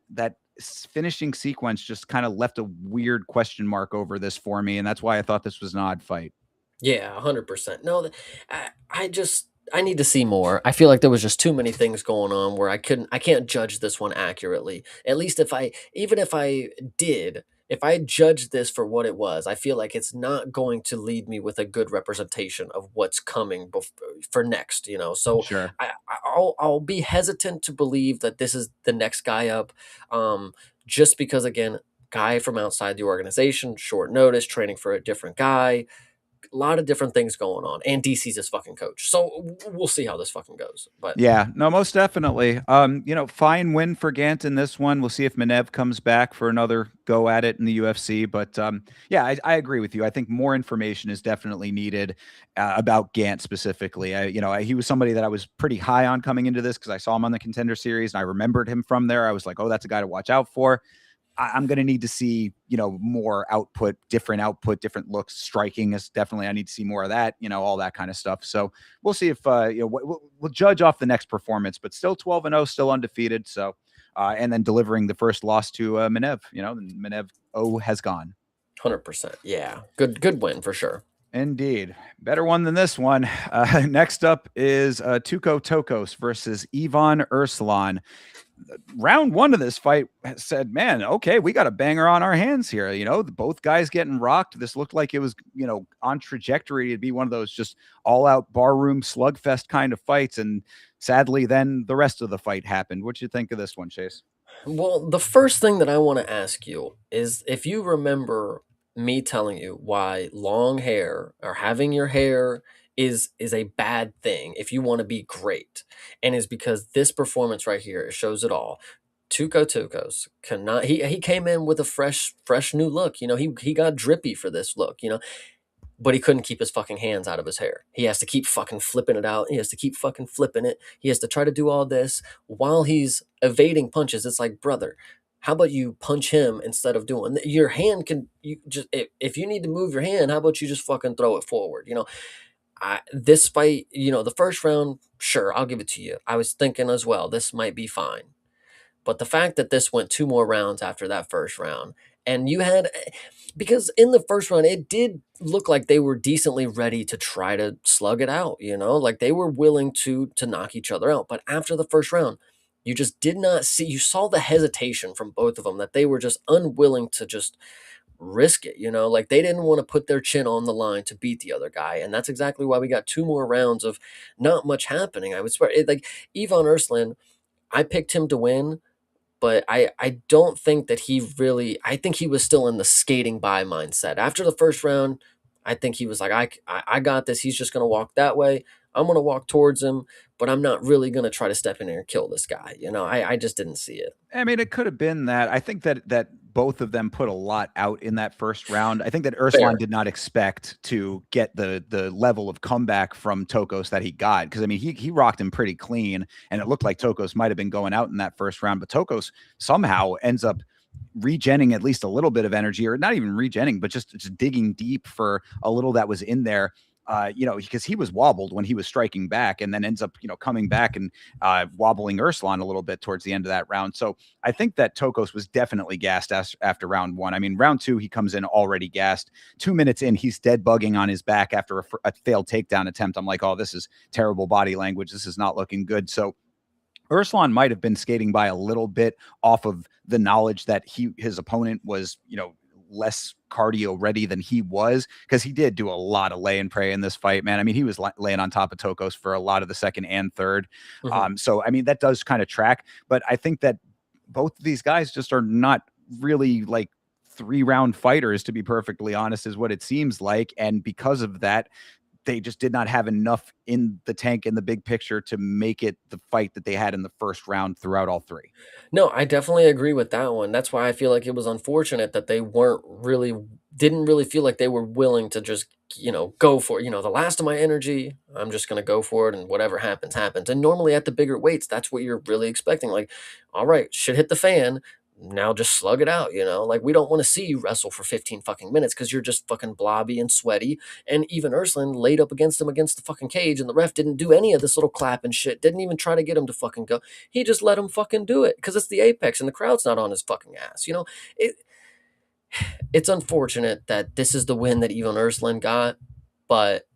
finishing sequence just kind of left a weird question mark over this for me, and that's why I thought this was an odd fight.
Yeah, 100%. No, I need to see more. I feel like there was just too many things going on where I can't judge this one accurately. At least even if I did, if I judge this for what it was, I feel like it's not going to lead me with a good representation of what's coming for next, you know. So
Sure.
I'll be hesitant to believe that this is the next guy up, um, just because again, guy from outside the organization, short notice, training for a different guy, a lot of different things going on, and DC's his fucking coach. So we'll see how this fucking goes. But
Yeah, no, most definitely. Fine win for Gant in this one. We'll see if Minev comes back for another go at it in the UFC. But yeah, I agree with you. I think more information is definitely needed about Gant specifically. He was somebody that I was pretty high on coming into this because I saw him on the Contender Series and I remembered him from there. I was like, oh, that's a guy to watch out for. I'm going to need to see, more output, different looks. Striking is definitely, I need to see more of that, all that kind of stuff. So we'll see if, we'll judge off the next performance, but still 12-0, still undefeated. So, and then delivering the first loss to Minev, Minev has gone.
100%, yeah, good win for sure.
Indeed. Better one than this one. Next up is Tuco Tokos versus Ivan Urslan. Round one of this fight said, man, okay, we got a banger on our hands here. Both guys getting rocked. This looked like it was, on trajectory to be one of those just all out barroom slugfest kind of fights. And sadly, then the rest of the fight happened. What'd you think of this one, Chase?
Well, the first thing that I want to ask you is if you remember me telling you why long hair or having your hair is a bad thing if you want to be great, and is because this performance right here shows it all. Tuco Tucos cannot. He came in with a fresh new look. You know, he got drippy for this look. You know, but he couldn't keep his fucking hands out of his hair. He has to keep fucking flipping it out. He has to keep fucking flipping it. He has to try to do all this while he's evading punches. It's like, brother, how about you punch him instead of doing your hand can you just if you need to move your hand, how about you just fucking throw it forward? You know, this fight, you know, the first round, sure, I'll give it to you. I was thinking as well, this might be fine. But the fact that this went two more rounds after that first round, and you had, because in the first round, it did look like they were decently ready to try to slug it out, you know, like they were willing to knock each other out. But after the first round, you just did not see, you saw the hesitation from both of them that they were just unwilling to just risk it, you know, like they didn't want to put their chin on the line to beat the other guy. And that's exactly why we got two more rounds of not much happening. I would swear, like Ivan Urslan, I picked him to win, but I don't think that he really, I think he was still in the skating by mindset. After the first round, I think he was like, I got this. He's just going to walk that way. I'm going to walk towards him, but I'm not really going to try to step in there and kill this guy. You know, I just didn't see it.
I mean, it could have been that. I think that both of them put a lot out in that first round. I think that Urslan
Fair.
did not expect to get the level of comeback from Tokos that he got, because I mean he rocked him pretty clean, and it looked like Tokos might have been going out in that first round, but Tokos somehow ends up regenning at least a little bit of energy, or not even regenning, but just digging deep for a little that was in there. Because he was wobbled when he was striking back, and then ends up, coming back and wobbling Urslan a little bit towards the end of that round. So I think that Tokos was definitely gassed after round one. I mean, round two, he comes in already gassed. 2 minutes in, he's dead bugging on his back after a failed takedown attempt. I'm like, oh, this is terrible body language. This is not looking good. So Urslan might have been skating by a little bit off of the knowledge that his opponent was, less cardio ready than he was, because he did do a lot of lay and pray in this fight, man. I mean, he was laying on top of Tokos for a lot of the second and third.
Mhm.
So, I mean, that does kind of track, but I think that both of these guys just are not really like 3-round fighters, to be perfectly honest, is what it seems like. And because of that, they just did not have enough in the tank in the big picture to make it the fight that they had in the first round throughout all three.
No, I definitely agree with that one. That's why I feel like it was unfortunate that they weren't really, didn't really feel like they were willing to just, you know, go for it. You know, the last of my energy, I'm just going to go for it, and whatever happens, happens. And normally at the bigger weights, that's what you're really expecting. Like, all right, shit hit the fan. Now just slug it out, you know? Like, we don't want to see you wrestle for 15 fucking minutes because you're just fucking blobby and sweaty. And even Urslan laid up against him against the fucking cage, and the ref didn't do any of this little clap and shit. Didn't even try to get him to fucking go. He just let him fucking do it because it's the Apex and the crowd's not on his fucking ass. You know, it it's unfortunate that this is the win that Ivan Urslan got, but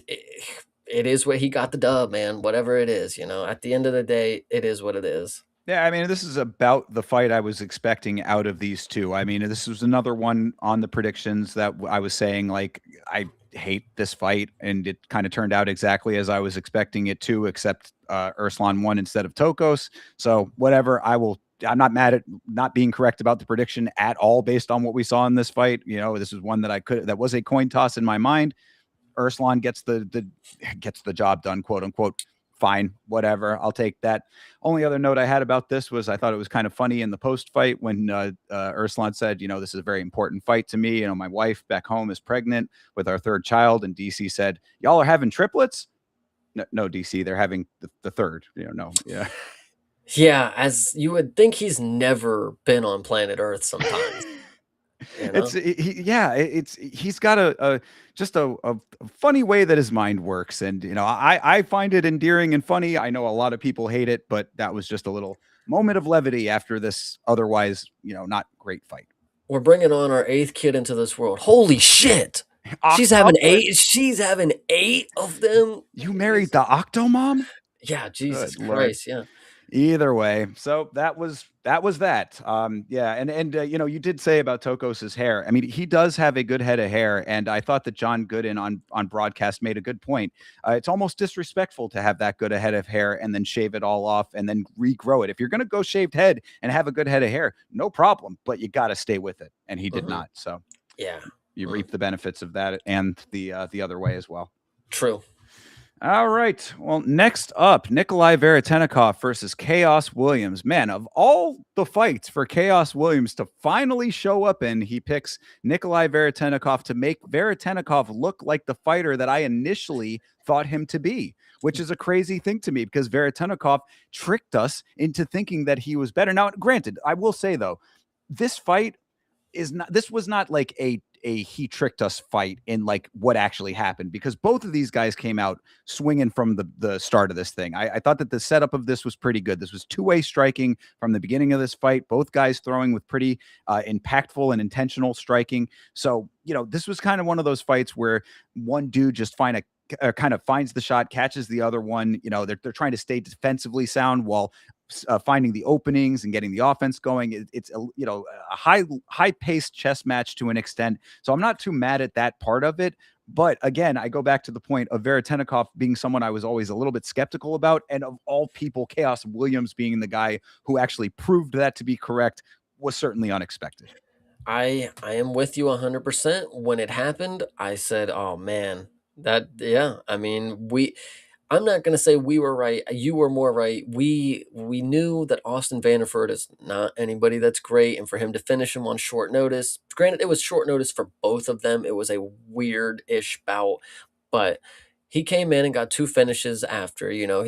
it is what he got, the dub, man. Whatever it is, you know, at the end of the day, it is what it is.
Yeah, I mean, this is about the fight I was expecting out of these two. I mean, this was another one on the predictions that I was saying, like, I hate this fight, and it kind of turned out exactly as I was expecting it to, except Urslan won instead of Tokos. So, whatever, I'm not mad at not being correct about the prediction at all based on what we saw in this fight. You know, this is one that was a coin toss in my mind. Urslan gets the job done, quote unquote. Fine, whatever. I'll take that. Only other note I had about this was I thought it was kind of funny in the post fight when Urslan said, you know, this is a very important fight to me. You know, my wife back home is pregnant with our third child, and DC said, "Y'all are having triplets." No, no, DC, they're having the third. You know, no, yeah.
Yeah, as you would think he's never been on planet Earth sometimes, you
It's
know?
yeah, he's got a just a funny way that his mind works, and you know, I find it endearing and funny. I know a lot of people hate it, but that was just a little moment of levity after this otherwise, you know, not great fight.
We're bringing on our 8th kid into this world. Holy shit!
Octoplet,
She's having 8 of them?
you married
Jesus.
the Octomom?
Yeah, Jesus
Good lord.
Christ, yeah.
Either way, so that was that. Yeah, and you know, you did say about Tokos's hair. I mean, he does have a good head of hair, and I thought that John Gooden on broadcast made a good point. It's almost disrespectful to have that good a head of hair and then shave it all off and then regrow it. If you're gonna go shaved head and have a good head of hair, no problem, but you got to stay with it, and he did
Mhm.
not. So
Yeah.
you
Mm.
reap the benefits of that and the other way as well.
True.
All right. Well, next up, Nikolai Veretennikov versus Chaos Williams. Man, of all the fights for Chaos Williams to finally show up in, he picks Nikolai Veretennikov to make Veretennikov look like the fighter that I initially thought him to be, which is a crazy thing to me because Veretennikov tricked us into thinking that he was better. Now, granted, I will say though, this fight this was not like a he tricked us fight in like what actually happened because both of these guys came out swinging from the start of this thing. I thought that the setup of this was pretty good. This was two-way striking from the beginning of this fight. Both guys throwing with pretty impactful and intentional striking. So you know this was kind of one of those fights where one dude just kind of finds the shot, catches the other one. You know they're trying to stay defensively sound while finding the openings and getting the offense going. It's a, you know, a high paced chess match to an extent. So I'm not too mad at that part of it. But again, I go back to the point of Veretennikov being someone I was always a little bit skeptical about, and of all people, Chaos Williams being the guy who actually proved that to be correct was certainly unexpected.
I am with you 100%. When it happened, I said, "Oh man, that yeah." I mean, I'm not gonna say we were right. You were more right. We knew that Austin Vanderford is not anybody that's great, and for him to finish him on short notice. Granted, it was short notice for both of them. It was a weird-ish bout, but he came in and got 2 finishes after, you know,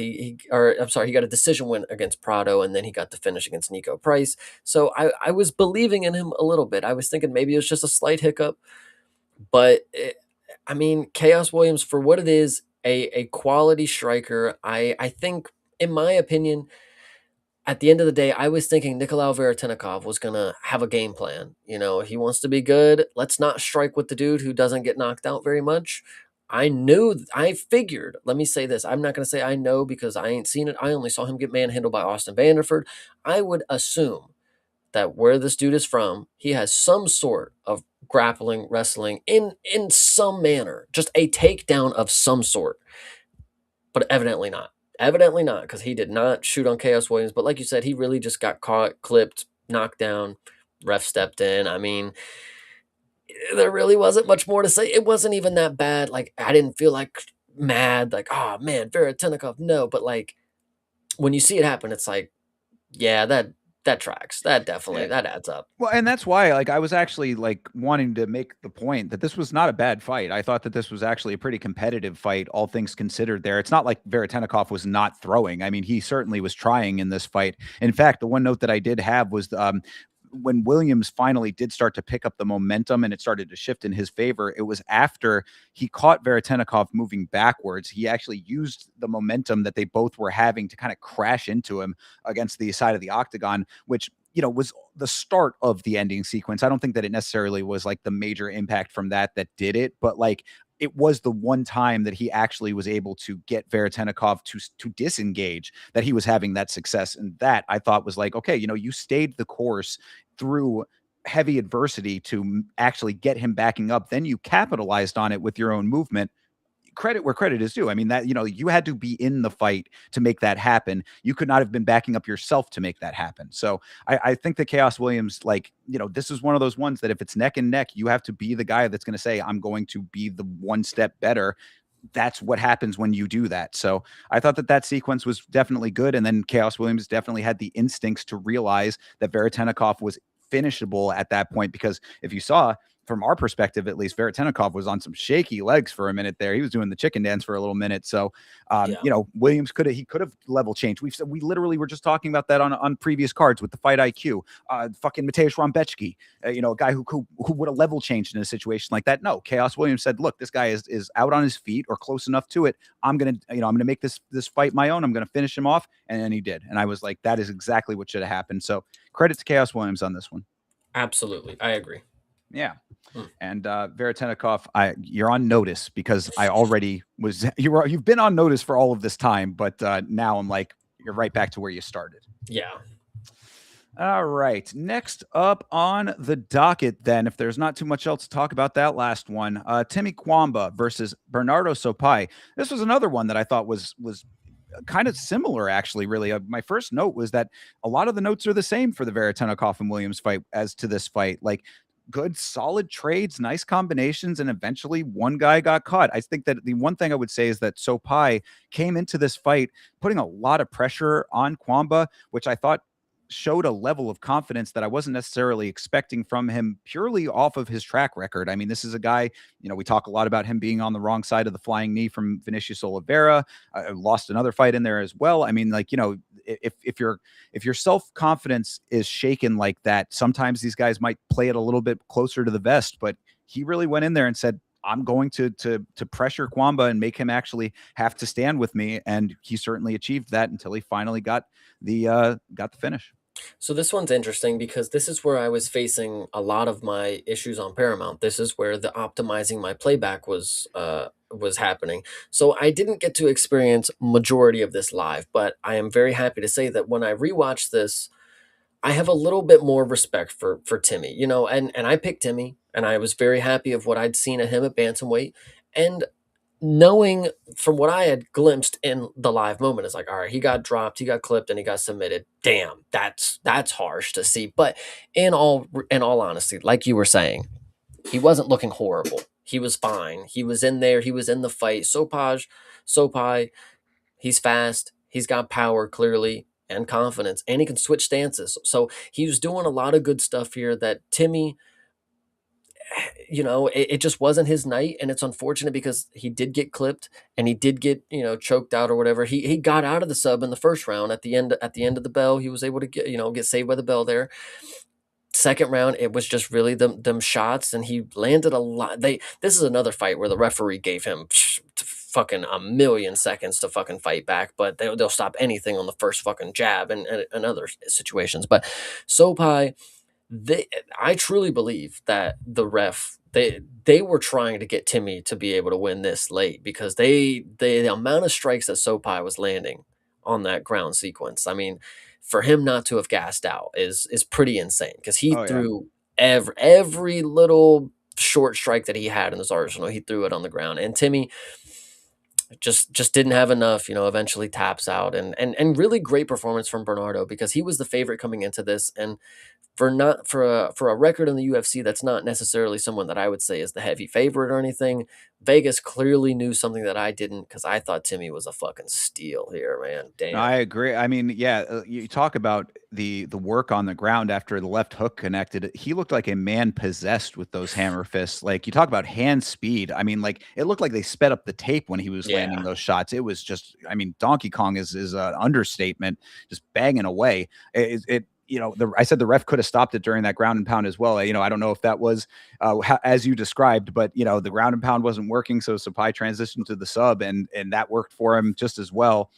or I'm sorry, he got a decision win against Prado, and then he got the finish against Nico Price. So I was believing in him a little bit. I was thinking maybe it was just a slight hiccup, but I mean, Chaos Williams for what it is, a quality striker. I think, in my opinion, at the end of the day, I was thinking Nikolai Veretennikov was gonna have a game plan. You know, he wants to be good. Let's not strike with the dude who doesn't get knocked out very much. I figured. Let me say this: I'm not gonna say I know because I ain't seen it. I only saw him get manhandled by Austin Vanderford. I would assume that where this dude is from, he has some sort of grappling, wrestling in some manner, just a takedown of some sort. But evidently not. Evidently not, because he did not shoot on Chaos Williams. But like you said, he really just got caught, clipped, knocked down. Ref stepped in. I mean, there really wasn't much more to say. It wasn't even that bad. Like I didn't feel like mad, like oh man, Veretennikov, no. But like when you see it happen, it's like yeah, that tracks. That definitely
Yeah.
that adds up.
Well, and that's why, like, I was actually like wanting to make the point that this was not a bad fight. I thought that this was actually a pretty competitive fight, all things considered. There, it's not like Veretennikov was not throwing. I mean, he certainly was trying in this fight. In fact, the one note that I did have was when Williams finally did start to pick up the momentum and it started to shift in his favor. It was after he caught Veretennikov moving backwards. He actually used the momentum that they both were having to kind of crash into him against the side of the octagon, which you know was the start of the ending sequence. I don't think that it necessarily was like the major impact from that did it, but like it was the one time that he actually was able to get Veretennikov to disengage, that he was having that success. And that I thought was like, okay, you stayed the course through heavy adversity to actually get him backing up. Then you capitalized on it with your own movement. Credit where credit is due. I mean, that, you had to be in the fight to make that happen. You could not have been backing up yourself to make that happen. So I think that Chaos Williams, like, this is one of those ones that if it's neck and neck, you have to be the guy that's going to say, I'm going to be the one step better. That's what happens when you do that. So I thought that sequence was definitely good. And then Chaos Williams definitely had the instincts to realize that Veretennikov was finishable at that point, because if you saw, from our perspective, at least, Veretennikov was on some shaky legs for a minute there. He was doing the chicken dance for a little minute. So,
Yeah.
Williams could have level changed. We literally were just talking about that on previous cards with the fight IQ. Fucking Mateusz Rąbecki, a guy who would have level changed in a situation like that. No, Chaos Williams said, look, this guy is out on his feet or close enough to it. I'm gonna make this fight my own. I'm gonna finish him off, and then he did. And I was like, that is exactly what should have happened. So credit to Chaos Williams on this one.
Absolutely. I agree.
Yeah.
Hmm.
And Veretennikov, you're on notice, because I already was. You've been on notice for all of this time, but now I'm like, you're right back to where you started.
Yeah.
All right. Next up on the docket, then, if there's not too much else to talk about that last one, Timmy Kwamba versus Bernardo Sopai. This was another one that I thought was kind of similar, actually. Really, my first note was that a lot of the notes are the same for the Veretennikov and Williams fight as to this fight. Like, good, solid trades, nice combinations, and eventually one guy got caught. I think that the one thing I would say is that Sopai came into this fight putting a lot of pressure on Kwamba, which I thought showed a level of confidence that I wasn't necessarily expecting from him, purely off of his track record. I mean, this is a guy, we talk a lot about him being on the wrong side of the flying knee from Vinicius Oliveira. Lost another fight in there as well. I mean, like, if your self-confidence is shaken like that, sometimes these guys might play it a little bit closer to the vest, but he really went in there and said, I'm going to pressure Kwamba and make him actually have to stand with me. And he certainly achieved that until he finally got the finish.
So this one's interesting because this is where I was facing a lot of my issues on Paramount. This is where the optimizing my playback was happening. So I didn't get to experience majority of this live, but I am very happy to say that when I rewatched this, I have a little bit more respect for Timmy, and I picked Timmy, and I was very happy of what I'd seen of him at bantamweight, and knowing from what I had glimpsed in the live moment, is like, all right, he got dropped, he got clipped, and he got submitted. Damn, that's harsh to see. But in all honesty, like you were saying, he wasn't looking horrible. He was fine. He was in there. He was in the fight. Sopai, he's fast. He's got power clearly and confidence, and he can switch stances. So he was doing a lot of good stuff here that Timmy, it just wasn't his night, and it's unfortunate because he did get clipped and he did get choked out or whatever. He got out of the sub in the first round at the end of the bell. He was able to get saved by the bell there. Second round, it was just really them shots, and he landed a lot. This is another fight where the referee gave him fucking a million seconds to fucking fight back, but they'll stop anything on the first fucking jab and other situations. But Sopai, I truly believe that the ref, they were trying to get Timmy to be able to win this late, because the amount of strikes that Sopai was landing on that ground sequence. I mean, for him not to have gassed out is pretty insane, because he
Oh, yeah.
threw every little short strike that he had in his arsenal. He threw it on the ground, and Timmy just didn't have enough. Eventually taps out, and really great performance from Bernardo, because he was the favorite coming into this, and for a record in the UFC, that's not necessarily someone that I would say is the heavy favorite or anything. Vegas clearly knew something that I didn't, because I thought Timmy was a fucking steal here, man.
No,
Damn.
I agree. I mean, yeah, you talk about the work on the ground after the left hook connected. He looked like a man possessed with those hammer fists. Like, you talk about hand speed. I mean, like, it looked like they sped up the tape when he was landing
Yeah.
those shots. It was just, I mean, Donkey Kong is an understatement, just banging away. I said the ref could have stopped it during that ground and pound as well. I don't know if that was as you described, but the ground and pound wasn't working, so Sapai transitioned to the sub, and that worked for him just as well.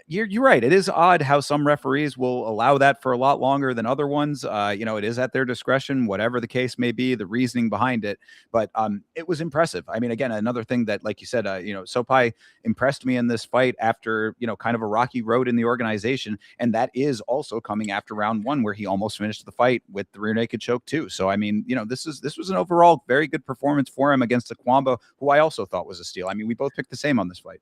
You're right. It is odd how some referees will allow that for a lot longer than other ones. It is at their discretion, whatever the case may be, the reasoning behind it. But it was impressive. I mean, again, another thing that, like you said, Sopai impressed me in this fight after kind of a rocky road in the organization, and that is also coming after round one where he almost finished the fight with the rear naked choke too. So I mean, this was an overall very good performance for him against Akwamba, who I also thought was a steal. I mean, we both picked the same on this fight.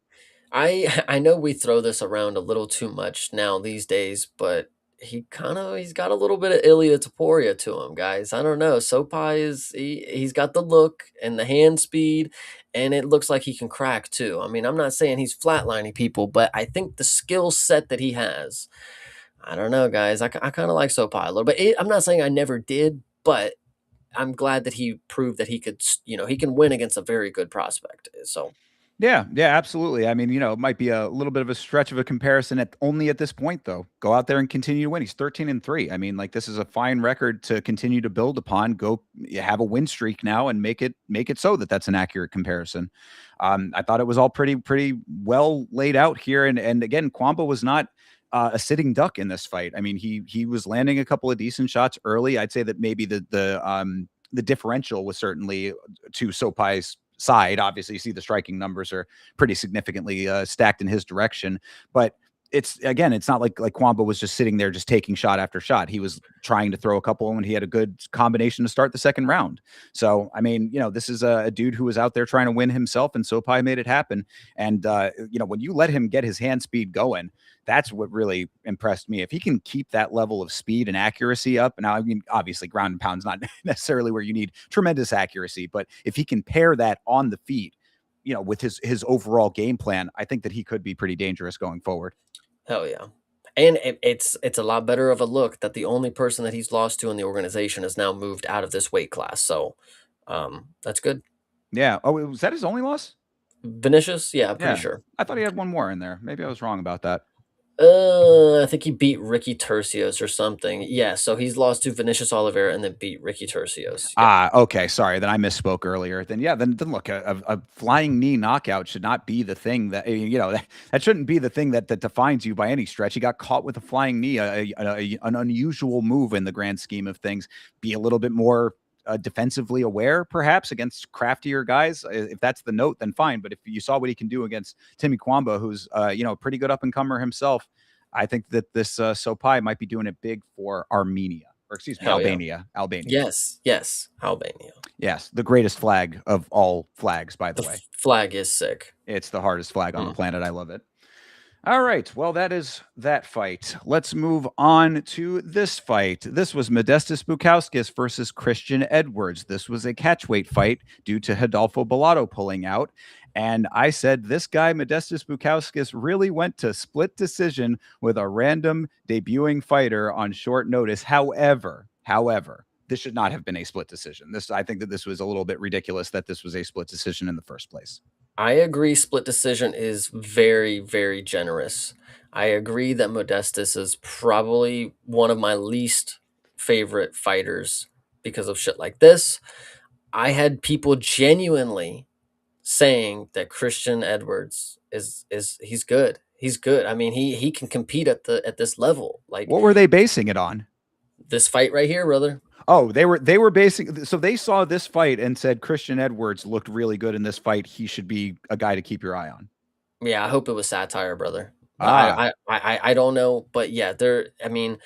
I know we throw this around a little too much now these days, but he's got a little bit of Ilya Taporia to him, guys. I don't know. Sopai he's got the look and the hand speed, and it looks like he can crack too. I mean, I'm not saying he's flatlining people, but I think the skill set that he has, I don't know, guys. I kind of like Sopai a little bit. I'm not saying I never did, but I'm glad that he proved that he can win against a very good prospect. So
Yeah, yeah, absolutely. I mean, it might be a little bit of a stretch of a comparison only at this point, though. Go out there and continue to win. He's 13-3. I mean, like this is a fine record to continue to build upon. Go have a win streak now and make it so that that's an accurate comparison. I thought it was all pretty well laid out here, and again, Kwamba was not a sitting duck in this fight. I mean, he was landing a couple of decent shots early. I'd say that maybe the differential was certainly to Sopai's side. Obviously, you see the striking numbers are pretty significantly stacked in his direction, but it's not like Kwamba was just sitting there just taking shot after shot. He was trying to throw a couple and he had a good combination to start the second round. So I mean, this is a dude who was out there trying to win himself, and Sopai made it happen. And when you let him get his hand speed going, that's what really impressed me. If he can keep that level of speed and accuracy up, now, I mean, obviously, ground and pound's not necessarily where you need tremendous accuracy, but if he can pair that on the feet, with his overall game plan, I think that he could be pretty dangerous going forward.
hell yeah. And it's a lot better of a look that the only person that he's lost to in the organization has now moved out of this weight class. So that's good.
Yeah. Oh, was that his only loss?
Vinicius, yeah, I'm pretty
Yeah.
sure.
I thought he had one more in there. Maybe I was wrong about that.
I think he beat Ricky Tercios or something. Yeah, so he's lost to Vinicius Oliveira and then beat Ricky Tercios. Yep.
Okay. Sorry. Then I misspoke earlier. Then, yeah, then look, a flying knee knockout should not be the thing that shouldn't be the thing that defines you by any stretch. He got caught with a flying knee, an unusual move in the grand scheme of things. Be a little bit more defensively aware, perhaps, against craftier guys. If that's the note, then fine. But if you saw what he can do against Timmy Kwamba, who's a pretty good up and comer himself, I think that this Sopai might be doing it big for Armenia, or excuse me,
Hell yeah.
Albania.
Yes, Albania.
Yes, the greatest flag of all flags, by the
The
way.
flag is sick.
It's the hardest flag on the planet. I love it. All right. Well, that is that fight. Let's move on to this fight. This was Modestas Bukauskas versus Christian Edwards. This was a catchweight fight due to Hidalgo Bellato pulling out. And I said this guy, Modestas Bukauskas, really went to split decision with a random debuting fighter on short notice. However, this should not have been a split decision. I think that this was a little bit ridiculous that this was a split decision in the first place.
I agree split decision is very, very generous. I agree that Modestas is probably one of my least favorite fighters because of shit like this. I had people genuinely saying that Christian Edwards is he's good. He's good. I mean, he can compete at this level. Like
What were they basing it on?
this fight right here, brother.
Oh, they were basing, so they saw this fight and said Christian Edwards looked really good in this fight. He should be a guy to keep your eye on.
Yeah, I hope it was satire, brother. But
Ah,
I don't know, but yeah, I mean,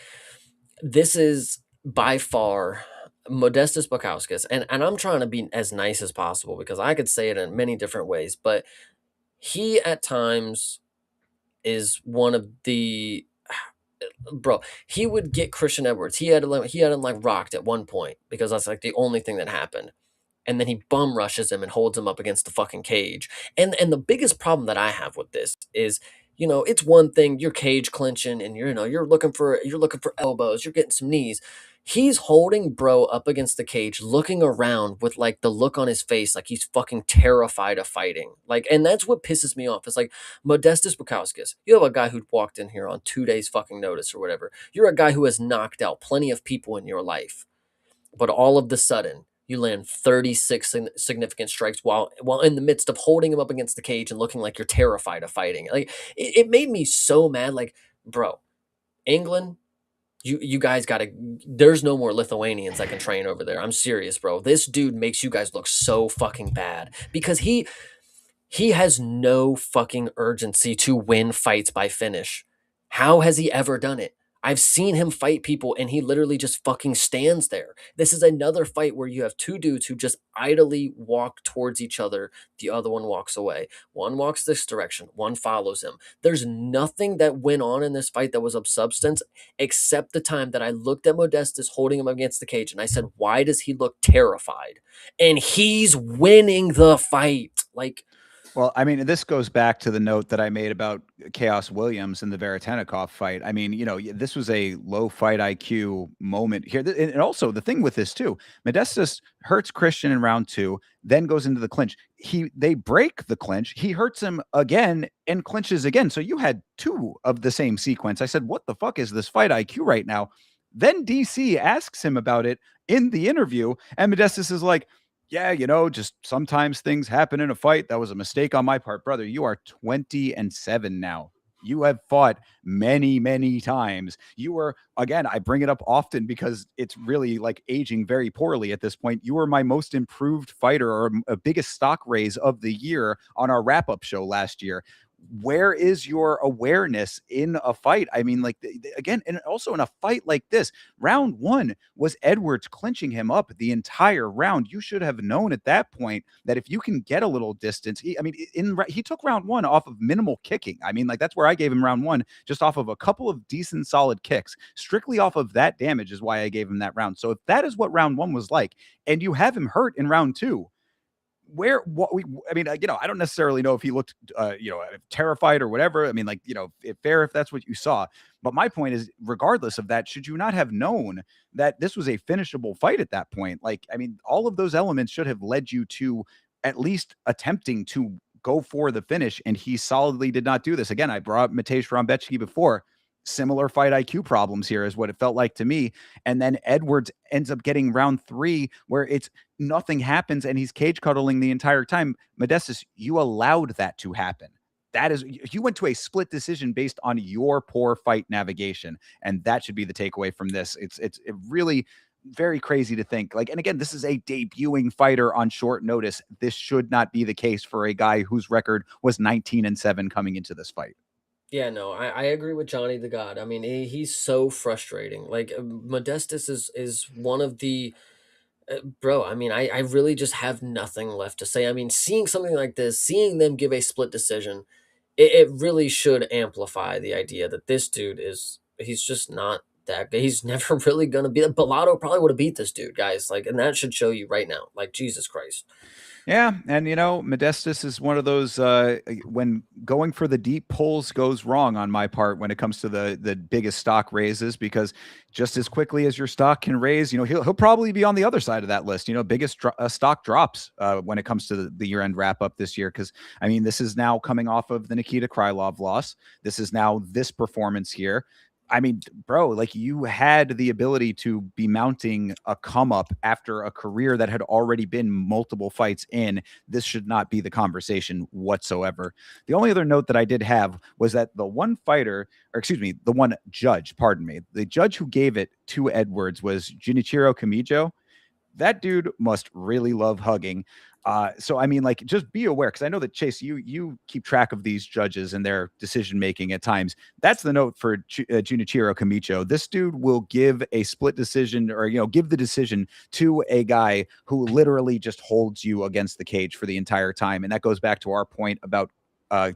this is by far Modestas Bukauskas, and I'm trying to be as nice as possible because I could say it in many different ways, but he at times is one of the bro. He would get Christian Edwards. He had him like rocked at one point because that's like the only thing that happened. And then he bum rushes him and holds him up against the fucking cage. And the biggest problem that I have with this is, it's one thing you're cage clinching and you're looking for elbows, you're getting some knees. He's holding bro up against the cage, looking around with like the look on his face, like he's fucking terrified of fighting. Like, and that's what pisses me off. It's like Modestas Bukauskas. You have a guy who walked in here on 2 days fucking notice or whatever. You're a guy who has knocked out plenty of people in your life, but all of the sudden you land 36 significant strikes while in the midst of holding him up against the cage and looking like you're terrified of fighting. Like it made me so mad. Like, bro, England, you guys gotta. There's no more Lithuanians that can train over there. I'm serious, bro. This dude makes you guys look so fucking bad because he has no fucking urgency to win fights by finish. How has he ever done it? I've seen him fight people and he literally just fucking stands there. This is another fight where you have two dudes who just idly walk towards each other. The other one walks away. One walks this direction, one follows him. There's nothing that went on in this fight that was of substance except the time that I looked at Modestus holding him against the cage and I said, why does he look terrified? And he's winning the fight. Like,
Well, I mean, this goes back to the note that I made about Chaos Williams in the Veritanikov fight. I mean, this was a low fight IQ moment here. And also, the thing with this, too, Modestus hurts Christian in round 2, then goes into the clinch. They break the clinch. He hurts him again and clinches again. So you had 2 of the same sequence. I said, what the fuck is this fight IQ right now? Then DC asks him about it in the interview, and Modestus is like, yeah, just sometimes things happen in a fight. That was a mistake on my part. Brother, you are 20-7 now. You have fought many, many times. You were, again, I bring it up often because it's really like aging very poorly at this point. You were my most improved fighter or a biggest stock raise of the year on our wrap up show last year. Where is your awareness in a fight? I mean, like, again, and also in a fight like this, round 1 was Edwards clinching him up the entire round. You should have known at that point that if you can get a little distance, he took round 1 off of minimal kicking. I mean, like, that's where I gave him round 1, just off of a couple of decent solid kicks. Strictly off of that damage is why I gave him that round. So if that is what round 1 was like, and you have him hurt in round 2, I don't necessarily know if he looked, terrified or whatever. I mean, like, fair if that's what you saw. But my point is, regardless of that, should you not have known that this was a finishable fight at that point? Like, I mean, all of those elements should have led you to at least attempting to go for the finish. And he solidly did not do this. Again, I brought up Mateusz Rambecki before. Similar fight IQ problems here is what it felt like to me. And then Edwards ends up getting round 3 where it's nothing happens and he's cage cuddling the entire time. Modestus, you allowed that to happen. That is, you went to a split decision based on your poor fight navigation, and that should be the takeaway from this. It's really very crazy to think. Like, and again, this is a debuting fighter on short notice. This should not be the case for a guy whose record was 19-7 coming into this fight.
yeah, no, I agree with Johnny the God. I mean, he's so frustrating. Like, Modestus is one of the bro. I mean, I really just have nothing left to say. I mean, seeing something like this, seeing them give a split decision, it really should amplify the idea that this dude he's just not that good. He's never really gonna be. Bellato probably would have beat this dude, guys. Like, and that should show you right now. Like, Jesus Christ.
Yeah, and Modestus is one of those when going for the deep pulls goes wrong on my part when it comes to the biggest stock raises, because just as quickly as your stock can raise, he'll probably be on the other side of that list. Biggest stock drops when it comes to the year end wrap up this year, because I mean, this is now coming off of the Nikita Krylov loss. This is now this performance here. I mean, bro, like, you had the ability to be mounting a come up after a career that had already been multiple fights in. This should not be the conversation whatsoever. The only other note that I did have was that the one judge, pardon me, the judge who gave it to Edwards was Junichiro Kamijo. That dude must really love hugging. So I mean, like, just be aware, because I know that, Chase, you keep track of these judges and their decision making at times. That's the note for Junichiro Kamicho. This dude will give a split decision, or give the decision to a guy who literally just holds you against the cage for the entire time, and that goes back to our point about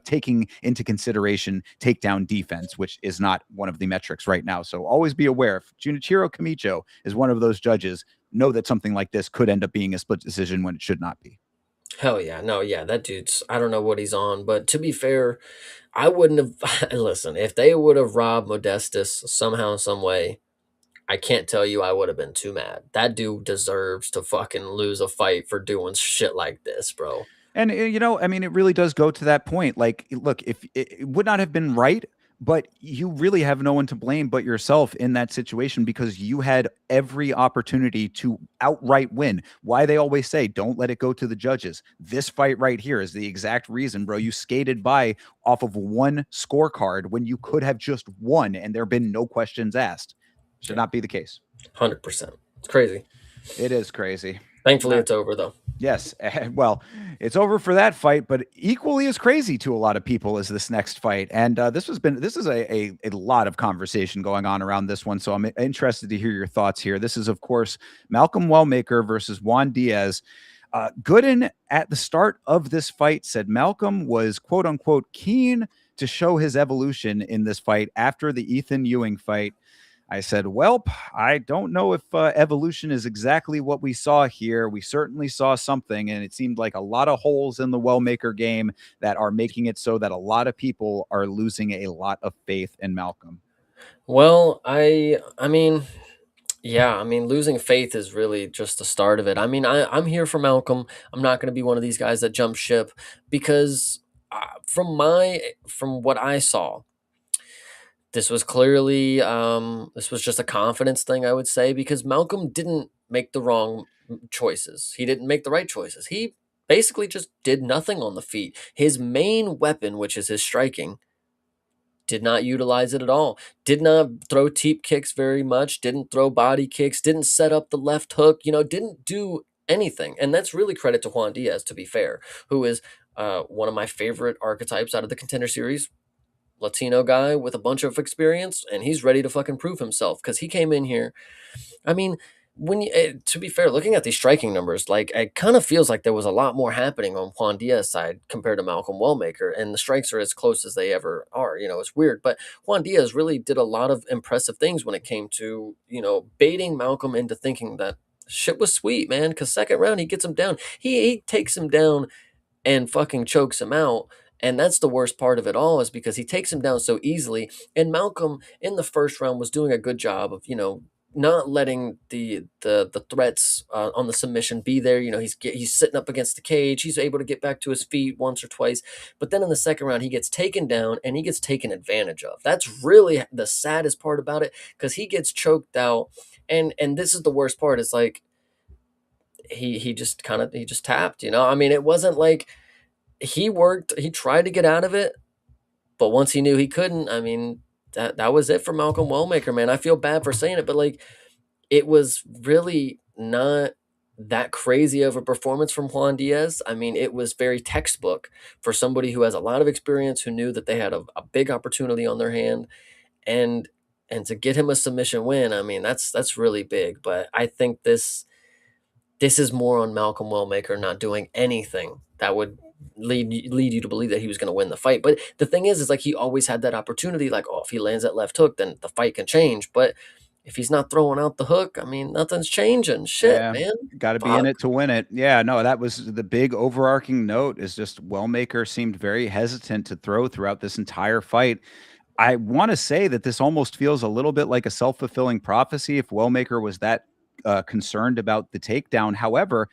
taking into consideration takedown defense, which is not one of the metrics right now. So always be aware, if Junichiro Kamicho is one of those judges, know that something like this could end up being a split decision when it should not be.
Hell yeah, no, yeah, that dude's. I don't know what he's on, but to be fair, I wouldn't have. Listen, if they would have robbed Modestus somehow, some way, I can't tell you I would have been too mad. That dude deserves to fucking lose a fight for doing shit like this, bro.
And I mean, it really does go to that point. Like, look, if it would not have been right, But you really have no one to blame but yourself in that situation because you had every opportunity to outright win. Why they always say, don't let it go to the judges. This fight right here is the exact reason, bro. You skated by off of one scorecard when you could have just won and there have been no questions asked. Should
Yeah,
not be the case.
100%. It's crazy.
It is crazy.
Thankfully,
Uh,
it's over though.
Yes. Well, it's over for that fight, but equally as crazy to a lot of people is this next fight. And this is a lot of conversation going on around this one. So I'm interested to hear your thoughts here. This is, of course, Malcolm Wellmaker versus Juan Diaz. Gooden at the start of this fight said Malcolm was quote unquote keen to show his evolution in this fight after the Ethan Ewing fight. I said, "Welp, I don't know if evolution is exactly what we saw here. We certainly saw something, and it seemed like a lot of holes in the Wellmaker game that are making it so that a lot of people are losing a lot of faith in Malcolm."
Well, I mean, yeah, I mean, losing faith is really just the start of it. I mean, I'm here for Malcolm. I'm not going to be one of these guys that jump ship because from what I saw, this was clearly this was just a confidence thing, I would say, because Malcolm didn't make the wrong choices. He didn't make the right choices. He basically just did nothing on the feet. His main weapon, which is his striking, did not utilize it at all. Did not throw teep kicks very much, didn't throw body kicks, didn't set up the left hook, didn't do anything. And that's really credit to Juan Diaz, to be fair, who is one of my favorite archetypes out of the Contender Series. Latino guy with a bunch of experience, and he's ready to fucking prove himself because he came in here. I mean, to be fair, looking at these striking numbers, like it kind of feels like there was a lot more happening on Juan Diaz's side compared to Malcolm Wellmaker, and the strikes are as close as they ever are. It's weird, but Juan Diaz really did a lot of impressive things when it came to baiting Malcolm into thinking that shit was sweet, man. Because second round he gets him down, he takes him down and fucking chokes him out. And that's the worst part of it all, is because he takes him down so easily. And Malcolm in the first round was doing a good job of, not letting the threats on the submission be there. He's sitting up against the cage. He's able to get back to his feet once or twice. But then in the second round, he gets taken down and he gets taken advantage of. That's really the saddest part about it, because he gets choked out. And this is the worst part. It's like he just tapped. I mean, it wasn't like he tried to get out of it, but once he knew he couldn't, I mean, that was it for Malcolm Wellmaker, man. I feel bad for saying it, but like it was really not that crazy of a performance from Juan Diaz. I mean, it was very textbook for somebody who has a lot of experience, who knew that they had a big opportunity on their hand, and to get him a submission win, I mean, that's really big. But I think this is more on Malcolm Wellmaker not doing anything that would lead you to believe that he was going to win the fight. But the thing is like he always had that opportunity. Like, oh, if he lands that left hook, then the fight can change. But if he's not throwing out the hook, I mean, nothing's changing. Shit,
Yeah,
man.
got to be in
Fuck.
it to win it. Yeah, no, that was the big overarching note is just Wellmaker seemed very hesitant to throw throughout this entire fight. I want to say that this almost feels a little bit like a self-fulfilling prophecy if Wellmaker was that concerned about the takedown. However,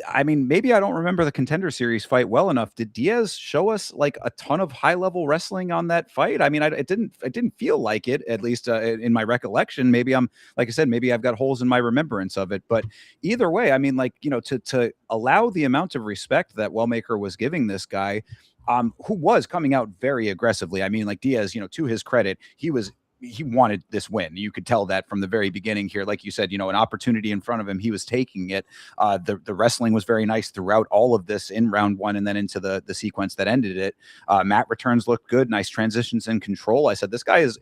I mean, maybe I don't remember the Contender Series fight well enough. Did Diaz show us like a ton of high level wrestling on that fight? I mean, it didn't feel like it, at least in my recollection. Maybe I'm, like I said, maybe I've got holes in my remembrance of it. But either way, I mean, like, to allow the amount of respect that Wellmaker was giving this guy, who was coming out very aggressively. I mean, like Diaz, to his credit, he wanted this win. You could tell that from the very beginning here. Like you said, an opportunity in front of him, he was taking it. The wrestling was very nice throughout all of this in round one and then into the sequence that ended it. Mat returns looked good, nice transitions and control. I said, this guy is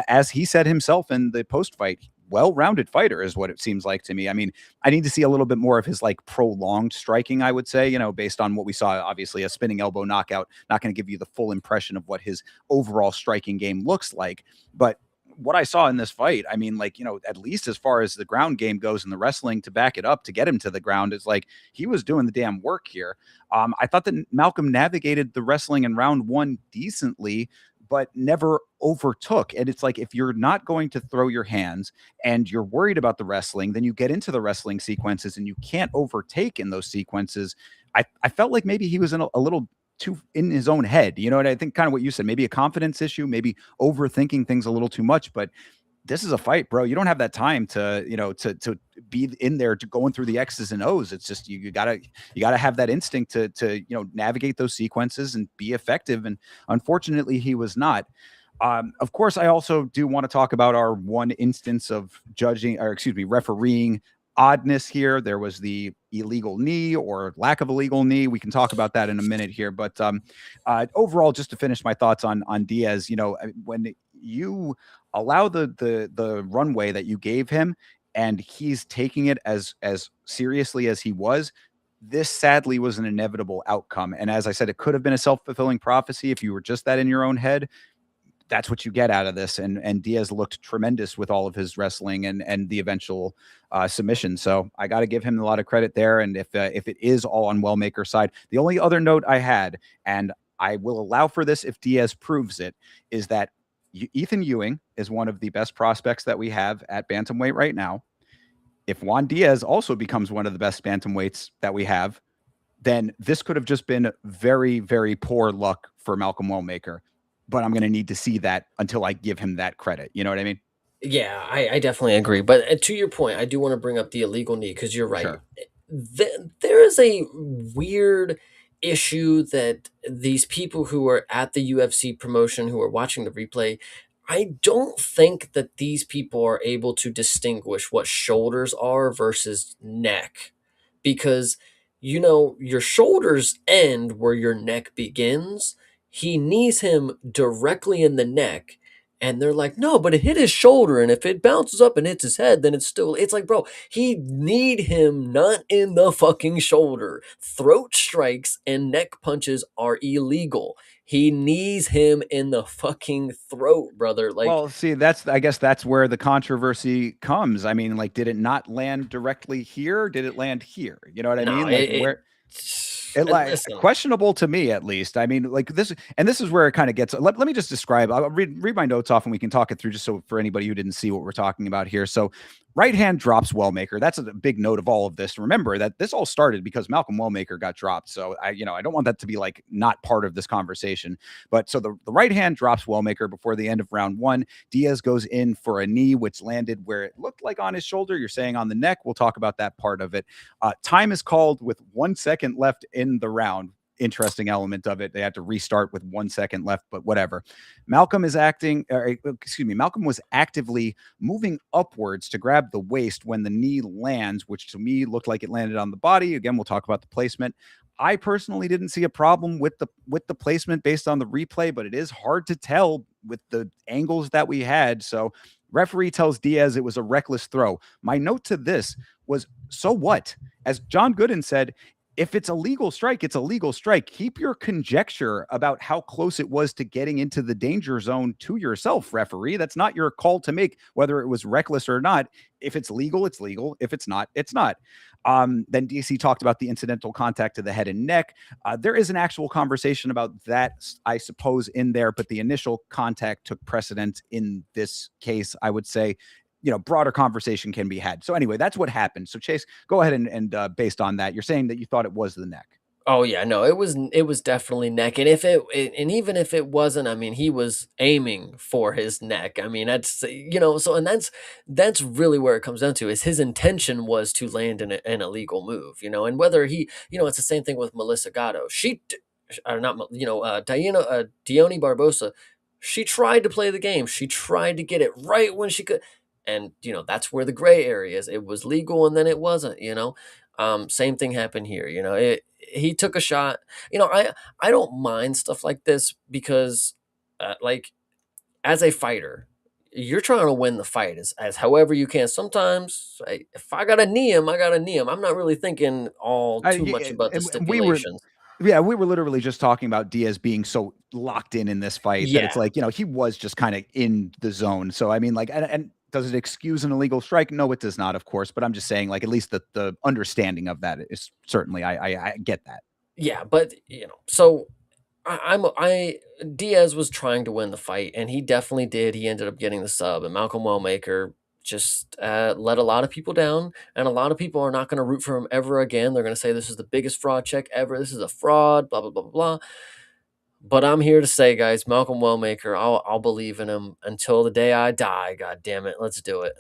as he said himself in the post fight, well-rounded fighter is what it seems like to me. I mean, I need to see a little bit more of his like prolonged striking, I would say, based on what we saw. Obviously, a spinning elbow knockout, not going to give you the full impression of what his overall striking game looks like. But what I saw in this fight, I mean, like, at least as far as the ground game goes and the wrestling to back it up to get him to the ground, is like he was doing the damn work here. I thought that Malcolm navigated the wrestling in round one decently, but never overtook. And it's like, if you're not going to throw your hands and you're worried about the wrestling, then you get into the wrestling sequences and you can't overtake in those sequences. I felt like maybe he was in a little too in his own head. You know, and I think kind of what you said, maybe a confidence issue, maybe overthinking things a little too much, but this is a fight, bro. You don't have that time to, to be in there to going through the X's and O's. It's just you gotta have that instinct to navigate those sequences and be effective. And unfortunately, he was not. Of course, I also do want to talk about our one instance of judging, or excuse me, refereeing oddness here. There was the illegal knee or lack of illegal knee. We can talk about that in a minute here. But overall, just to finish my thoughts on Diaz, when you allow the runway that you gave him, and he's taking it as seriously as he was. This sadly was an inevitable outcome. And as I said, it could have been a self-fulfilling prophecy if you were just that in your own head. That's what you get out of this. And Diaz looked tremendous with all of his wrestling and the eventual submission. So I got to give him a lot of credit there. And if it is all on Wellmaker's side, the only other note I had, and I will allow for this if Diaz proves it, is that Ethan Ewing is one of the best prospects that we have at bantamweight right now. If Juan Diaz also becomes one of the best bantamweights that we have, then this could have just been very, very poor luck for Malcolm Wellmaker. But I'm going to need to see that until I give him that credit. You know what I mean?
Yeah, I definitely agree. But to your point, I do want to bring up the illegal knee because you're right.
Sure.
There is a weird issue that these people who are at the UFC promotion who are watching the replay, I don't think that these people are able to distinguish what shoulders are versus neck because your shoulders end where your neck begins. He knees him directly in the neck and they're like, no, but it hit his shoulder. And if it bounces up and hits his head, then it's like, bro, he need him not in the fucking shoulder. Throat strikes and neck punches are illegal. He knees him in the fucking throat, brother. Like,
Well, see, I guess that's where the controversy comes. I mean, like, did it not land directly here? Did it land here? You know what I
no,
mean? Like, it like
listen,
questionable to me at least. I mean, like this is where it kind of gets. Let me just describe. I'll read my notes off and we can talk it through just so for anybody who didn't see what we're talking about here. So, right hand drops Wellmaker. That's a big note of all of this. Remember that this all started because Malcolm Wellmaker got dropped. So I don't want that to be like not part of this conversation. But so the right hand drops Wellmaker before the end of round one. Diaz goes in for a knee, which landed where it looked like on his shoulder. You're saying on the neck. We'll talk about that part of it. Time is called with 1 second left in the round. Interesting element of it. They had to restart with 1 second left, but whatever. Malcolm was actively moving upwards to grab the waist when the knee lands, which to me looked like it landed on the body. Again, we'll talk about the placement. I personally didn't see a problem with the placement based on the replay, but it is hard to tell with the angles that we had. So referee tells Diaz it was a reckless throw. My note to this was, so what? As John Gooden said, if it's a legal strike, it's a legal strike. Keep your conjecture about how close it was to getting into the danger zone to yourself, referee. That's not your call to make, whether it was reckless or not. If it's legal, it's legal. If it's not, it's not. Then DC talked about the incidental contact to the head and neck. There is an actual conversation about that, I suppose, in there, but the initial contact took precedence in this case, I would say. Broader conversation can be had. So anyway, that's what happened. So Chase, go ahead and based on that, you're saying that you thought it was the neck.
oh yeah, no, it was definitely neck, and and even if it wasn't, I mean, he was aiming for his neck. I mean, so and that's really where it comes down to is his intention was to land an illegal move, and whether it's the same thing with Melissa Gatto. Or not, Dione Barbosa. She tried to play the game. She tried to get it right when she could, and that's where the gray area is. It was legal, and then it wasn't. Same thing happened here. He took a shot. I don't mind stuff like this because, like, as a fighter, you're trying to win the fight as however you can. Sometimes, if I got to knee him, I got to knee him. I'm not really thinking all too much about the
We were,
stipulations.
yeah, we were literally just talking about Diaz being so locked in this fight that it's
Yeah,
like, he was just kind of in the zone. So, I mean, like, and does it excuse an illegal strike? No, it does not, of course. But I'm just saying, like, at least the understanding of that is certainly, I get that.
yeah, but so I Diaz was trying to win the fight, and he definitely did. He ended up getting the sub, and Malcolm Wellmaker just let a lot of people down, and a lot of people are not going to root for him ever again. They're going to say this is the biggest fraud check ever. This is a fraud. Blah blah blah blah blah. But I'm here to say, guys, Malcolm Wellmaker, I'll believe in him until the day I die. God damn it, let's do it.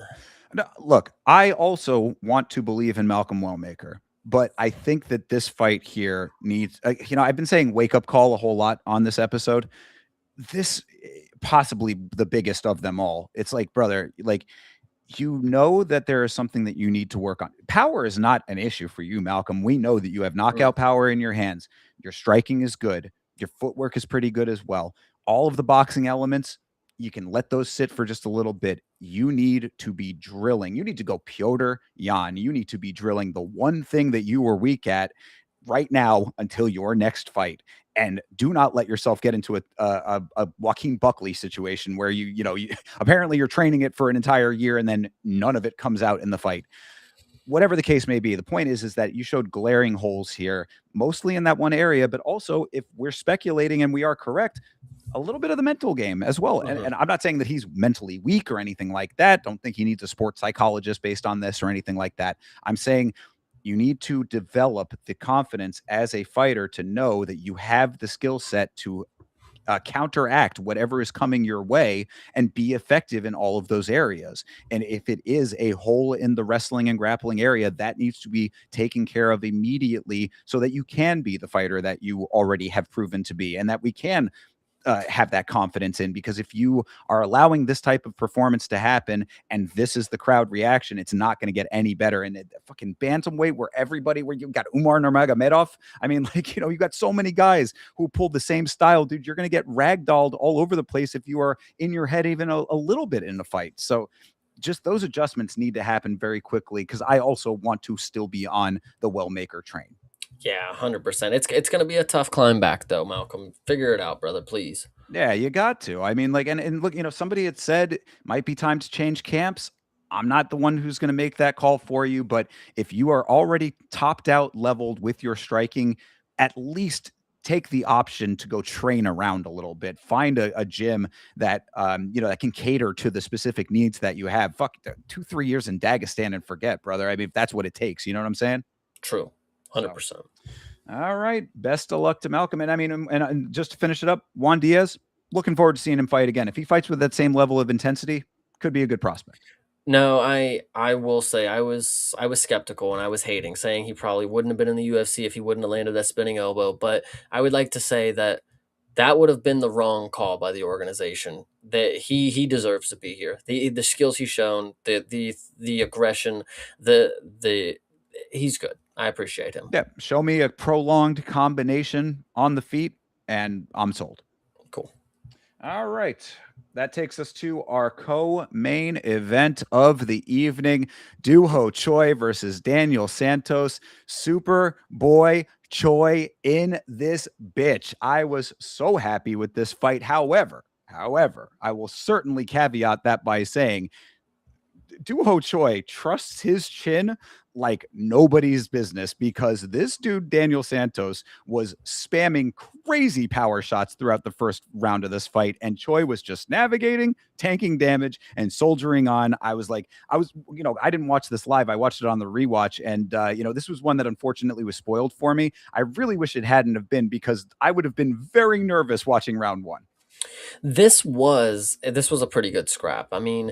No, look, I also want to believe in Malcolm Wellmaker, but I think that this fight here needs, I've been saying wake up call a whole lot on this episode. This possibly the biggest of them all. It's like, brother, like, you know that there is something that you need to work on. Power is not an issue for you, Malcolm. We know that you have
Mm,
knockout power in your hands. Your striking is good. Your footwork is pretty good as well. All of the boxing elements, you can let those sit for just a little bit. You need to be drilling. You need to go Piotr Jan. You need to be drilling the one thing that you were weak at right now until your next fight. And do not let yourself get into a Joaquin Buckley situation where apparently you're training it for an entire year and then none of it comes out in the fight. Whatever the case may be, the point is that you showed glaring holes here, mostly in that one area, but also, if we're speculating and we are correct, a little bit of the mental game as well. And,
mhm,
and I'm not saying that he's mentally weak or anything like that. Don't think he needs a sports psychologist based on this or anything like that. I'm saying you need to develop the confidence as a fighter to know that you have the skill set to counteract whatever is coming your way and be effective in all of those areas. And if it is a hole in the wrestling and grappling area, that needs to be taken care of immediately so that you can be the fighter that you already have proven to be and that we can have that confidence in. Because if you are allowing this type of performance to happen and this is the crowd reaction, it's not going to get any better. And fucking bantamweight, where you got Umar Nurmagomedov, I mean, like, you got so many guys who pulled the same style, dude. You're going to get ragdolled all over the place if you are in your head even a little bit in a fight. So just those adjustments need to happen very quickly, because I also want to still be on the Wellmaker train.
yeah, 100%. It's gonna be a tough climb back, though, Malcolm. Figure it out, brother, please.
Yeah, you got to. I mean, like, and look, somebody had said might be time to change camps. I'm not the one who's going to make that call for you, but if you are already topped out, leveled with your striking, at least take the option to go train around a little bit. Find a gym that that can cater to the specific needs that you have. Fuck 2-3 years in Dagestan and forget, brother. I mean, if that's what it takes, you know what I'm saying?
True,
So.
100%.
All right. Best of luck to Malcolm. And I mean, and just to finish it up, Juan Diaz, looking forward to seeing him fight again. If he fights with that same level of intensity, could be a good prospect.
No, I will say I was skeptical and I was hating, saying he probably wouldn't have been in the UFC if he wouldn't have landed that spinning elbow. But I would like to say that that would have been the wrong call by the organization. That he deserves to be here. The skills he's shown, the aggression, the he's good. I appreciate him.
Yeah. Show me a prolonged combination on the feet, and I'm sold.
Cool.
All right. That takes us to our co-main event of the evening. Duho Choi versus Daniel Santos. Super boy Choi in this bitch. I was so happy with this fight. However, I will certainly caveat that by saying Duho Choi trusts his chin like nobody's business, because this dude, Daniel Santos, was spamming crazy power shots throughout the first round of this fight. And Choi was just navigating, tanking damage, and soldiering on. I didn't watch this live. I watched it on the rewatch. And, this was one that unfortunately was spoiled for me. I really wish it hadn't have been, because I would have been very nervous watching round one.
This was a pretty good scrap. I mean,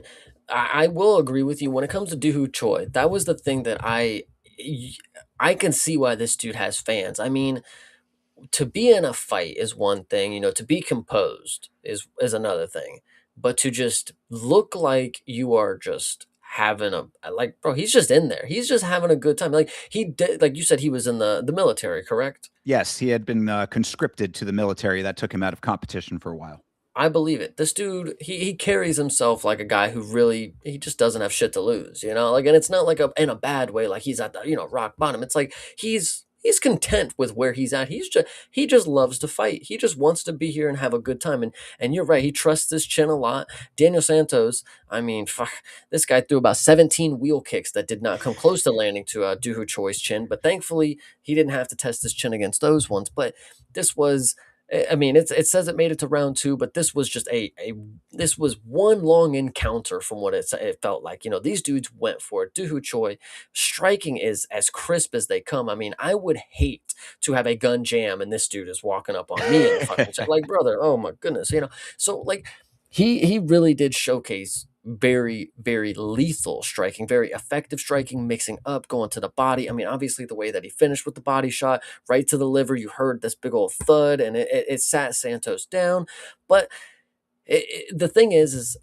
I will agree with you when it comes to Doohoo Choi. That was the thing that I can see why this dude has fans. I mean, to be in a fight is one thing, to be composed is another thing. But to just look like you are just having bro, he's just in there. He's just having a good time. Like he did, like you said, he was in the military, correct?
Yes, he had been conscripted to the military. That took him out of competition for a while.
I believe it. This dude, he carries himself like a guy who really he just doesn't have shit to lose, Like, and it's not like in a bad way, like he's at the rock bottom. It's like he's content with where he's at. He just loves to fight. He just wants to be here and have a good time. And you're right. He trusts his chin a lot. Daniel Santos, I mean, fuck, this guy threw about 17 wheel kicks that did not come close to landing to Doohoo Choi's chin. But thankfully, he didn't have to test his chin against those ones. But this was I mean, it says it made it to round 2, but this was just a this was one long encounter from what it felt like. You know, these dudes went for it. Dooho Choi striking is as crisp as they come. I mean, I would hate to have a gun jam and this dude is walking up on me in the fucking like, brother, oh my goodness, you know. So like he really did showcase very, very lethal striking, very effective striking, mixing up, going to the body. I mean, obviously the way that he finished with the body shot right to the liver, you heard this big old thud, and it sat Santos down. But the thing is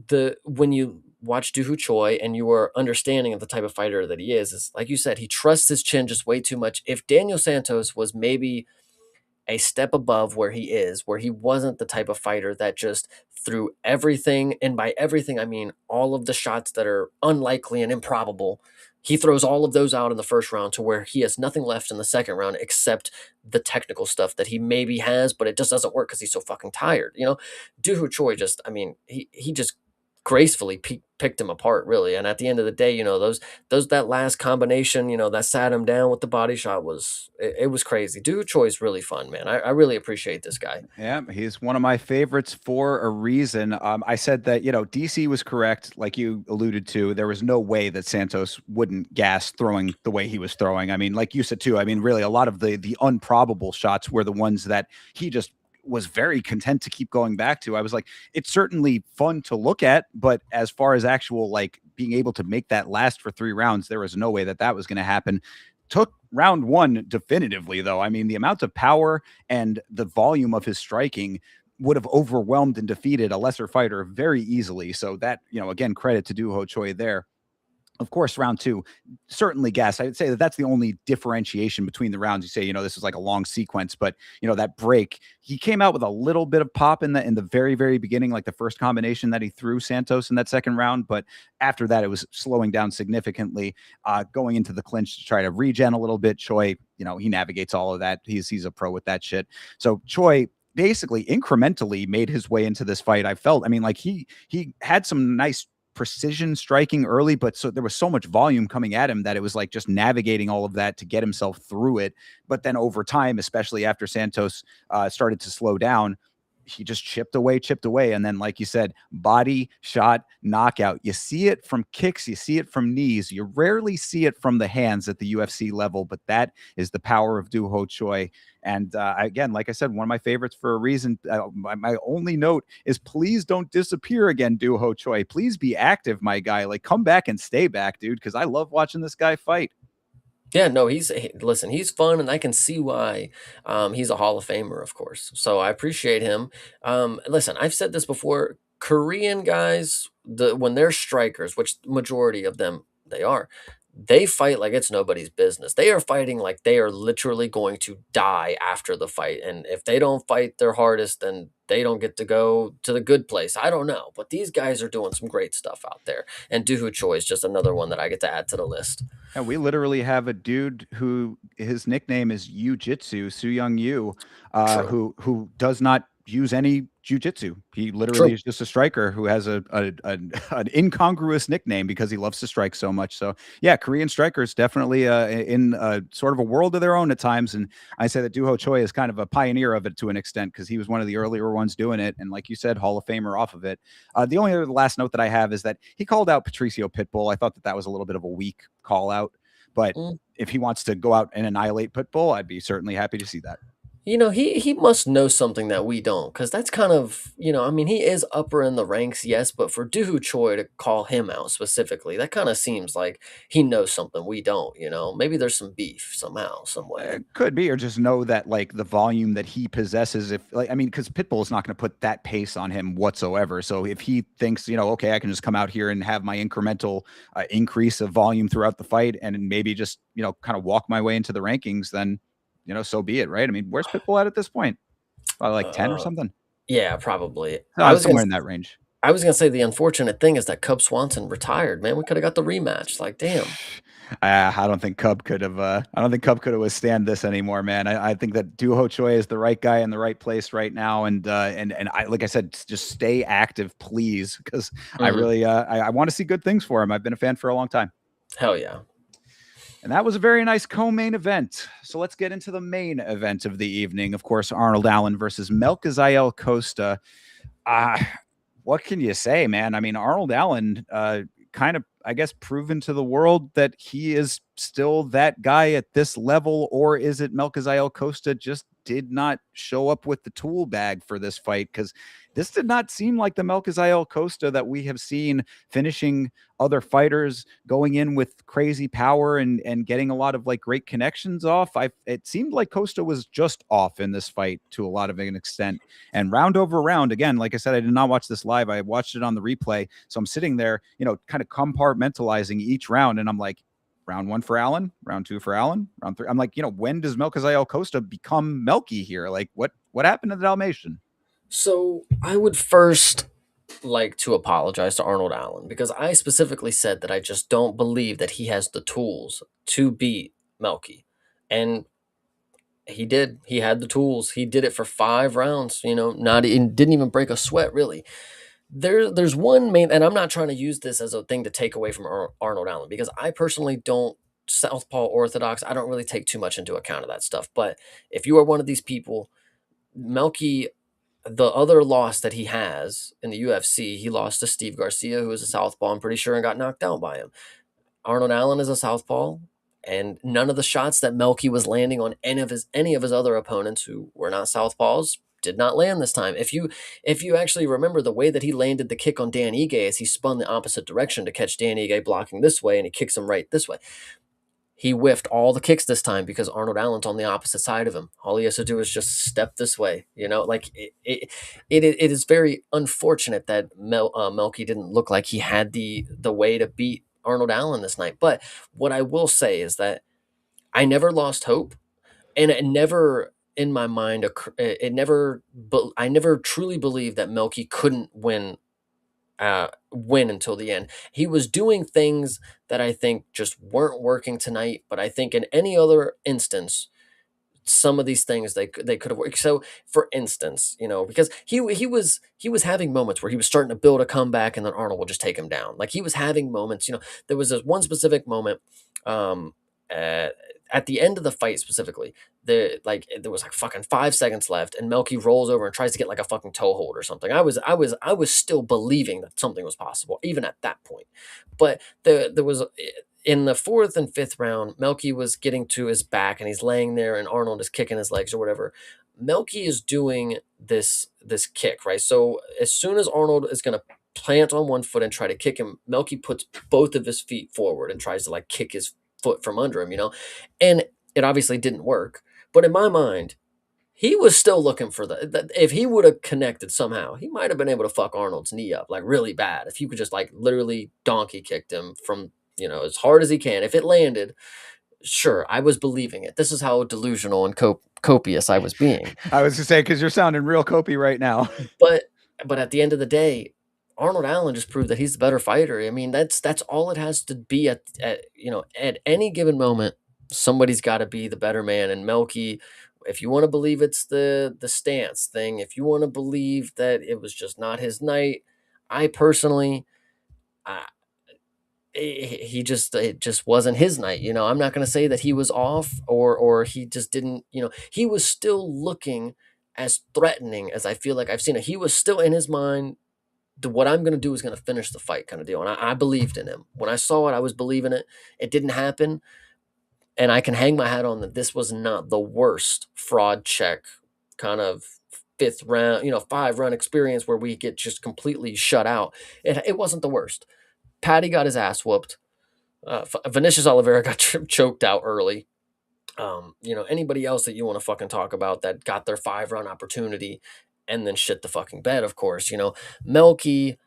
the when you watch Dooho Choi and you are understanding of the type of fighter that he is like you said, he trusts his chin just way too much. If Daniel Santos was maybe a step above where he is, where he wasn't the type of fighter that just threw everything, and by everything, I mean all of the shots that are unlikely and improbable. He throws all of those out in the first round to where he has nothing left in the second round except the technical stuff that he maybe has, but it just doesn't work because he's so fucking tired. You know, Dooho Choi just, I mean, he just gracefully picked him apart, really. And at the end of the day, you know, those that last combination, you know, that sat him down with the body shot it was crazy. Dude Choi is really fun, man. I really appreciate this guy.
Yeah, he's one of my favorites for a reason. I said that, DC was correct, like you alluded to. There was no way that Santos wouldn't gas throwing the way he was throwing. I mean, like you said too, I mean, really a lot of the unprobable shots were the ones that he just was very content to keep going back to. I was like, it's certainly fun to look at, but as far as actual like being able to make that last for 3 rounds, there was no way that that was going to happen. Took round 1 definitively, though. I mean, the amount of power and the volume of his striking would have overwhelmed and defeated a lesser fighter very easily. So that, again, credit to Dooho Choi there. Of course, round 2, certainly gas. I'd say that that's the only differentiation between the rounds. You say, this is like a long sequence, but that break, he came out with a little bit of pop in the very, very beginning, like the first combination that he threw Santos in that second round. But after that, it was slowing down significantly, going into the clinch to try to regen a little bit. Choi, he navigates all of that. He's a pro with that shit. So Choi basically incrementally made his way into this fight. I felt, I mean, like he had some nice precision striking early, but so there was so much volume coming at him that it was like just navigating all of that to get himself through it. But then over time, especially after Santos started to slow down, he just chipped away. And then, like you said, body shot knockout. You see it from kicks, you see it from knees. You rarely see it from the hands at the UFC level, but that is the power of Dooho Choi. And again, like I said, one of my favorites for a reason. My only note is please don't disappear again, Dooho Choi. Please be active, my guy. Like, come back and stay back, dude, because I love watching this guy fight.
Yeah, no, listen, he's fun, and I can see why. He's a Hall of Famer, of course. So I appreciate him. Listen, I've said this before. Korean guys, when they're strikers, which majority of them they are, they fight like it's nobody's business. They are fighting like they are literally going to die after the fight. And if they don't fight their hardest, then they don't get to go to the good place. I don't know, but these guys are doing some great stuff out there. And Dooho Choi is just another one that I get to add to the list.
And we literally have a dude who his nickname is Yu Jitsu, Su Young Yu,
True.
who does not use any jujitsu. He literally
True.
is just a striker who has an incongruous nickname because he loves to strike so much. So yeah, Korean strikers definitely in sort of a world of their own at times. And I say that Dooho Choi is kind of a pioneer of it to an extent because he was one of the earlier ones doing it. And like you said, Hall of Famer off of it. The only other last note that I have is that he called out Patricio Pitbull. I thought that that was a little bit of a weak call out, but
Mm.
if he wants to go out and annihilate Pitbull, I'd be certainly happy to see that.
You know, he must know something that we don't, because that's kind of, I mean, he is upper in the ranks, yes, but for Dooho Choi to call him out specifically, that kind of seems like he knows something we don't, you know? Maybe there's some beef somehow, some way.
Could be, or just know that like the volume that he possesses. If like, I mean, because Pitbull is not going to put that pace on him whatsoever. So if he thinks, okay, I can just come out here and have my incremental increase of volume throughout the fight, and maybe just kind of walk my way into the rankings, then so be it, right? I mean, where's Pitbull at this point? Probably like 10 or
Uh,
something.
yeah, probably.
Somewhere in that range.
I was gonna say the unfortunate thing is that Cub Swanson retired, man. We could have got the rematch. Like, damn.
I don't think Cub could have. I don't think Cub could have withstand this anymore, man. I think that Dooho Choi is the right guy in the right place right now, and I, like I said, just stay active, please, because I
Mhm.
really I want to see good things for him. I've been a fan for a long time.
Hell yeah.
And that was a very nice co-main event. So let's get into the main event of the evening. Of course, Arnold Allen versus Melchizael Costa. Uh, what can you say, man? I mean, Arnold Allen kind of, I guess, proven to the world that he is still that guy at this level, or is it Melchizael Costa just did not show up with the tool bag for this fight? Because this did not seem like the Melchizael Costa that we have seen finishing other fighters, going in with crazy power and getting a lot of like great connections off. It seemed like Costa was just off in this fight to a lot of an extent. And round over round, again, like I said, I did not watch this live. I watched it on the replay. So I'm sitting there, kind of compartmentalizing each round. And I'm like, round one for Allen, round two for Allen, round three. I'm like, when does Melchizael Costa become Melky here? Like, what happened to the Dalmatian?
So I would first like to apologize to Arnold Allen because I specifically said that I just don't believe that he has the tools to beat Melky. And he did. He had the tools. He did it for 5 rounds, not didn't even break a sweat really. There's one main, and I'm not trying to use this as a thing to take away from Arnold Allen because I personally don't southpaw orthodox. I don't really take too much into account of that stuff. But if you are one of these people, Melky, the other loss that he has in the UFC, he lost to Steve Garcia, who is a southpaw, I'm pretty sure, and got knocked out by him. Arnold Allen is a southpaw, and none of the shots that Melky was landing on any of his other opponents who were not southpaws did not land this time. If you actually remember the way that he landed the kick on Dan Ige is he spun the opposite direction to catch Dan Ige blocking this way, and he kicks him right this way. He whiffed all the kicks this time because Arnold Allen's on the opposite side of him. All he has to do is just step this way. Like it is very unfortunate that Melky didn't look like he had the way to beat Arnold Allen this night. But what I will say is that I never lost hope, and it never in my mind I never truly believed that Melky couldn't win until the end. He was doing things that I think just weren't working tonight, but I think in any other instance, some of these things they could have worked. So, for instance, because he was having moments where he was starting to build a comeback, and then Arnold will just take him down. Like he was having moments. There was this one specific moment. Um, uh, at the end of the fight specifically, there was like fucking 5 seconds left, and Melky rolls over and tries to get like a fucking toe hold or something. I was still believing that something was possible even at that point, but there was in the fourth and fifth round, Melky was getting to his back and he's laying there, and Arnold is kicking his legs or whatever. Melky is doing this kick, right? So as soon as Arnold is gonna plant on one foot and try to kick him, Melky puts both of his feet forward and tries to like kick his foot from under him. And it obviously didn't work. But in my mind, he was still looking for if he would have connected somehow, he might have been able to fuck Arnold's knee up like really bad. If he could just like literally donkey kicked him from, as hard as he can. If it landed, sure, I was believing it. This is how delusional and copious I was being.
I was to say, because you're sounding real copy right now.
But at the end of the day, Arnold Allen just proved that he's the better fighter. I mean, that's all it has to be at any given moment. Somebody's got to be the better man. And Melky, if you want to believe it's the stance thing, if you want to believe that it was just not his night, I personally, I, it just wasn't his night. I'm not going to say that he was off or he just didn't. He was still looking as threatening as I feel like I've seen it. He was still in his mind. What I'm going to do is going to finish the fight kind of deal. And I believed in him. When I saw it, I was believing it. It didn't happen. And I can hang my hat on that this was not the worst fraud check kind of fifth round, 5 round experience where we get just completely shut out. It wasn't the worst. Patty got his ass whooped. Vinicius Oliveira got choked out early. Anybody else that you want to fucking talk about that got their 5 round opportunity and then shit the fucking bed, of course. Melky,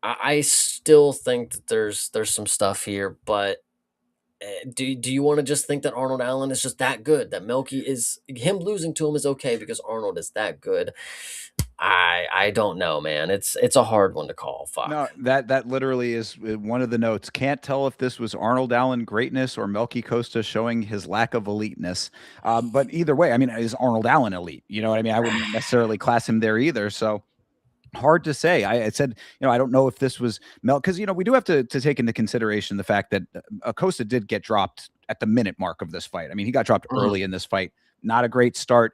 I still think that there's some stuff here, but do you want to just think that Arnold Allen is just that good? That Melky is him losing to him is okay because Arnold is that good? I don't know, man. It's a hard one to call. Fuck.
No, that literally is one of the notes. Can't tell if this was Arnold Allen greatness or Melky Costa showing his lack of eliteness. But either way, I mean, is Arnold Allen elite? You know what I mean? I wouldn't necessarily class him there either. So hard to say. I said, I don't know if this was Mel, because we do have to take into consideration the fact that Acosta did get dropped at the minute mark of this fight. I mean, he got dropped
Mhm.
early in this fight. Not a great start.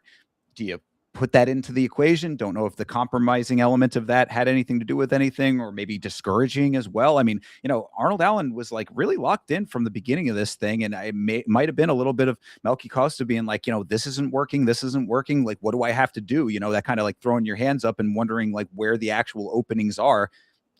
Do you put that into the equation? Don't know if the compromising element of that had anything to do with anything, or maybe discouraging as well. I mean, Arnold Allen was like really locked in from the beginning of this thing, and might have been a little bit of Melky Costa being like, this isn't working, this isn't working. Like, what do I have to do? That kind of like throwing your hands up and wondering like where the actual openings are.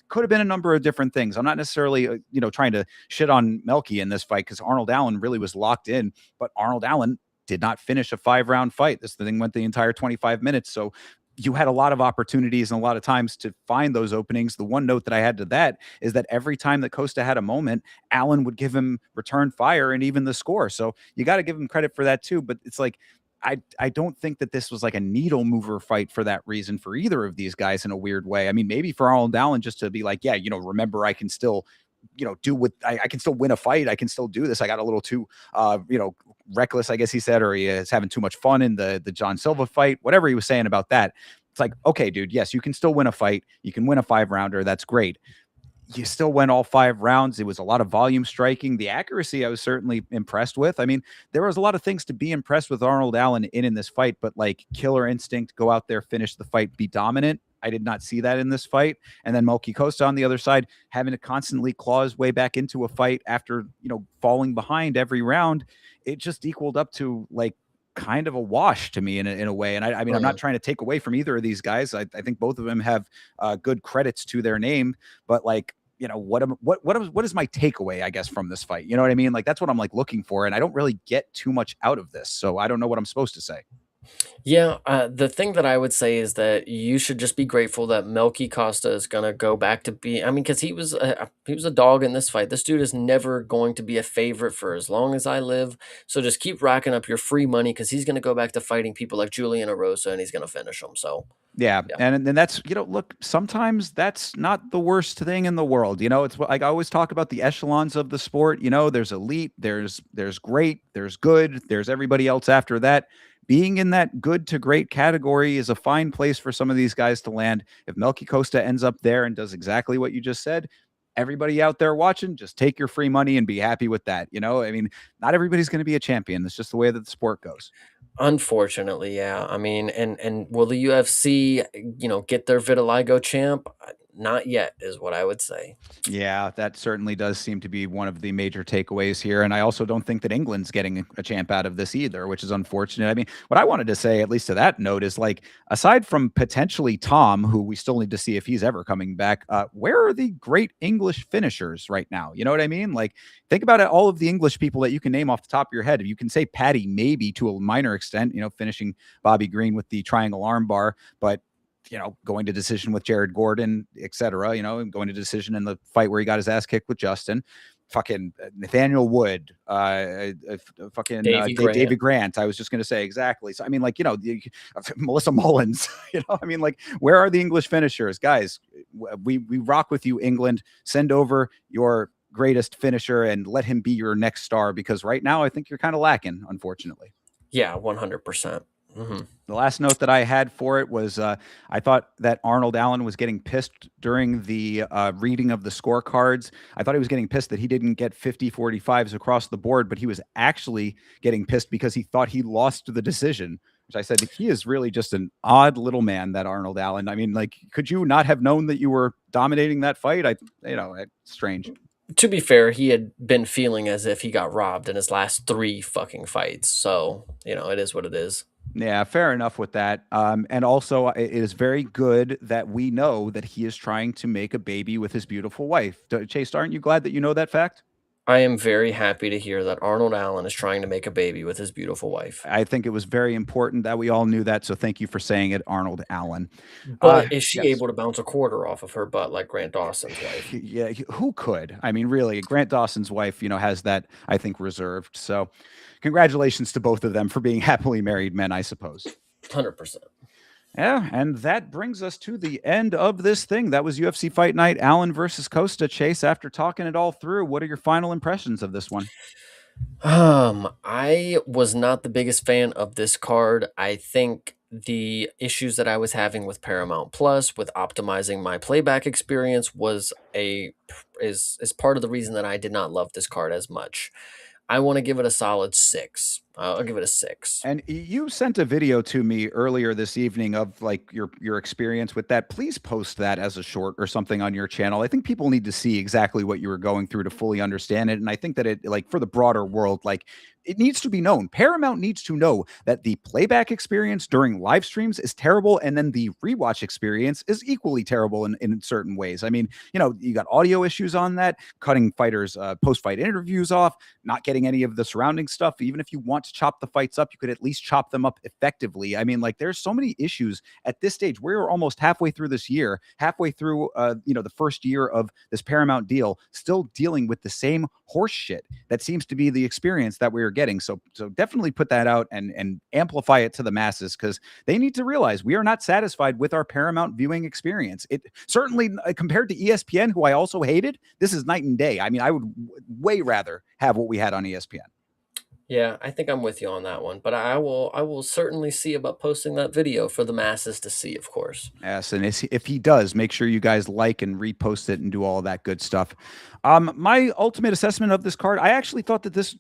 Could have been a number of different things. I'm not necessarily, trying to shit on Melky in this fight, because Arnold Allen really was locked in, but Arnold Allen did not finish a 5-round fight. This thing went the entire 25 minutes. So you had a lot of opportunities and a lot of times to find those openings. The one note that I had to that is that every time that Costa had a moment, Allen would give him return fire and even the score. So you got to give him credit for that too. But it's like, I don't think that this was like a needle mover fight for that reason for either of these guys in a weird way. I mean, maybe for Arnold Allen just to be like, yeah, remember I can still, do what I can still win a fight. I can still do this. I got a little too, reckless, I guess he said, or he is having too much fun in the John Silva fight, whatever he was saying about that. It's like, okay, dude, yes, you can still win a fight. You can win a 5-rounder. That's great. You still went all 5 rounds. It was a lot of volume striking. The accuracy I was certainly impressed with. I mean, there was a lot of things to be impressed with Arnold Allen in this fight, but like killer instinct, go out there, finish the fight, be dominant. I did not see that in this fight. And then Mulkey Costa on the other side, having to constantly claw his way back into a fight after, falling behind every round. It just equaled up to like kind of a wash to me in a way. And I mean, I'm not
Mhm.
trying to take away from either of these guys. I think both of them have good credits to their name, but like, what is my takeaway, I guess, from this fight? You know what I mean? Like, that's what I'm like looking for. And I don't really get too much out of this. So I don't know what I'm supposed to say.
Yeah, the thing that I would say is that you should just be grateful that Melky Costa is gonna go back to be. I mean, because he was a dog in this fight. This dude is never going to be a favorite for as long as I live. So just keep racking up your free money because he's gonna go back to fighting people like Julian Erosa and he's gonna finish them. So
Yeah,
yeah.
and then that's look, sometimes that's not the worst thing in the world. It's like I always talk about the echelons of the sport. There's elite, there's great, there's good, there's everybody else after that. Being in that good to great category is a fine place for some of these guys to land. If Melky Costa ends up there and does exactly what you just said, everybody out there watching, just take your free money and be happy with that. I mean, not everybody's going to be a champion. That's just the way that the sport goes.
Unfortunately, yeah. I mean, and will the UFC, get their vitiligo champ? Not yet, is what I would say.
Yeah, that certainly does seem to be one of the major takeaways here. And I also don't think that England's getting a champ out of this either, which is unfortunate. I mean, what I wanted to say, at least to that note, is like, aside from potentially Tom, who we still need to see if he's ever coming back, where are the great English finishers right now? You know what I mean? Like, think about it, all of the English people that you can name off the top of your head. You can say Paddy, maybe to a minor extent, finishing Bobby Green with the triangle armbar, but going to decision with Jared Gordon, etc. Going to decision in the fight where he got his ass kicked with Justin. Fucking Nathaniel Wood, fucking
Davy Grant.
David Grant. I was just going to say exactly. So I mean, like Melissa Mullins. I mean, like, where are the English finishers, guys? We rock with you, England. Send over your greatest finisher and let him be your next star, because right now I think you're kind of lacking, unfortunately.
Yeah, 100%. Mhm.
The last note that I had for it was I thought that Arnold Allen was getting pissed during the reading of the scorecards. I thought he was getting pissed that he didn't get 50-45s across the board, but he was actually getting pissed because he thought he lost the decision, which I said, he is really just an odd little man, that Arnold Allen. I mean, like, could you not have known that you were dominating that fight? It's strange.
To be fair, he had been feeling as if he got robbed in his last 3 fucking fights, so, it is what it is.
Yeah, fair enough with that. And also, it is very good that we know that he is trying to make a baby with his beautiful wife. Chase, aren't you glad that you know that fact?
I am very happy to hear that Arnold Allen is trying to make a baby with his beautiful wife.
I think it was very important that we all knew that. So thank you for saying it, Arnold Allen.
But is she
Yes.
able to bounce a quarter off of her butt like Grant Dawson's wife?
Yeah, who could? I mean, really, Grant Dawson's wife, has that, I think, reserved. So congratulations to both of them for being happily married men, I suppose.
100%.
Yeah, and that brings us to the end of this thing. That was UFC Fight Night, Allen versus Costa. Chase, after talking it all through, what are your final impressions of this one?
I was not the biggest fan of this card. I think the issues that I was having with Paramount Plus, with optimizing my playback experience, was a is part of the reason that I did not love this card as much. I want to give it a solid 6. I'll give it a 6.
And you sent a video to me earlier this evening of like your experience with that. Please post that as a short or something on your channel. I think people need to see exactly what you were going through to fully understand it. And I think that it, like, for the broader world, like, it needs to be known. Paramount needs to know that the playback experience during live streams is terrible, and then the rewatch experience is equally terrible in certain ways. I mean, you got audio issues on that, cutting fighters' post-fight interviews off, not getting any of the surrounding stuff. Even if you want to chop the fights up, you could at least chop them up effectively. I mean, like, there's so many issues at this stage. We're almost halfway through this year, halfway through, the first year of this Paramount deal, still dealing with the same horse shit that seems to be the experience that we're getting. So definitely put that out and amplify it to the masses, because they need to realize we are not satisfied with our Paramount viewing experience. It certainly, compared to ESPN, who I also hated, this is night and day. I mean, I would way rather have what we had on ESPN.
Yeah, I think I'm with you on that one, but I will certainly see about posting that video for the masses to see, of course.
Yes, and if he does, make sure you guys like and repost it and do all that good stuff. My ultimate assessment of this card, I actually thought that this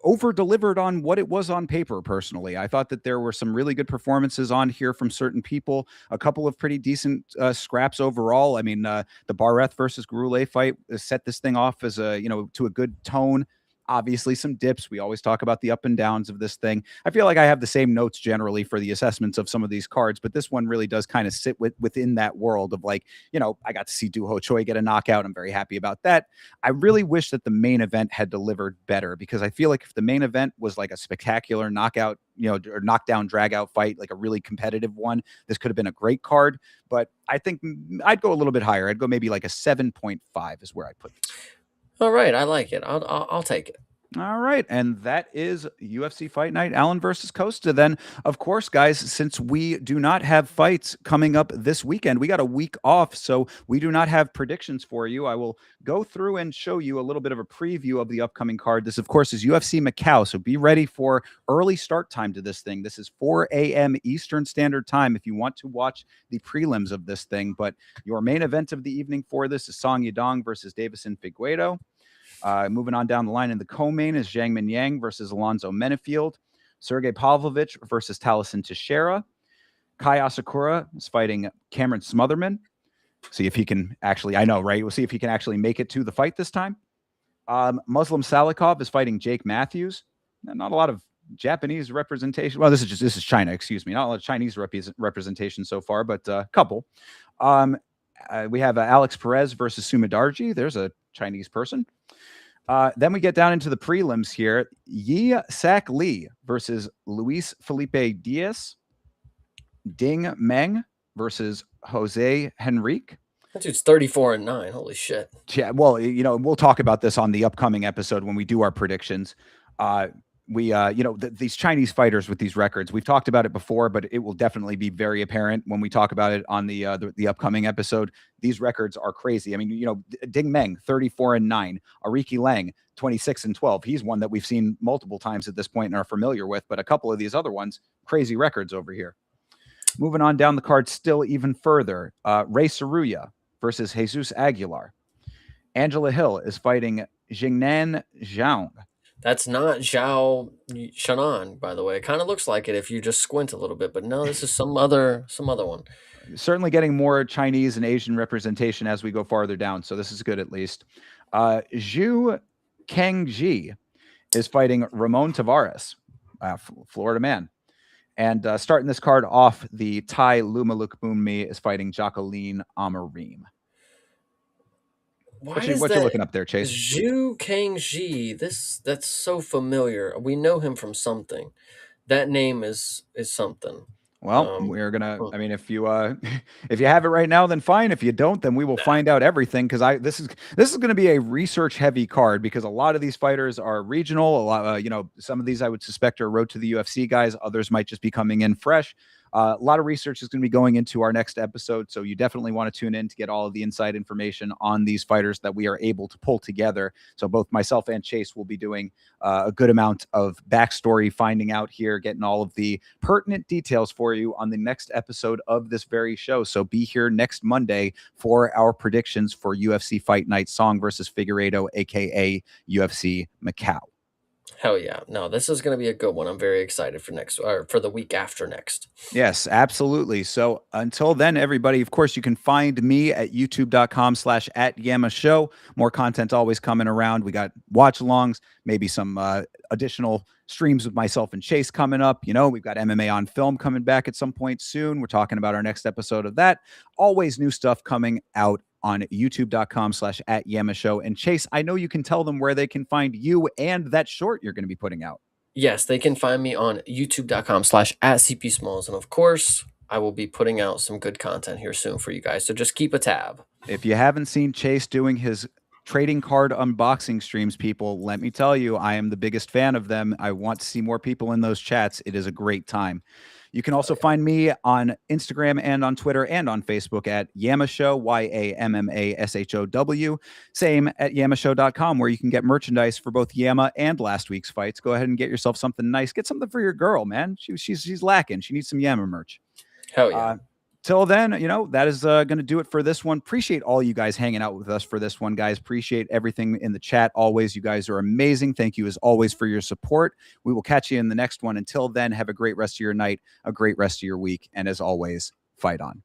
over delivered on what it was on paper. Personally, I thought that there were some really good performances on here from certain people, a couple of pretty decent scraps overall. I mean, the Barreth versus Goulet fight set this thing off as to a good tone. Obviously, some dips. We always talk about the up and downs of this thing. I feel like I have the same notes generally for the assessments of some of these cards, but this one really does kind of sit within that world of, like, I got to see Doo Ho Choi get a knockout. I'm very happy about that. I really wish that the main event had delivered better, because I feel like if the main event was like a spectacular knockout, or knockdown, drag out fight, like a really competitive one, this could have been a great card. But I think I'd go a little bit higher. I'd go maybe like a 7.5 is where I'd put this.
All right, I like it. I'll take it.
All right, and that is UFC Fight Night, Allen versus Costa. Then, of course, guys, since we do not have fights coming up this weekend, we got a week off, so we do not have predictions for you. I will go through and show you a little bit of a preview of the upcoming card. This, of course, is UFC Macau, so be ready for early start time to this thing. This is 4 a.m. Eastern Standard Time if you want to watch the prelims of this thing. But your main event of the evening for this is Song Yadong versus Davison Figueiredo. Moving on down the line in the co-main is Zhang Minyang versus Alonzo Menefield. Sergey Pavlovich versus Taliesin Teixeira. Kai Asakura is fighting Cameron Smotherman. See if he can actually, I know, right? We'll see if he can actually make it to the fight this time. Muslim Salikov is fighting Jake Matthews. Not a lot of Japanese representation. Well, this is China, excuse me. Not a lot of Chinese representation so far, but a couple. We have Alex Perez versus Sumidarji. There's a Chinese person. Then we get down into the prelims here. Yi Sak Lee versus Luis Felipe Diaz. Ding Meng versus Jose Henrique.
That dude's 34-9. Holy shit.
Yeah, well, we'll talk about this on the upcoming episode when we do our predictions. These Chinese fighters with these records, we've talked about it before, but it will definitely be very apparent when we talk about it on the upcoming episode. These records are crazy. I mean, Ding Meng, 34-9, Ariki Lang, 26-12. He's one that we've seen multiple times at this point and are familiar with, but a couple of these other ones, crazy records over here. Moving on down the card still even further, Ray Saruya versus Jesus Aguilar. Angela Hill is fighting Jingnan Zhang.
That's not Zhao Shannon, by the way. It kind of looks like it if you just squint a little bit, but no, this is some other one.
Certainly getting more Chinese and Asian representation as we go farther down, so this is good at least. Zhu Kangji is fighting Ramon Tavares, Florida man. And starting this card off, the Thai Lumalukbunmi is fighting Jacqueline Amarim. What you looking up there, Chase?
Zhu Kangji. That's so familiar. We know him from something. That name is something.
Well, we're gonna. I mean, if you if you have it right now, then fine. If you don't, then we will find out everything. Because this is going to be a research heavy card, because a lot of these fighters are regional. A lot, some of these I would suspect are road to the UFC guys. Others might just be coming in fresh. A lot of research is going to be going into our next episode, so you definitely want to tune in to get all of the inside information on these fighters that we are able to pull together. So both myself and Chase will be doing a good amount of backstory, finding out here, getting all of the pertinent details for you on the next episode of this very show. So be here next Monday for our predictions for UFC Fight Night, Song versus Figueiredo, aka UFC Macau.
Hell yeah. No, this is going to be a good one. I'm very excited for next, or for the week after next.
Yes, absolutely. So until then, everybody, of course, you can find me at youtube.com/@YamaShow. More content always coming around. We got watch alongs, maybe some additional streams with myself and Chase coming up. You know, we've got MMA on film coming back at some point soon. We're talking about our next episode of that. Always new stuff coming out on youtube.com/@YamaShow. And Chase, I know you can tell them where they can find you and that short you're going to be putting out.
Yes, they can find me on youtube.com/@CPSmalls. And of course, I will be putting out some good content here soon for you guys. So just keep a tab.
If you haven't seen Chase doing his trading card unboxing streams, people, let me tell you, I am the biggest fan of them. I want to see more people in those chats. It is a great time. You can also find me on Instagram and on Twitter and on Facebook at Yamashow, YAMMASHOW. Same at yamashow.com, where you can get merchandise for both Yama and last week's fights. Go ahead and get yourself something nice. Get something for your girl, man. She's lacking. She needs some Yama merch.
Hell yeah.
Till then, you know, that is going to do it for this one. Appreciate all you guys hanging out with us for this one, guys. Appreciate everything in the chat. Always, you guys are amazing. Thank you as always for your support. We will catch you in the next one. Until then, have a great rest of your night, a great rest of your week. And as always, fight on.